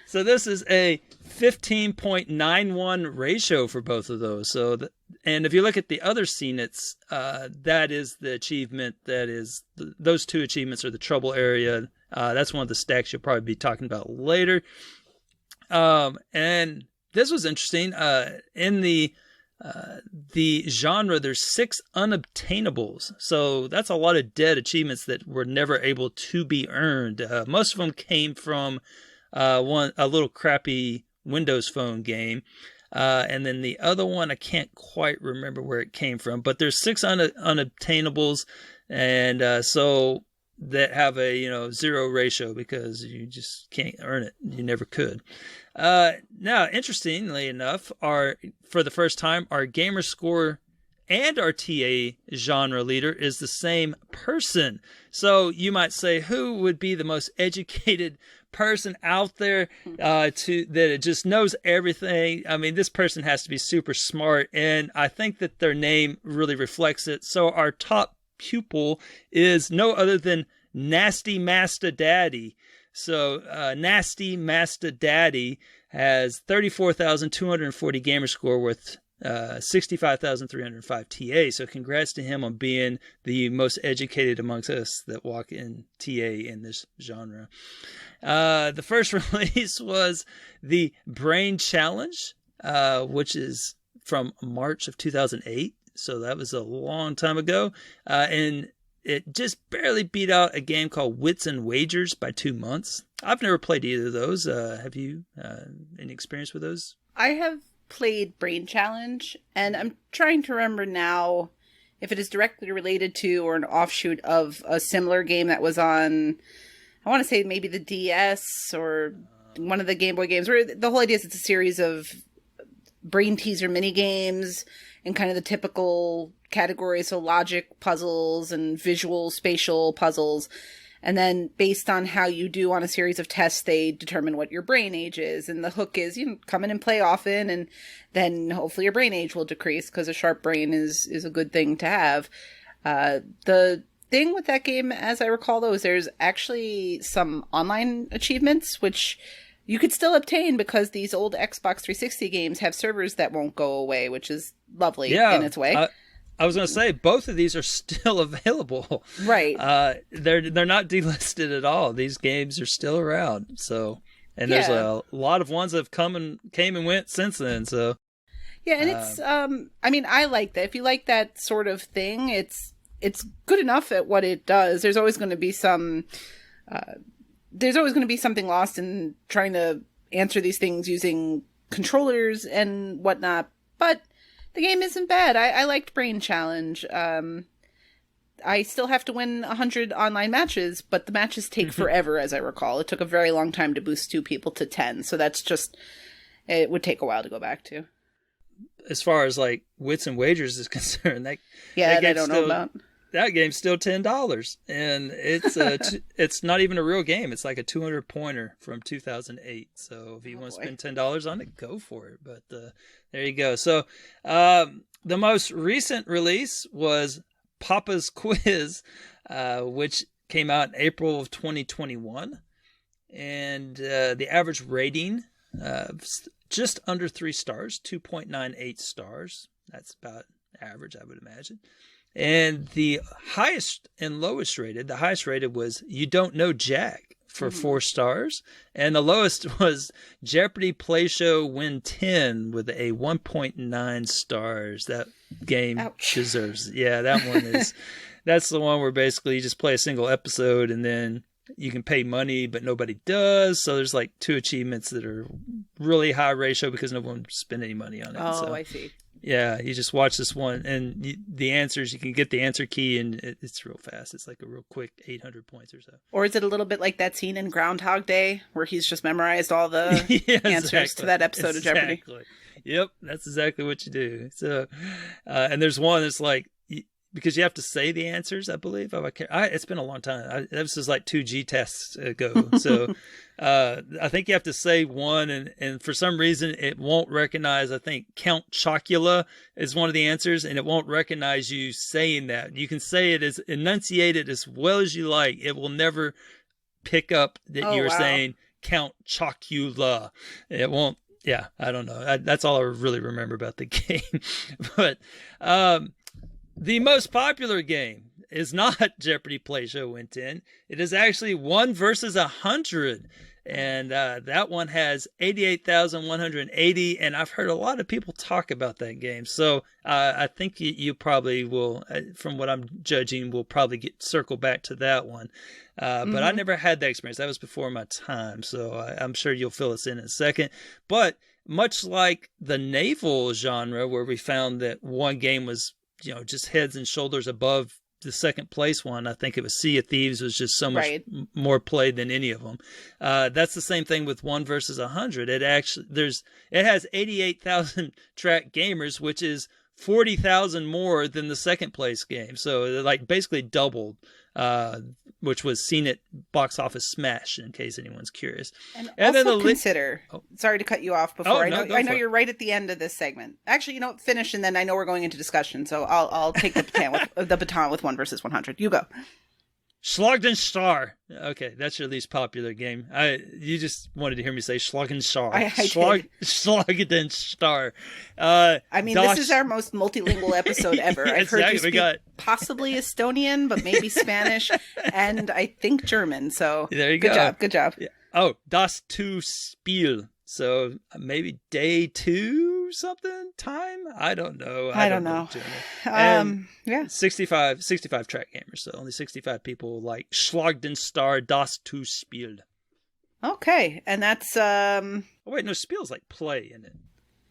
So this is a 15.91 ratio for both of those. So, and if you look at the other CNETs, that is the achievement. That is those two achievements are the trouble area. That's one of the stacks you'll probably be talking about later. And this was interesting. In the genre, there's 6 unobtainables. So that's a lot of dead achievements that were never able to be earned. Most of them came from a little crappy Windows Phone game. And then the other one, I can't quite remember where it came from, but there's 6 unobtainables. And, so that have a, 0 ratio because you just can't earn it. You never could. Now, interestingly enough, for the first time, our gamer score and our TA genre leader is the same person. So you might say, who would be the most educated person out there that it just knows everything? I mean, this person has to be super smart, and I think that their name really reflects it. So our top pupil is no other than Nasty Master Daddy. So Nasty Master Daddy has 34,240 gamer score with 65,305 TA. So congrats to him on being the most educated amongst us that walk in TA in this genre. The first release was the Brain Challenge, which is from March of 2008. So that was a long time ago. And it just barely beat out a game called Wits and Wagers by 2 months. I've never played either of those. Have you any experience with those? I have played Brain Challenge, and I'm trying to remember now if it is directly related to or an offshoot of a similar game that was on, I want to say maybe the DS or one of the Game Boy games, where the whole idea is it's a series of brain teaser mini games in kind of the typical categories, so logic puzzles and visual spatial puzzles. And then based on how you do on a series of tests, they determine what your brain age is. And the hook is, come in and play often, and then hopefully your brain age will decrease, because a sharp brain is a good thing to have. The thing with that game, as I recall, though, is there's actually some online achievements, which you could still obtain because these old Xbox 360 games have servers that won't go away, which is lovely in its way. I was going to say, both of these are still available. Right. They're not delisted at all. These games are still around. So, and there's a lot of ones that have came and went since then. So, yeah, and it's I mean, I like that. If you like that sort of thing, it's good enough at what it does. There's always going to be something lost in trying to answer these things using controllers and whatnot, but the game isn't bad. I liked Brain Challenge. I still have to win 100 online matches, but the matches take forever, as I recall. It took a very long time to boost 2 people to 10, so that's just, it would take a while to go back to. As far as like Wits and Wagers is concerned, that I don't know about. That game's still $10, and it's it's not even a real game. It's like a 200-pointer from 2008. So if you want to spend $10 on it, go for it. But there you go. So the most recent release was Papa's Quiz, which came out in April of 2021, and the average rating just under 3 stars, 2.98 stars. That's about average, I would imagine. And the highest and lowest rated, the highest rated was You Don't Know Jack for 4 stars. And the lowest was Jeopardy Play Show Win 10 with a 1.9 stars. That game deserves. Yeah, that one is, that's the one where basically you just play a single episode and then you can pay money, but nobody does. So there's like 2 achievements that are really high ratio because no one spent any money on it. Oh, I see. Yeah, you just watch this one, and the answers, you can get the answer key, and it's real fast. It's like a real quick 800 points or so. Or is it a little bit like that scene in Groundhog Day where he's just memorized all the answers to that episode of Jeopardy? Yep, that's exactly what you do. So, and there's one that's like, because you have to say the answers, I believe. It's been a long time. This is like 2G tests ago. So I think you have to say one, and for some reason it won't recognize, I think Count Chocula is one of the answers, and it won't recognize you saying that. You can say it as, enunciate it as well as you like. It will never pick up that you're saying Count Chocula. It won't. Yeah, I don't know. That's all I really remember about the game. But the most popular game is not Jeopardy! Play Show Win 10. It is actually 1 versus 100. And that one has 88,180. And I've heard a lot of people talk about that game. So I think you probably will, from what I'm judging, will probably circle back to that one. But I never had that experience. That was before my time. So I'm sure you'll fill us in a second. But much like the naval genre, where we found that one game was, just heads and shoulders above the second place one, I think it was Sea of Thieves, was just so much more played than any of them. That's the same thing with 1 versus 100. It has 88,000 track gamers, which is 40,000 more than the second place game. So like basically doubled, which was seen at Box Office Smash, in case anyone's curious. And also consider, sorry to cut you off before, I know you're right at the end of this segment. Actually, finish, and then I know we're going into discussion, so I'll take the baton with 1 versus 100. You go. Schlagen Okay, that's your least popular game. You just wanted to hear me say Schlagen Schlagen. I mean, this is our most multilingual episode ever. I've heard you speak possibly Estonian, but maybe Spanish, and I think German. So there you go. Good job. Yeah. Oh, das tu Spiel. So maybe day 2 something time. I don't know. I don't know. Yeah. 65 track gamers. So only 65 people like Schlagen das tu Spiel. Okay, and that's Oh wait, no, Spiel's like play in it.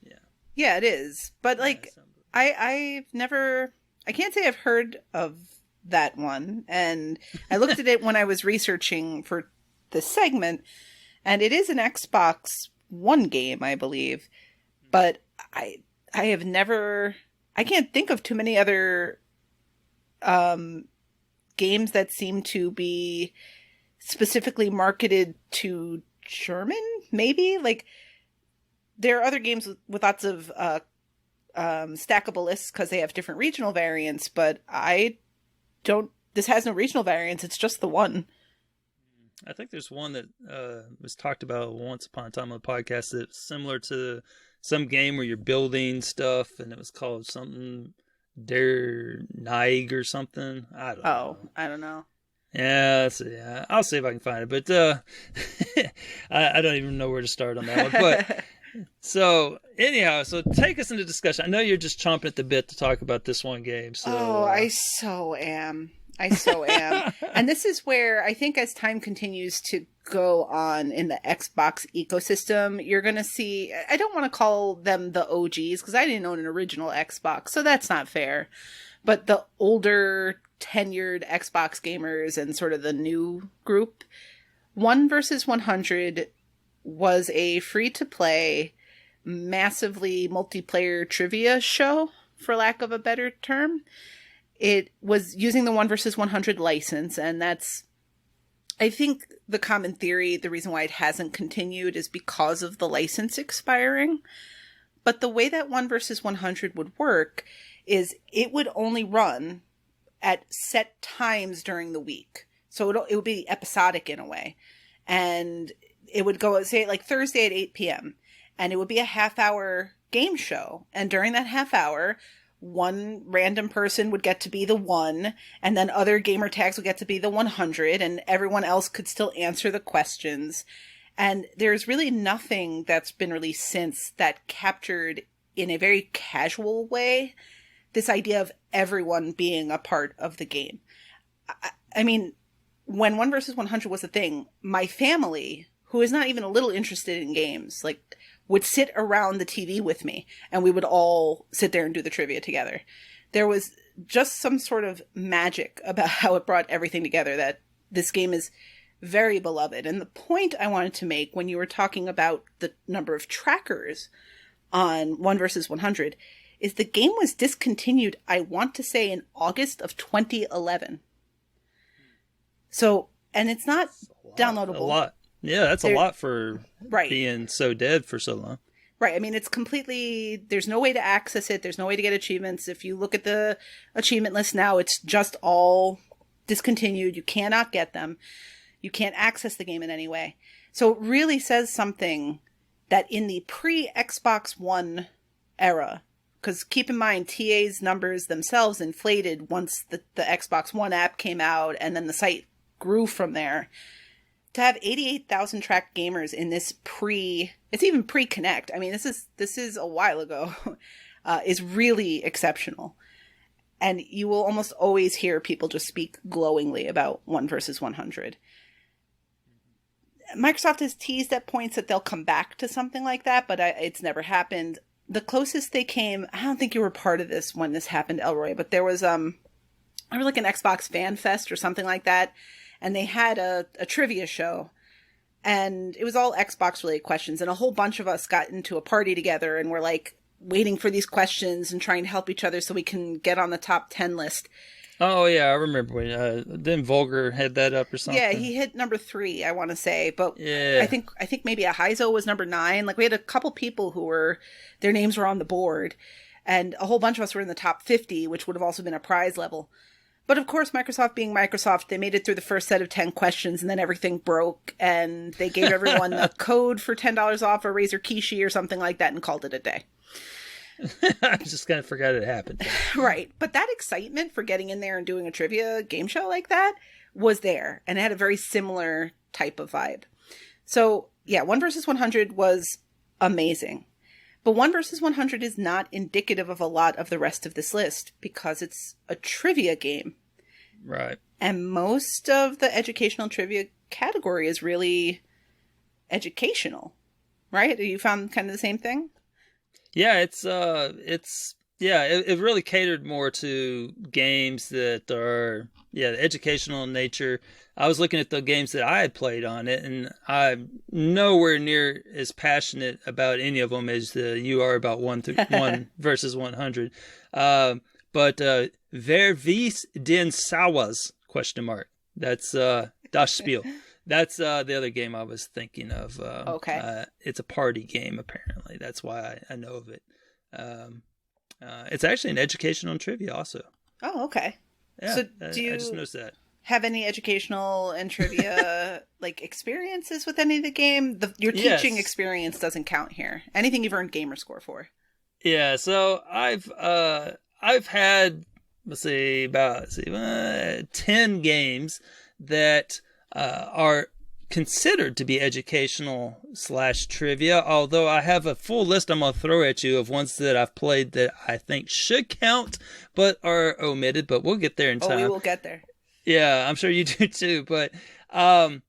Yeah. Yeah, it is. But like I've never, I can't say I've heard of that one, and I looked at it when I was researching for the segment, and it is an Xbox One game, I believe. But I have never, I can't think of too many other games that seem to be specifically marketed to German, maybe? Like, there are other games with lots of stackable lists because they have different regional variants, but this has no regional variants, it's just the one. I think there's one that was talked about once upon a time on the podcast that's similar to some game where you're building stuff, and it was called something Der Neig or something. I don't know. I don't know. Yeah, I'll see if I can find it, but I don't even know where to start on that one. But so anyhow, so take us into discussion. I know you're just chomping at the bit to talk about this one game. So I so am. And this is where I think as time continues to go on in the Xbox ecosystem, you're going to see, I don't want to call them the OGs because I didn't own an original Xbox, so that's not fair. But the older tenured Xbox gamers and sort of the new group, 1 versus 100 was a free-to-play, massively multiplayer trivia show, for lack of a better term. It was using the 1 versus 100 license, and that's, I think, the common theory. The reason why it hasn't continued is because of the license expiring. But the way that 1 versus 100 would work is it would only run at set times during the week. So it would be episodic in a way. And it would go, say, like Thursday at 8 p.m. And it would be a half-hour game show. And during that half hour, one random person would get to be the 1, and then other gamer tags would get to be the 100, and everyone else could still answer the questions. And there's really nothing that's been released since that captured in a very casual way this idea of everyone being a part of the game. I mean, when 1 versus 100 was a thing, my family, who is not even a little interested in games, like, would sit around the TV with me, and we would all sit there and do the trivia together. There was just some sort of magic about how it brought everything together, that this game is very beloved. And the point I wanted to make when you were talking about the number of trackers on 1 versus 100 is the game was discontinued, I want to say, in August of 2011. So, and it's not downloadable. A lot. Yeah, that's a lot for being so dead for so long. Right. I mean, it's completely, there's no way to access it. There's no way to get achievements. If you look at the achievement list now, it's just all discontinued. You cannot get them. You can't access the game in any way. So it really says something that in the pre-Xbox One era, because keep in mind, TA's numbers themselves inflated once the Xbox One app came out, and then the site grew from there. To have 88,000 tracked gamers in this it's even pre-Connect. I mean, this is a while ago, is really exceptional. And you will almost always hear people just speak glowingly about 1 versus 100. Microsoft has teased at points that they'll come back to something like that, but it's never happened. The closest they came, I don't think you were part of this when this happened, Elroy, but there was like an Xbox Fan Fest or something like that, and they had a trivia show, and it was all Xbox related questions, and a whole bunch of us got into a party together, and we're like waiting for these questions and trying to help each other so we can get on the top 10 list. Oh, yeah, I remember when then Volger had that up or something. Yeah, he hit number 3, I want to say. But yeah. I think maybe a Heizo was number 9. Like, we had a couple people their names were on the board. And a whole bunch of us were in the top 50, which would have also been a prize level. But of course, Microsoft being Microsoft, they made it through the first set of 10 questions, and then everything broke. And they gave everyone a code for $10 off a Razer Kishi or something like that and called it a day. I just kind of forgot it happened. Right. But that excitement for getting in there and doing a trivia game show like that was there. And it had a very similar type of vibe. So, yeah, 1 versus 100 was amazing. But 1 versus 100 is not indicative of a lot of the rest of this list because it's a trivia game. Right. And most of the educational trivia category is really educational. Right? You found kind of the same thing? Yeah, it really catered more to games that are educational in nature. I was looking at the games that I had played on it, and I'm nowhere near as passionate about any of them as you are about 1 versus 100. But Wer wies den Sauers? ? That's Das Spiel. That's the other game I was thinking of. Okay. It's a party game, apparently. That's why I know of it. It's actually an educational trivia also. Oh, okay. Yeah, so do you I just noticed that. Have any educational and trivia experiences with any of the game? Your teaching experience doesn't count here. Anything you've earned gamer score for? Yeah, so I've had about 10 games that are considered to be educational / trivia, although I have a full list I'm going to throw at you of ones that I've played that I think should count but are omitted, but we'll get there in time. Oh, we will get there. Yeah, I'm sure you do too, but I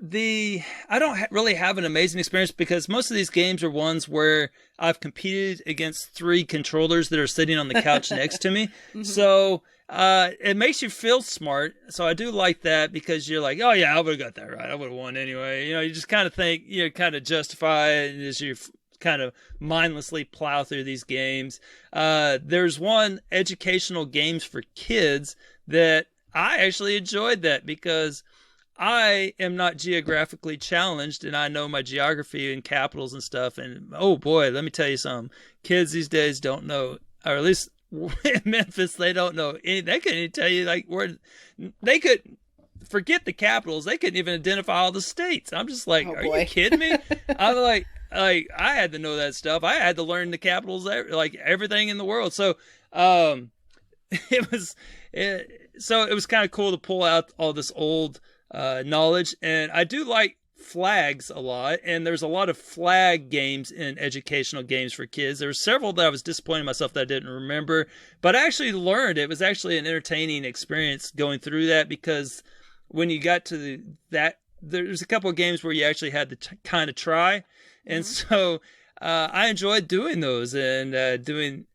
don't really have an amazing experience because most of these games are ones where I've competed against 3 controllers that are sitting on the couch next to me. Mm-hmm. So it makes you feel smart. So I do like that because you're like, oh yeah, I would have got that right. I would have won anyway. You know, you just kind of think, you kind of justify it as you kind of mindlessly plow through these games. There's one, educational games for kids, that I actually enjoyed that because I am not geographically challenged and I know my geography and capitals and stuff. And oh boy, let me tell you something. Kids these days don't know, or at least in Memphis, they don't know any. They couldn't even tell you where they could forget the capitals. They couldn't even identify all the states. I'm just like, are you kidding me? I'm like I had to know that stuff. I had to learn the capitals, everything in the world. So it was kind of cool to pull out all this old knowledge. And I do like flags a lot, and there's a lot of flag games in educational games for kids. There were several that I was disappointed in myself that I didn't remember, but I actually learned. It was actually an entertaining experience going through that, because when you got to there's a couple of games where you actually had to kind of try, and so I enjoyed doing those and doing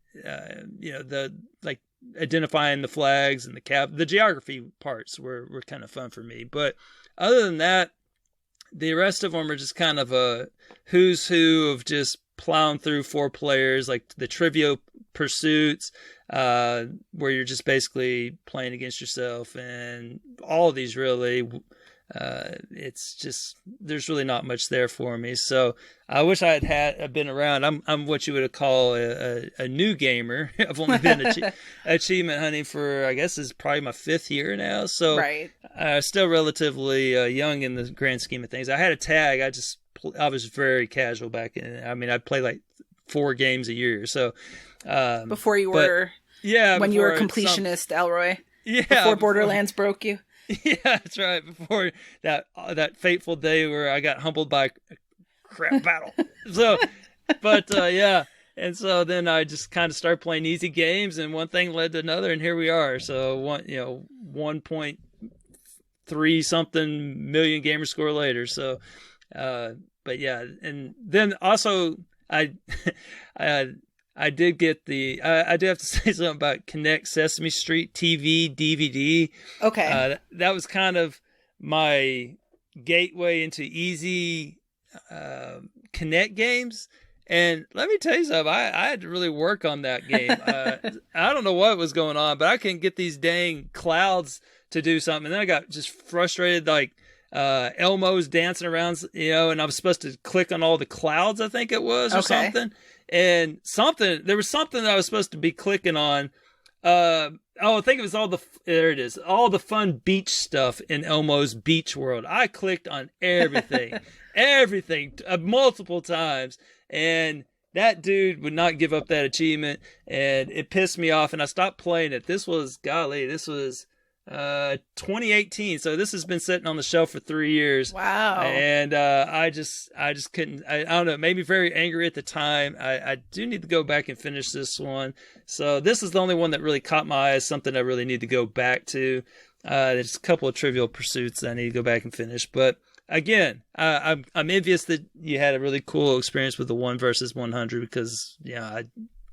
identifying the flags and the geography parts were kind of fun for me. But other than that, the rest of them are just kind of a who's who of just plowing through 4 players. Like the trivia pursuits, where you're just basically playing against yourself, and all of these really, it's just, there's really not much there for me. So I wish I had been around. I'm what you would call a new gamer. I've only been achievement hunting for, I guess, is probably my 5th year now. So right. Still relatively young in the grand scheme of things. I had a tag. I was very casual back in. I mean, I'd play like 4 games a year. So before you were, when you were a completionist, Elroy. Yeah, before Borderlands broke you. Yeah, that's right. Before that fateful day where I got humbled by a crap battle. So, but yeah, and so then I just kind of started playing easy games, and one thing led to another, and here we are. So 1.3 something million gamer score later. So, but yeah, and then also I did get I do have to say something about Kinect Sesame Street TV DVD. Okay. That was kind of my gateway into easy Kinect games. And let me tell you something, I had to really work on that game. I don't know what was going on, but I couldn't get these dang clouds to do something. And then I got just frustrated, like Elmo's dancing around, and I was supposed to click on all the clouds, I think it was, or something. And there was something that I was supposed to be clicking on. I think it was all the fun beach stuff in Elmo's Beach World. I clicked on everything, multiple times. And that dude would not give up that achievement, and it pissed me off, and I stopped playing it. This was 2018, so this has been sitting on the shelf for 3 years. Wow. And I just couldn't. I don't know, it made me very angry at the time. I do need to go back and finish this one. So this is the only one that really caught my eye as something I really need to go back to. There's a couple of Trivial Pursuits that I need to go back and finish, but again, I'm envious that you had a really cool experience with the 1 versus 100, because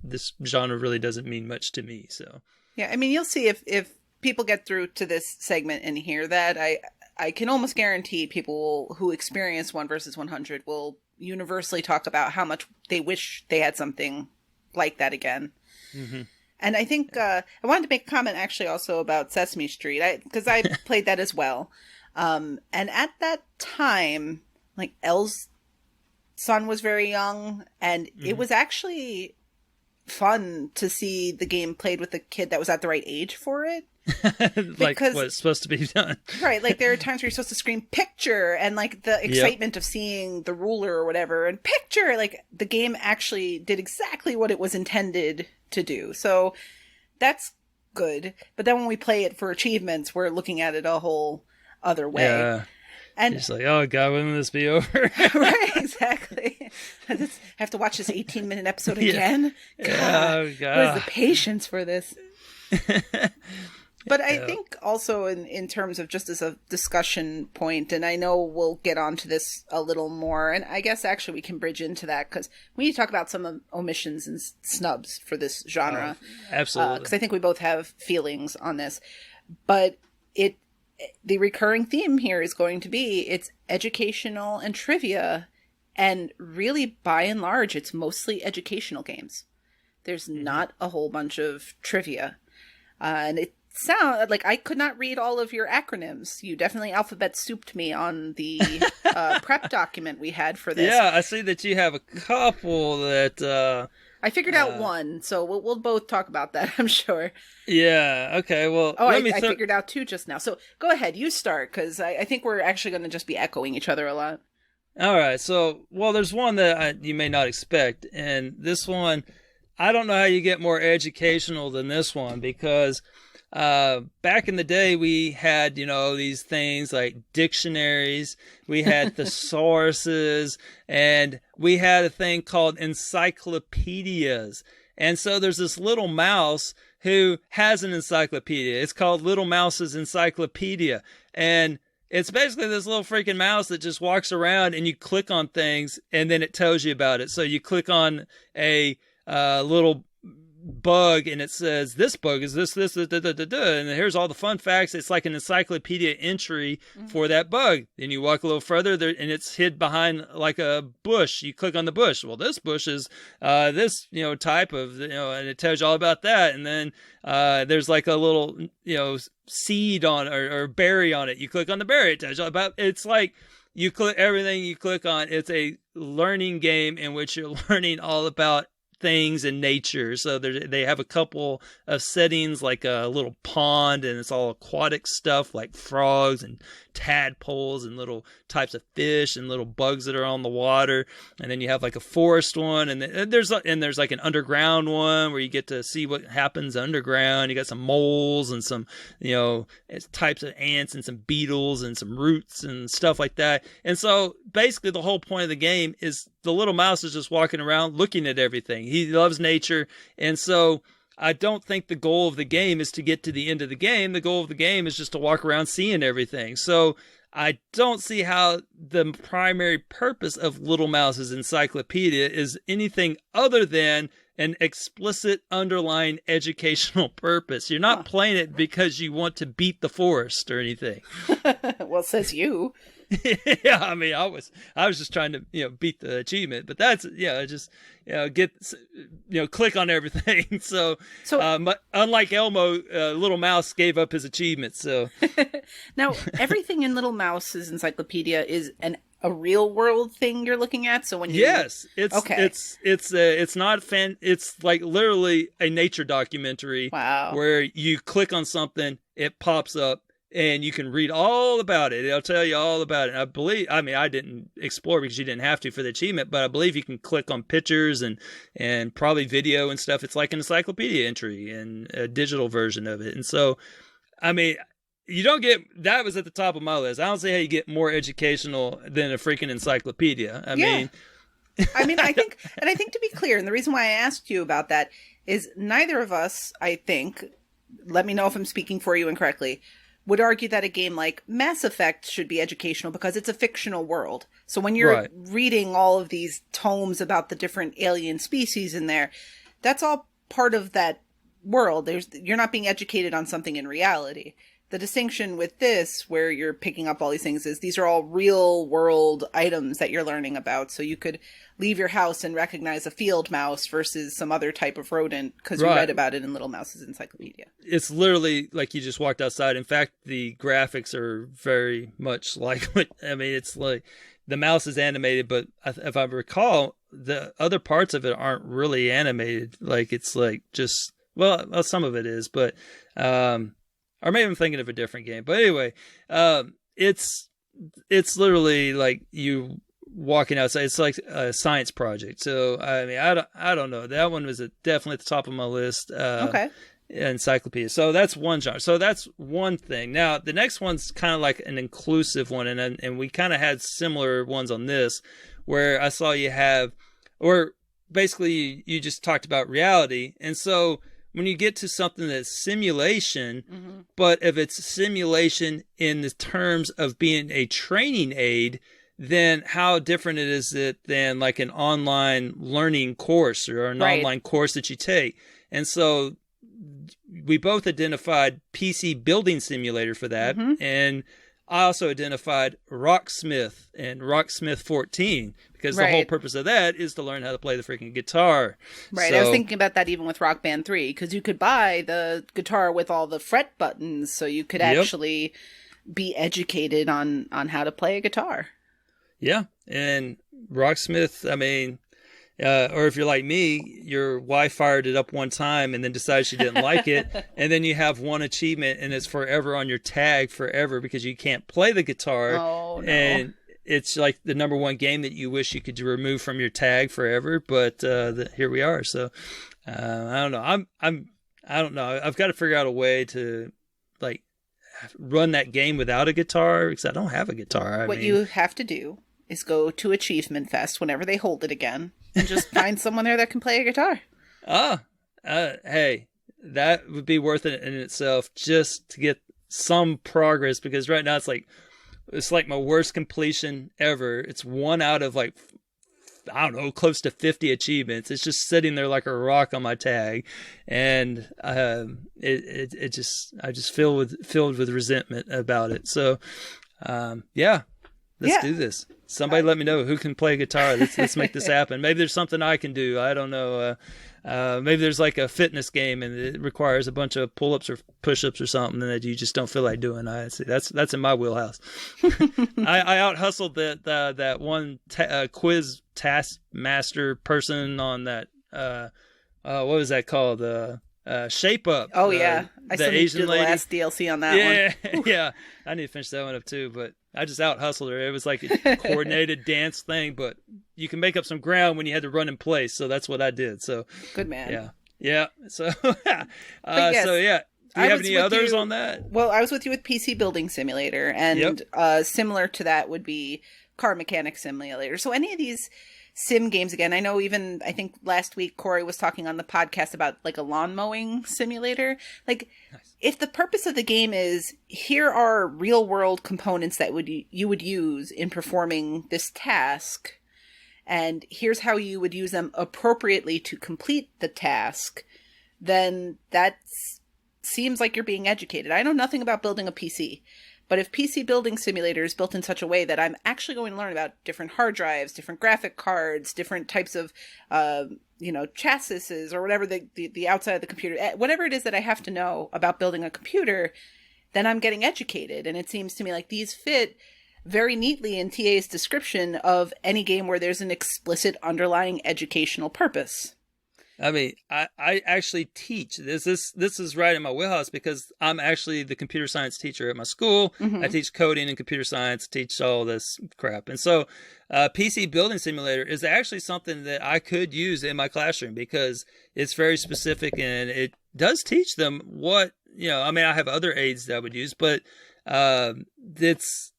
this genre really doesn't mean much to me. So yeah, I mean, you'll see if people get through to this segment and hear that, I can almost guarantee people who experience 1 versus 100 will universally talk about how much they wish they had something like that again. Mm-hmm. And I think I wanted to make a comment actually also about Sesame Street, because I played that as well. And at that time, like, Elle's son was very young, and it was actually fun to see the game played with a kid that was at the right age for it. Like what's supposed to be done. Right, like there are times where you're supposed to scream picture, and like the excitement of seeing the ruler or whatever, and picture, like the game actually did exactly what it was intended to do. So that's good. But then when we play it for achievements, we're looking at it a whole other way. Yeah. And it's like, oh God, when will this be over? Right, exactly. I have to watch this 18-minute episode again. God, oh, God. Where's the patience for this? But I think also in terms of just as a discussion point, and I know we'll get onto this a little more, and I guess actually we can bridge into that, because we need to talk about some omissions and snubs for this genre. Absolutely. Because I think we both have feelings on this. But the recurring theme here is going to be it's educational and trivia, and really by and large it's mostly educational games. There's not a whole bunch of trivia, and it sounds like I could not read all of your acronyms. You definitely alphabet souped me on the prep document we had for this. Yeah, I see that you have a couple that I figured out one, so we'll both talk about that, I'm sure. Yeah, okay, well... I figured out 2 just now. So go ahead, you start, because I think we're actually going to just be echoing each other a lot. All right, so, well, there's one that you may not expect, and this one, I don't know how you get more educational than this one, because back in the day, we had, these things like dictionaries, we had thesauruses, and we had a thing called encyclopedias. And so there's this little mouse who has an encyclopedia. It's called Little Mouse's Encyclopedia. And it's basically this little freaking mouse that just walks around, and you click on things and then it tells you about it. So you click on a little bug and it says this bug is this and here's all the fun facts. It's like an encyclopedia entry for that bug. Then you walk a little further there and it's hid behind like a bush. You click on the bush. Well, this bush is this type of and it tells you all about that. And then there's like a little seed on or berry on it. You click on the berry. It tells you all about. It's like you click everything you click on. It's a learning game in which you're learning all about things in nature. So they have a couple of settings like a little pond, and it's all aquatic stuff like frogs and tadpoles and little types of fish and little bugs that are on the water. And then you have like a forest one, and there's like an underground one where you get to see what happens underground. You got some moles and some types of ants and some beetles and some roots and stuff like that. And so basically the whole point of the game is the little mouse is just walking around looking at everything. He loves nature. And so I don't think the goal of the game is to get to the end of the game. The goal of the game is just to walk around seeing everything. So I don't see how the primary purpose of Little Mouse's encyclopedia is anything other than an explicit underlying educational purpose. You're not playing it because you want to beat the forest or anything. Well, says you. Yeah, I mean, I was just trying to beat the achievement, but that's just get click on everything. So but unlike Elmo, Little Mouse gave up his achievement. So now everything in Little Mouse's encyclopedia is a real world thing you're looking at. So when it's not it's like literally a nature documentary. Wow. Where you click on something, it pops up. And you can read all about it. It'll tell you all about it. I didn't explore because you didn't have to for the achievement, but I believe you can click on pictures and probably video and stuff. It's like an encyclopedia entry and a digital version of it. And so, I mean, you don't get, that was at the top of my list. I don't see how you get more educational than a freaking encyclopedia. I mean, I think to be clear, and the reason why I asked you about that is neither of us, I think, let me know if I'm speaking for you incorrectly, would argue that a game like Mass Effect should be educational because it's a fictional world. So when you're reading all of these tomes about the different alien species in there, that's all part of that world. You're not being educated on something in reality. The distinction with this, where you're picking up all these things, is these are all real world items that you're learning about. So you could leave your house and recognize a field mouse versus some other type of rodent because you read about it in Little Mouse's encyclopedia. It's literally like you just walked outside. In fact, the graphics are very much like, it's like the mouse is animated, but if I recall, the other parts of it aren't really animated. Like it's like just, well, some of it is, but, or maybe I'm thinking of a different game. But anyway, it's literally like you walking outside. It's like a science project. So I mean, I don't know. That one was definitely at the top of my list. Okay. Encyclopedia. So that's one genre. So that's one thing. Now the next one's kind of like an inclusive one, and we kind of had similar ones on this, where I saw you have, or basically you just talked about reality, and so. When you get to something that's simulation, but if it's simulation in the terms of being a training aid, then how different is it than like an online learning course or an online course that you take? And so we both identified PC Building Simulator for that. And I also identified Rocksmith and Rocksmith 14 because the whole purpose of that is to learn how to play the freaking guitar. Right. So, I was thinking about that even with Rock Band 3 because you could buy the guitar with all the fret buttons so you could actually be educated on how to play a guitar. Yeah. And Rocksmith, I mean, or if you're like me, your wife fired it up one time and then decided she didn't like it. And then you have one achievement and it's forever on your tag forever because you can't play the guitar. Oh, no. And it's like the number one game that you wish you could remove from your tag forever. But here we are. So I don't know. I don't know. I've got to figure out a way to like run that game without a guitar because I don't have a guitar. What you have to do is go to Achievement Fest whenever they hold it again. And just find someone there that can play a guitar. Hey, that would be worth it in itself just to get some progress because right now it's like my worst completion ever. It's 1 out of like I don't know, close to 50 achievements. It's just sitting there like a rock on my tag, and I just filled with resentment about it. So, let's do this. Somebody let me know who can play guitar. Let's make this happen. Maybe there's something I can do. I don't know. Maybe there's like a fitness game and it requires a bunch of pull-ups or push-ups or something that you just don't feel like doing. I see that's in my wheelhouse. I out-hustled that one quiz taskmaster person on that. What was that called? Shape Up. Oh yeah, I still need to do the lady. last DLC on that one. Yeah. I need to finish that one up too, but I just out-hustled her. It was like a coordinated dance thing, but you can make up some ground when you had to run in place, so that's what I did. So good man. Yeah. So, Do you have any others on that? Well, I was with you with PC Building Simulator, and similar to that would be Car Mechanic Simulator. So any of these sim games, again, I think last week Corey was talking on the podcast about like a lawn mowing simulator. Like, nice. If the purpose of the game is, here are real world components that you would use in performing this task, and here's how you would use them appropriately to complete the task, then that seems like you're being educated. I know nothing about building a PC. But if PC Building Simulator is built in such a way that I'm actually going to learn about different hard drives, different graphic cards, different types of, chassis or whatever the outside of the computer, whatever it is that I have to know about building a computer, then I'm getting educated. And it seems to me like these fit very neatly in TA's description of any game where there's an explicit underlying educational purpose. I mean, I actually teach. This is right in my wheelhouse because I'm actually the computer science teacher at my school. Mm-hmm. I teach coding and computer science, teach all this crap. And so PC Building Simulator is actually something that I could use in my classroom because it's very specific and it does teach them what, I mean, I have other aids that I would use, but it's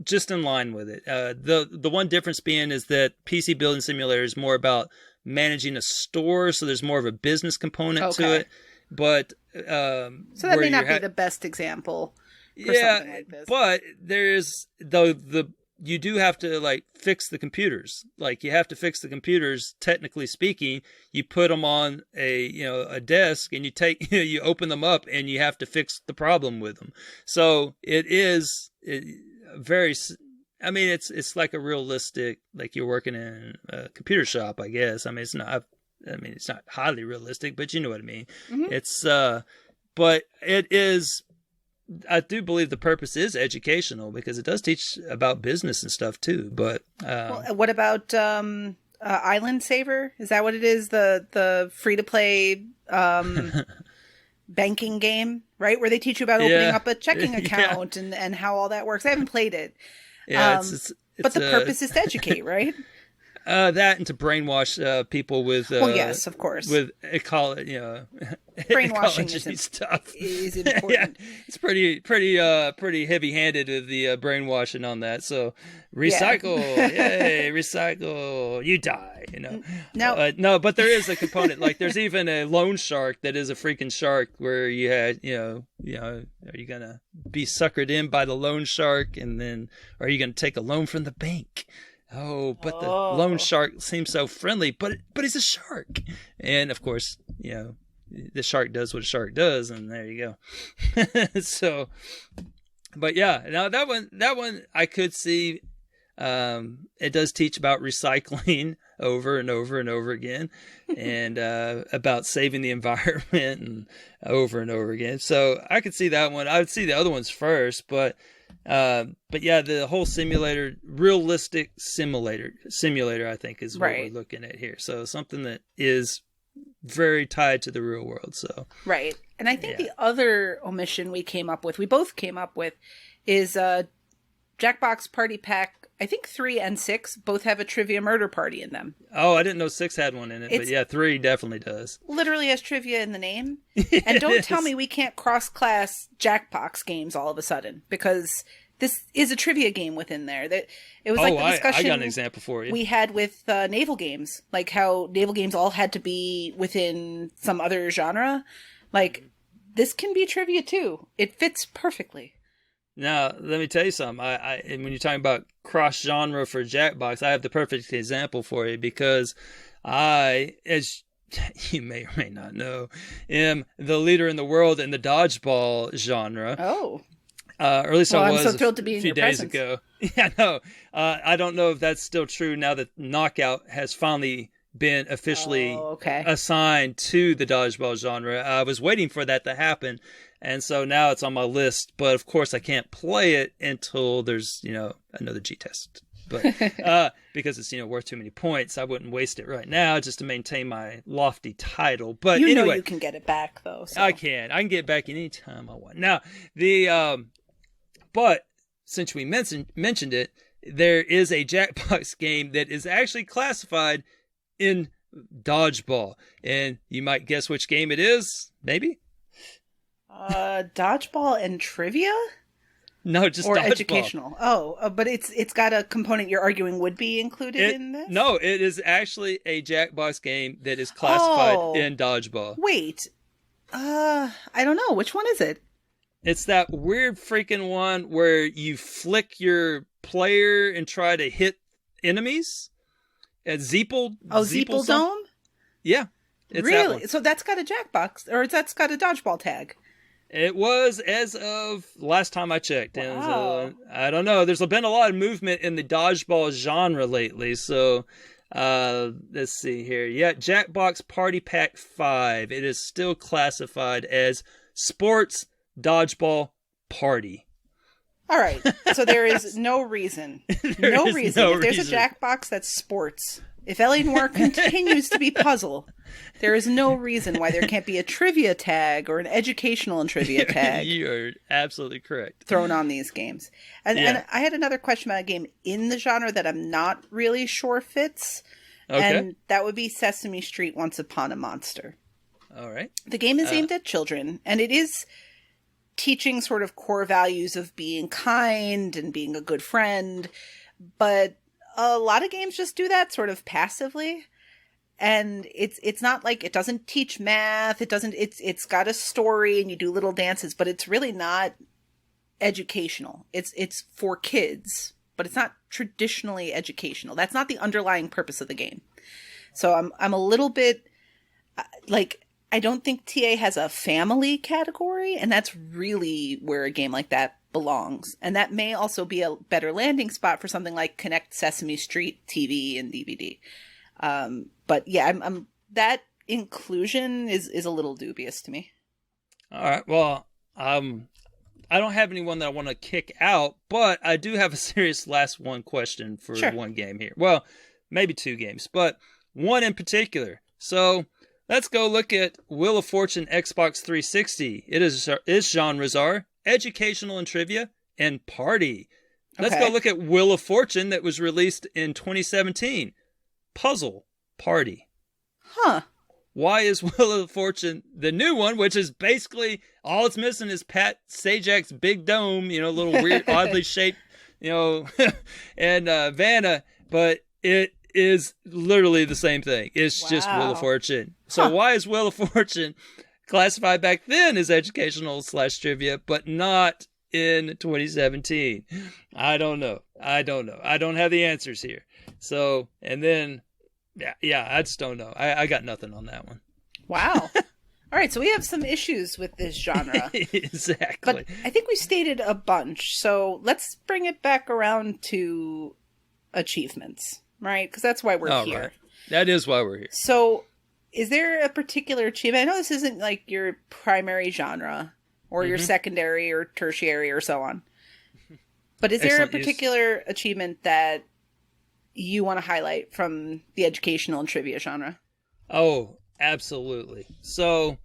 just in line with it. The one difference being is that PC Building Simulator is more about managing a store, so there's more of a business component to it. But so that may not be the best example for something like this. But there's you do have to like fix the computers. Like you have to fix the computers. Technically speaking, you put them on a desk and you open them up and you have to fix the problem with them. So it is very. I mean, it's like a realistic, like you're working in a computer shop, I guess. I mean, it's not highly realistic, but you know what I mean. Mm-hmm. It's, but it is, I do believe the purpose is educational because it does teach about business and stuff too. But, what about, Island Saver? Is that what it is? The free to play, banking game, right? Where they teach you about opening up a checking account and how all that works. I haven't played it. Yeah, but the purpose is to educate, right? That and to brainwash people with. Yes, of course. With brainwashing stuff is important. It's pretty heavy-handed with the brainwashing on that. So recycle, yay, recycle, you die. No, but there is a component. Like there's even a loan shark that is a freaking shark where you had, are you gonna be suckered in by the loan shark and then are you gonna take a loan from the bank? Oh, but the loan shark seems so friendly, but he's a shark. And of course, the shark does what a shark does, and there you go. So, but yeah, now that one I could see. It does teach about recycling over and over and over again, and about saving the environment and over again. So I could see that one. I would see the other ones first, but yeah, the whole realistic simulator, I think is what we're looking at here. So something that is very tied to the real world. So right, and I think the other omission we both came up with, is Jackbox Party Pack. I think 3 and 6 both have a trivia murder party in them. Oh, I didn't know 6 had one in it, but yeah, 3 definitely does. Literally has trivia in the name. And don't tell me we can't cross-class Jackbox games all of a sudden, because this is a trivia game within there. It was like the discussion I got an example for you. We had with naval games, like how naval games all had to be within some other genre. Like, this can be trivia too. It fits perfectly. Now, let me tell you something. And when you're talking about cross-genre for Jackbox, I have the perfect example for you because I, as you may or may not know, am the leader in the world in the dodgeball genre. Oh. Or at least I was I'm so thrilled to be a in few your days presence. ago. Yeah, no. I don't know if that's still true now that Knockout has finally been officially assigned to the dodgeball genre. I was waiting for that to happen, and so now it's on my list. But of course, I can't play it until there's another G test. But because it's worth too many points, I wouldn't waste it right now just to maintain my lofty title. But anyway, you can get it back though. So. I can get it back anytime I want. Now but since we mentioned it, there is a Jackbox game that is actually classified in dodgeball, and you might guess which game it is. Maybe. Dodgeball and trivia. No, just or dodgeball. Educational. But it's got a component you're arguing would be included in this? No, it is actually a Jackbox game that is classified in dodgeball. Wait. I don't know. Which one is it? It's that weird freaking one where you flick your player and try to hit enemies. At Zeeple. Oh, Zeeple Dome? Yeah. It's really? So that's got a Jackbox, or that's got a dodgeball tag. It was as of last time I checked. Wow. And I don't know. There's been a lot of movement in the dodgeball genre lately. So let's see here. Yeah, Jackbox Party Pack 5. It is still classified as Sports Dodgeball Party. All right. So there is no reason. No reason. If there's a Jackbox that's sports, if L.A. Noire continues to be puzzle, there is no reason why there can't be a trivia tag or an educational and trivia tag. You are absolutely correct. Thrown on these games. And I had another question about a game in the genre that I'm not really sure fits. Okay. And that would be Sesame Street Once Upon a Monster. All right. The game is aimed at children, and it is teaching sort of core values of being kind and being a good friend, but a lot of games just do that sort of passively, and it's not like it doesn't teach math. It's got a story and you do little dances, but it's really not educational. It's for kids, but it's not traditionally educational. That's not the underlying purpose of the game. So I'm a little bit like, I don't think TA has a family category, and that's really where a game like that belongs. And that may also be a better landing spot for something like Connect Sesame Street TV and DVD. But yeah, I'm that inclusion is a little dubious to me. All right. Well, I don't have anyone that I want to kick out, but I do have a serious last one question for one game here. Well, maybe two games, but one in particular. So let's go look at Wheel of Fortune Xbox 360. Its genres are educational and trivia and party. Let's go look at Wheel of Fortune that was released in 2017. Puzzle, party. Huh. Why is Wheel of Fortune the new one, which is basically all it's missing is Pat Sajak's big dome, little weird, oddly shaped, and Vanna, but it is literally the same thing. It's just Wheel of Fortune. So why is Wheel of Fortune classified back then as educational / trivia, but not in 2017? I don't know. I don't have the answers here. So, and then, yeah, I just don't know. I got nothing on that one. Wow. All right, so we have some issues with this genre. Exactly. But I think we stated a bunch. So let's bring it back around to achievements, right? Because that's why we're here. Right. That is why we're here. So is there a particular achievement? I know this isn't like your primary genre or your secondary or tertiary or so on. But is there a particular achievement that you want to highlight from the educational and trivia genre? Oh, absolutely. So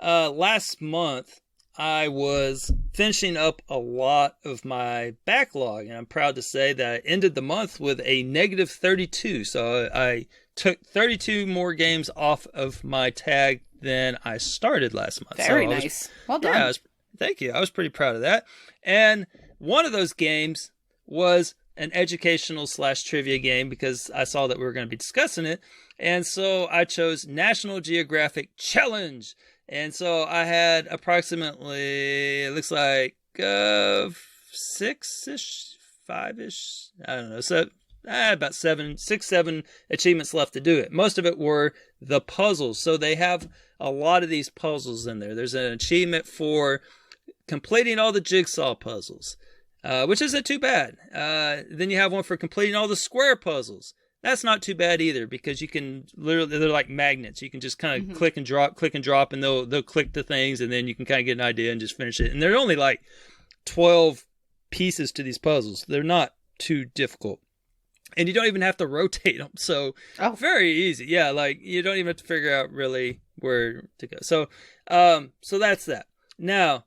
last month, I was finishing up a lot of my backlog, and I'm proud to say that I ended the month with a negative 32. So I took 32 more games off of my tag than I started last month. Very nice. Well done. Yeah, thank you. I was pretty proud of that. And one of those games was an educational / trivia game because I saw that we were going to be discussing it. And so I chose National Geographic Challenge. And so I had approximately, it looks like 6-ish, 5-ish. I don't know. So about 7 achievements left to do it. Most of it were the puzzles. So they have a lot of these puzzles in there. There's an achievement for completing all the jigsaw puzzles, which isn't too bad. Then you have one for completing all the square puzzles. That's not too bad either, because you can literally, they're like magnets. You can just kind of click and drop, and they'll click the things, and then you can kind of get an idea and just finish it. And they're only like 12 pieces to these puzzles. They're not too difficult. And you don't even have to rotate them. So very easy. Yeah, like you don't even have to figure out really where to go. So so that's that. Now,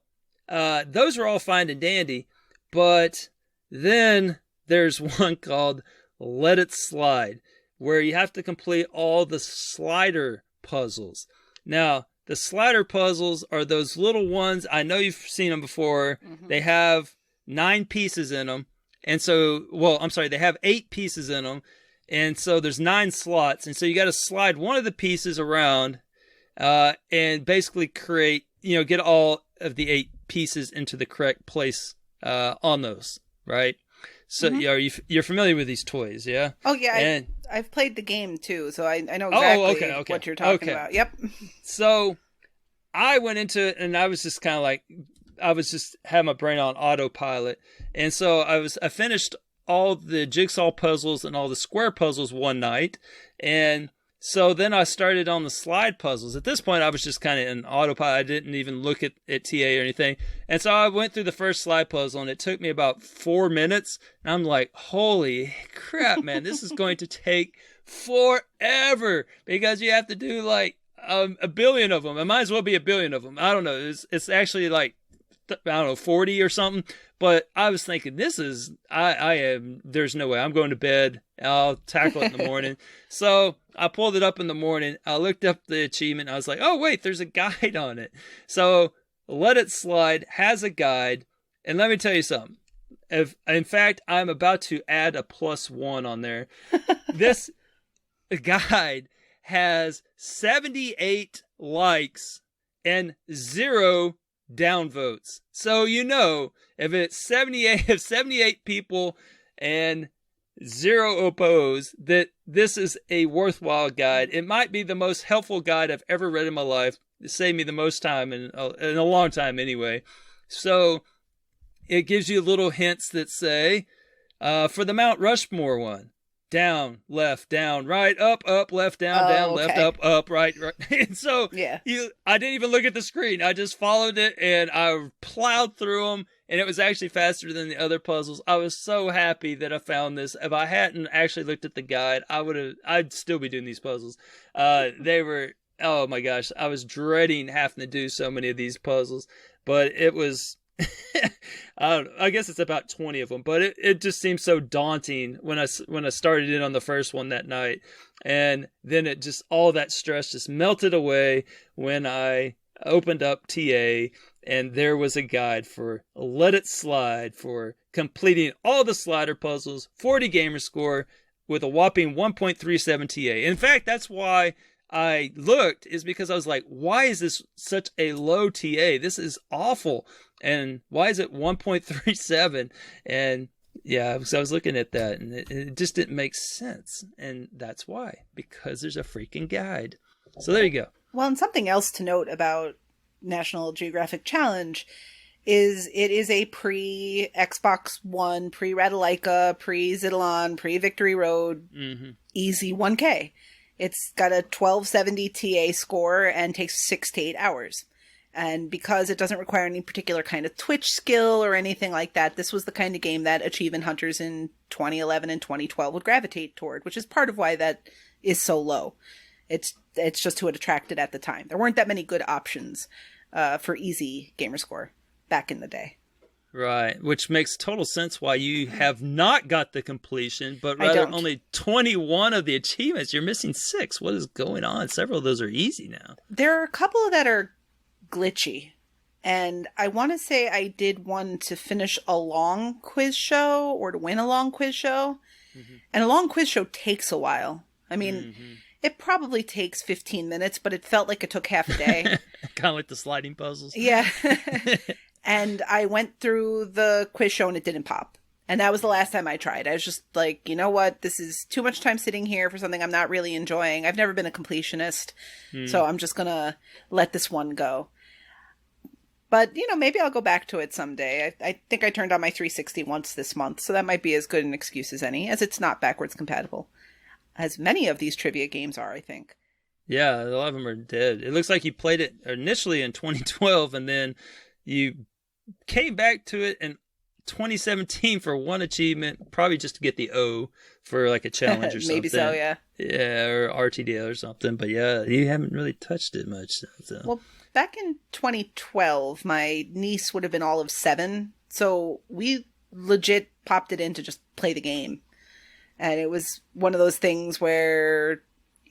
those are all fine and dandy, but then there's one called Let It Slide, where you have to complete all the slider puzzles. Now, the slider puzzles are those little ones. I know you've seen them before. They have 9 pieces in them. And so, they have 8 pieces in them. And so there's 9 slots. And so you got to slide one of the pieces around and basically create, get all of the 8 pieces into the correct place on those, right? So you're familiar with these toys, yeah? Oh, yeah. I've played the game, too, so I know exactly what you're talking about. Yep. So I went into it, and I was just kind of like, I was just had my brain on autopilot. And so I finished all the jigsaw puzzles and all the square puzzles one night. And so then I started on the slide puzzles. At this point, I was just kind of in autopilot. I didn't even look at TA or anything. And so I went through the first slide puzzle, and it took me about 4 minutes. And I'm like, holy crap, man, this is going to take forever, because you have to do like a billion of them. It might as well be a billion of them. I don't know. It's actually like, 40 or something. But I was thinking, there's no way. I'm going to bed. I'll tackle it in the morning. So I pulled it up in the morning. I looked up the achievement. I was like, oh, wait, there's a guide on it. So Let It Slide has a guide. And let me tell you something. In fact, I'm about to add a +1 on there. This guide has 78 likes and 0 downvotes. So if it's 78 people and 0 oppose, that this is a worthwhile guide. It might be the most helpful guide I've ever read in my life. It saved me the most time in a long time anyway. So it gives you little hints that say, for the Mount Rushmore one, down, left, down, right, up, left, down, down, left, up, right. And so I didn't even look at the screen. I just followed it, and I plowed through them, and it was actually faster than the other puzzles. I was so happy that I found this. If I hadn't actually looked at the guide, I'd still be doing these puzzles. They were, oh my gosh, I was dreading having to do so many of these puzzles, but it was... I guess it's about 20 of them, but it just seemed so daunting when I started in on the first one that night. And then it just, all that stress just melted away when I opened up TA, and there was a guide for Let It Slide for completing all the slider puzzles, 40 gamer score with a whopping 1.37 TA. In fact, that's why I looked, is because I was like, why is this such a low TA? This is awful. And why is it 1.37? And yeah, so I was looking at that, and it just didn't make sense. And that's why, because there's a freaking guide. So there you go. Well, and something else to note about National Geographic Challenge is it is a pre-Xbox One, pre-Radalaika, pre-Zidalon, pre-Victory Road, easy 1K. It's got a 1270 TA score and takes 6 to 8 hours. And because it doesn't require any particular kind of Twitch skill or anything like that, this was the kind of game that achievement hunters in 2011 and 2012 would gravitate toward, which is part of why that is so low. It's just who it attracted at the time. There weren't that many good options for easy gamerscore back in the day. Right, which makes total sense why you have not got the completion, but rather only 21 of the achievements. You're missing 6. What is going on? Several of those are easy now. There are a couple that are glitchy, and I want to say I did one to finish a long quiz show or to win a long quiz show, and a long quiz show takes a while. I mean, it probably takes 15 minutes, but it felt like it took half a day. Kind of like the sliding puzzles. Yeah. And I went through the quiz show and it didn't pop. And that was the last time I tried. I was just like, you know what? This is too much time sitting here for something I'm not really enjoying. I've never been a completionist, so I'm just going to let this one go. But, maybe I'll go back to it someday. I think I turned on my 360 once this month, so that might be as good an excuse as any, as it's not backwards compatible. As many of these trivia games are, I think. Yeah, a lot of them are dead. It looks like you played it initially in 2012, and then you came back to it in 2017 for one achievement, probably just to get the O for like a challenge or something. Maybe so, yeah. Yeah, or RTDO or something. But yeah, you haven't really touched it much. So. Well, back in 2012, my niece would have been all of 7, so we legit popped it in to just play the game. And it was one of those things where,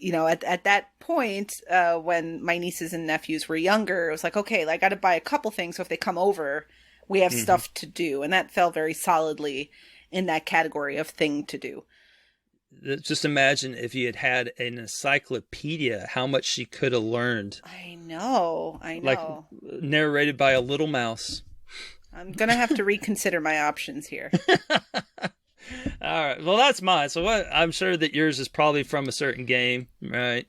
at that point, when my nieces and nephews were younger, it was like, okay, I got to buy a couple things, so if they come over, we have stuff to do. And that fell very solidly in that category of thing to do. Just imagine if you had had an encyclopedia, how much she could have learned. I know. Like narrated by a little mouse. I'm going to have to reconsider my options here. All right. Well, that's mine. So I'm sure that yours is probably from a certain game, right?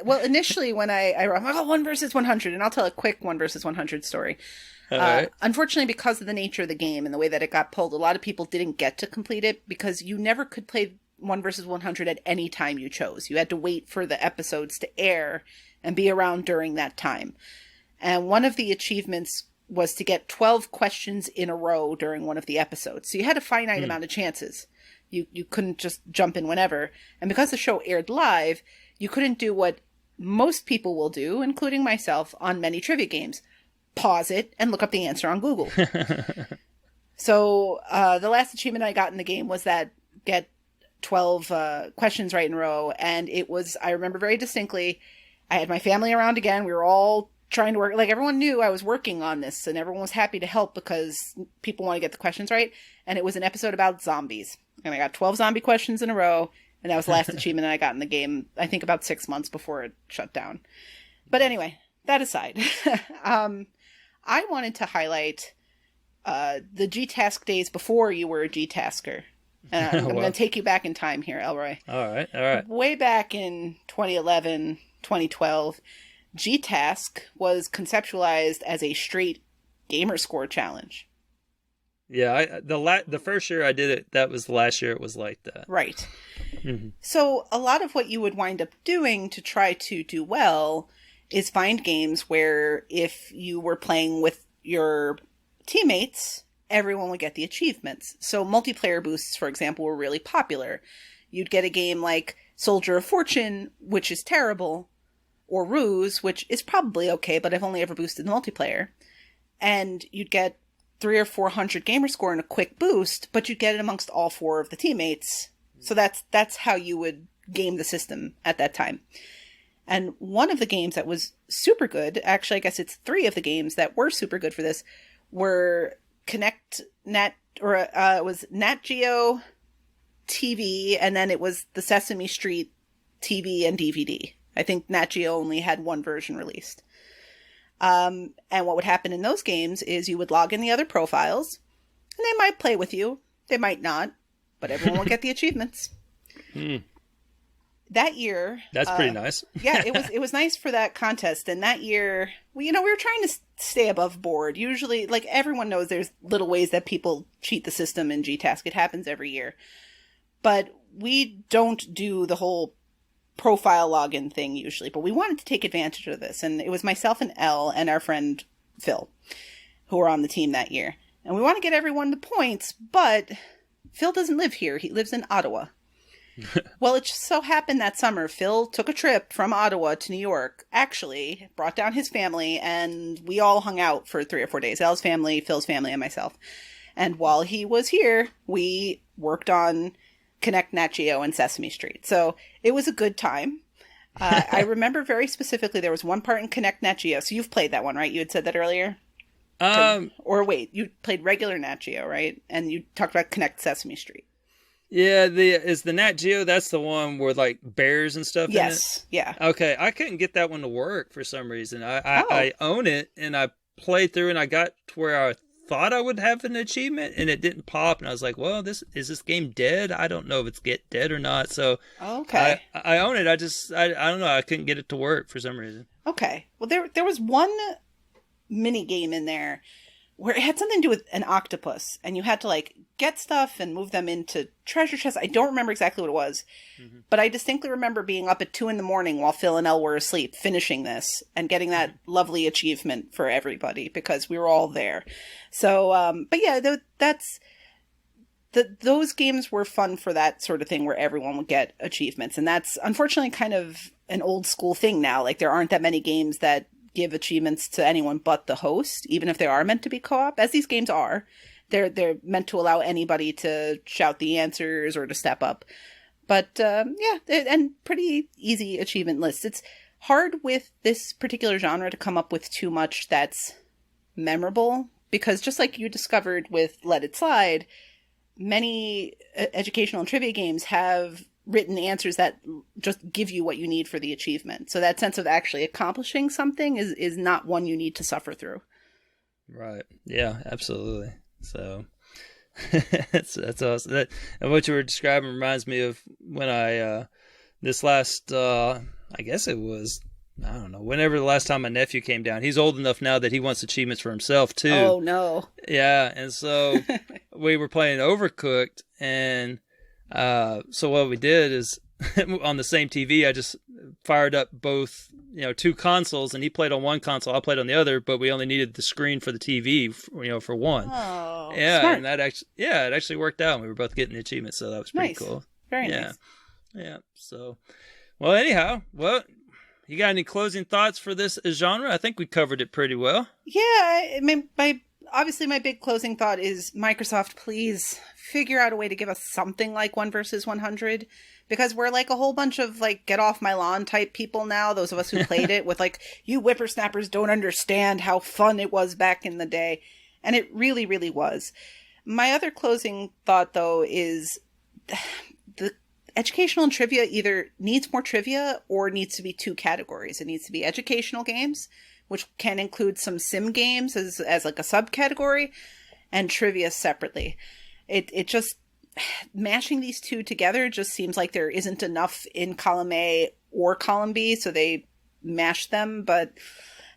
Well, initially when I wrote, 1 versus 100, and I'll tell a quick 1 versus 100 story. Right. Unfortunately, because of the nature of the game and the way that it got pulled, a lot of people didn't get to complete it because you never could play 1 versus 100 at any time you chose. You had to wait for the episodes to air and be around during that time. And one of the achievements was to get 12 questions in a row during one of the episodes. So you had a finite amount of chances. You couldn't just jump in whenever. And because the show aired live, you couldn't do what most people will do, including myself, on many trivia games. Pause it and look up the answer on Google. So the last achievement I got in the game was that get 12 questions right in a row. And it was, I remember very distinctly, I had my family around again. We were all trying to work. Like, everyone knew I was working on this and everyone was happy to help because people want to get the questions right. And it was an episode about zombies. And I got 12 zombie questions in a row. And that was the last achievement I got in the game, I think about 6 months before it shut down. But anyway, that aside, I wanted to highlight the G-Task days before you were a G-Tasker. And I'm going to take you back in time here, Elroy. All right. Way back in 2011, 2012, G-Task was conceptualized as a straight gamer score challenge. Yeah, the first year I did it, that was the last year it was like that. Right. So a lot of what you would wind up doing to try to do well is find games where if you were playing with your teammates, everyone would get the achievements. So multiplayer boosts, for example, were really popular. You'd get a game like Soldier of Fortune, which is terrible, or Ruse, which is probably okay, but I've only ever boosted the multiplayer. And you'd get 300 or 400 gamer score in a quick boost, but you'd get it amongst all 4 of the teammates. So that's how you would game the system at that time. And one of the games that was super good, actually I guess it's 3 of the games that were super good for this, were it was Nat Geo TV, and then it was the Sesame Street TV and DVD. I think Nat Geo only had 1 version released. And what would happen in those games is you would log in the other profiles, and they might play with you. They might not, but everyone will get the achievements. That year... That's pretty nice. Yeah, it was nice for that contest. And that year, we were trying to stay above board. Usually, like, everyone knows there's little ways that people cheat the system in G-Task. It happens every year. But we don't do the whole profile login thing usually, but we wanted to take advantage of this. And it was myself and Elle and our friend Phil who were on the team that year. And we want to get everyone the points, but Phil doesn't live here. He lives in Ottawa. Well, it just so happened that summer, Phil took a trip from Ottawa to New York, actually brought down his family, and we all hung out for 3 or 4 days. Elle's family, Phil's family, and myself. And while he was here, we worked on Connect Nat Geo and Sesame Street. So it was a good time. I remember very specifically there was one part in Connect Nat Geo. So you've played that one, right? You had said that earlier? Or wait, you played regular Nat Geo, right? And you talked about Connect Sesame Street. Yeah, is the Nat Geo, that's the one with like bears and stuff in it? Yes, yeah. Okay, I couldn't get that one to work for some reason. I own it and I played through and I got to where I thought I would have an achievement and it didn't pop, and I was like, well, is this game dead? I don't know if it's dead or not. So okay, I own it. I don't know. I couldn't get it to work for some reason. Okay, well there was one mini game in there where it had something to do with an octopus, and you had to like get stuff and move them into treasure chests. I don't remember exactly what it was, but I distinctly remember being up at 2 a.m. while Phil and Elle were asleep, finishing this and getting that lovely achievement for everybody because we were all there. So, but yeah, those games were fun for that sort of thing where everyone would get achievements, and that's unfortunately kind of an old school thing now. Like there aren't that many games that give achievements to anyone but the host, even if they are meant to be co-op, as these games are. They're meant to allow anybody to shout the answers or to step up. But yeah, and pretty easy achievement lists. It's hard with this particular genre to come up with too much that's memorable, because just like you discovered with Let It Slide, many educational and trivia games have written answers that just give you what you need for the achievement. So that sense of actually accomplishing something is not one you need to suffer through. Right. Yeah, absolutely. So that's awesome. And what you were describing reminds me of when I this last I guess it was, I don't know, whenever the last time my nephew came down. He's old enough now that he wants achievements for himself too. Oh no. Yeah, and so we were playing Overcooked, and so what we did is on the same TV, I just fired up both, two consoles, and he played on one console, I played on the other, but we only needed the screen for the TV, for one. Oh, yeah, smart. and that it actually worked out. We were both getting the achievement, so that was pretty Nice. cool. Very nice. Yeah. So, well, anyhow, you got any closing thoughts for this genre? I think we covered it pretty well. Yeah, I mean, obviously my big closing thought is Microsoft, please figure out a way to give us something like 1 versus 100, because we're like a whole bunch of like get off my lawn type people now, those of us who played it, with like, you whippersnappers don't understand how fun it was back in the day. And it really, really was. My other closing thought, though, is the educational and trivia either needs more trivia or needs to be 2 categories. It needs to be educational games, which can include some sim games as like a subcategory, and trivia separately. It just, mashing these 2 together just seems like there isn't enough in column A or column B, so they mash them, but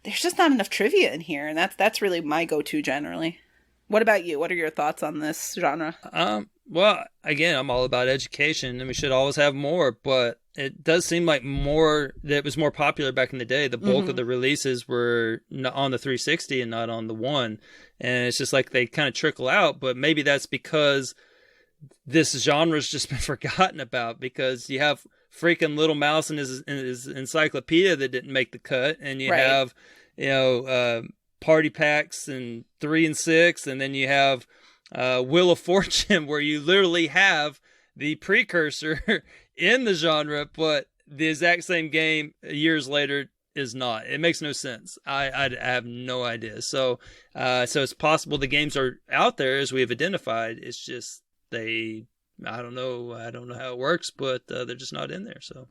there's just not enough trivia in here, and that's really my go-to generally. What about you? What are your thoughts on this genre? Well, again, I'm all about education, and we should always have more, but it does seem like that was more popular back in the day. The bulk of the releases were on the 360 and not on the One, and it's just like they kind of trickle out, but maybe that's because this genre's just been forgotten about, because you have freaking Little Mouse and his encyclopedia that didn't make the cut, and you have, Party Packs and 3 and 6, and then you have Wheel of Fortune, where you literally have the precursor in the genre, but the exact same game years later is not. It makes no sense. I have no idea. So it's possible the games are out there as we have identified. It's just I don't know how it works, but they're just not in there. So,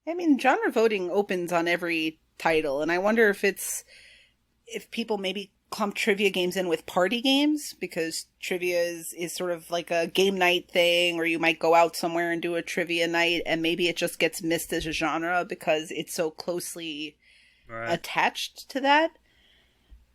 I mean, genre voting opens on every title, and I wonder if people maybe clump trivia games in with party games, because trivia is sort of like a game night thing, or you might go out somewhere and do a trivia night, and maybe it just gets missed as a genre because it's so closely attached to that.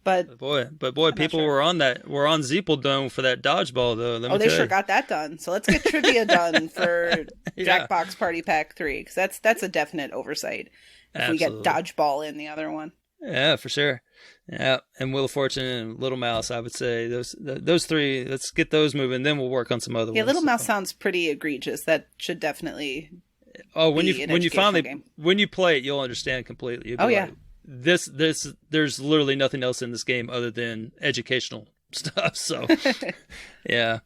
But boy, people were on Zeeple Dome for that dodgeball, though. They sure got that done. So let's get trivia done for Jackbox Party Pack 3, because that's a definite oversight if Absolutely. we get dodgeball in the other one. Yeah, for sure. Yeah, and Wheel of Fortune and Little Mouse, I would say those 3. Let's get those moving, then we'll work on some other ones. Yeah, Little Mouse sounds pretty egregious. That should definitely. When you play it, you'll understand completely. Oh yeah. Like, this there's literally nothing else in this game other than educational stuff. So yeah.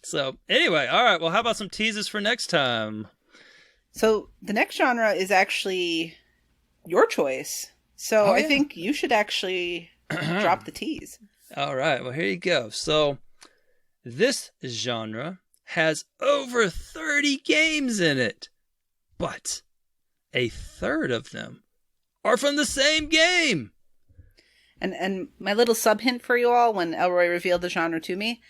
So anyway, all right. Well, how about some teases for next time? So the next genre is actually your choice. So I think you should actually drop the tease. All right. Well, here you go. So this genre has over 30 games in it, but a third of them are from the same game. And my little sub hint for you all, when Elroy revealed the genre to me,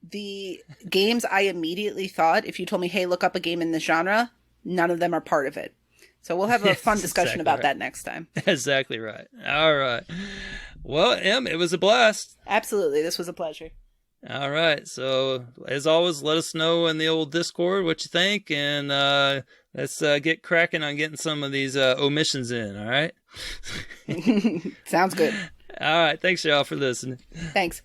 the games I immediately thought, if you told me, hey, look up a game in this genre, none of them are part of it. So we'll have a fun discussion about that next time. Exactly right. All right. Well, Em, it was a blast. Absolutely. This was a pleasure. All right. So, as always, let us know in the old Discord what you think, and let's get cracking on getting some of these omissions in, all right? Sounds good. All right. Thanks, y'all, for listening. Thanks.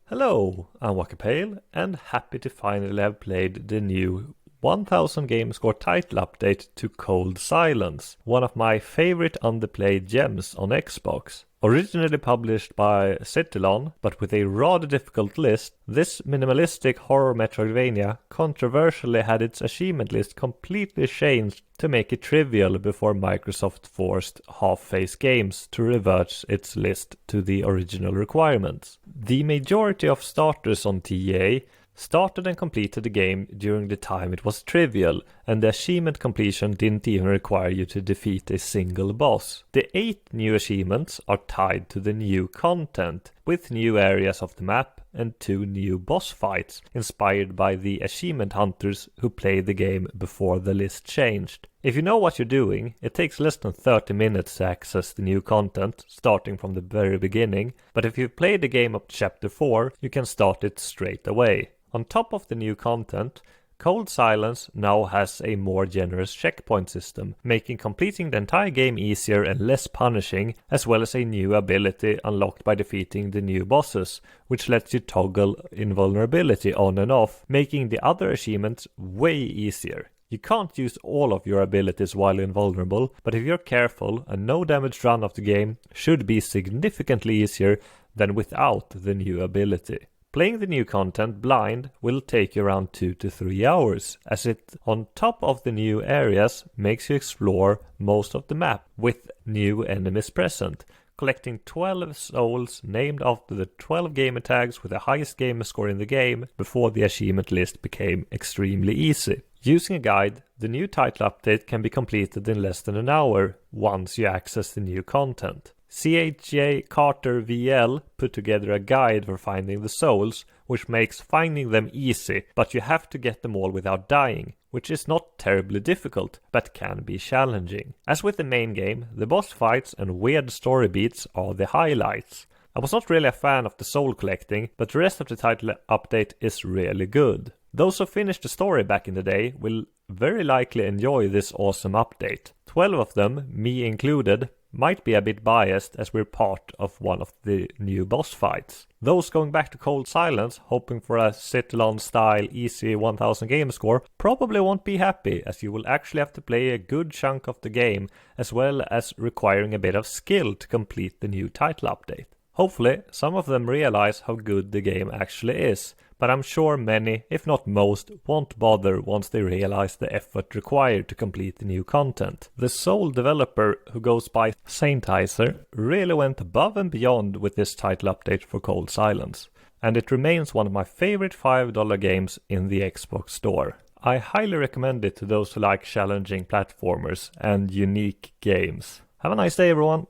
Hello, I'm Waka and happy to finally have played the new 1000 game score title update to Cold Silence, one of my favorite underplayed gems on Xbox. Originally published by Citylon, but with a rather difficult list, this minimalistic horror Metroidvania controversially had its achievement list completely changed to make it trivial before Microsoft forced half-face games to revert its list to the original requirements. The majority of starters on TEA started and completed the game during the time it was trivial, and the achievement completion didn't even require you to defeat a single boss. The 8 new achievements are tied to the new content, with new areas of the map and 2 new boss fights, inspired by the achievement hunters who played the game before the list changed. If you know what you're doing, it takes less than 30 minutes to access the new content, starting from the very beginning, but if you've played the game up to Chapter 4, you can start it straight away. On top of the new content, Cold Silence now has a more generous checkpoint system, making completing the entire game easier and less punishing, as well as a new ability unlocked by defeating the new bosses, which lets you toggle invulnerability on and off, making the other achievements way easier. You can't use all of your abilities while invulnerable, but if you're careful, a no damage run of the game should be significantly easier than without the new ability. Playing the new content blind will take you around 2 to 3 hours, as it, on top of the new areas, makes you explore most of the map with new enemies present, collecting 12 souls named after the 12 gamer tags with the highest gamer score in the game before the achievement list became extremely easy. Using a guide, the new title update can be completed in less than an hour once you access the new content. CHJ Carter VL put together a guide for finding the souls, which makes finding them easy, but you have to get them all without dying, which is not terribly difficult, but can be challenging. As with the main game, the boss fights and weird story beats are the highlights. I was not really a fan of the soul collecting, but the rest of the title update is really good. Those who finished the story back in the day will very likely enjoy this awesome update. 12 of them, me included, might be a bit biased as we're part of one of the new boss fights. Those going back to Cold Silence, hoping for a Citylon style easy 1000 game score, probably won't be happy, as you will actually have to play a good chunk of the game, as well as requiring a bit of skill to complete the new title update. Hopefully, some of them realize how good the game actually is, but I'm sure many, if not most, won't bother once they realize the effort required to complete the new content. The sole developer, who goes by Saintizer, really went above and beyond with this title update for Cold Silence, and it remains one of my favorite $5 games in the Xbox Store. I highly recommend it to those who like challenging platformers and unique games. Have a nice day, everyone!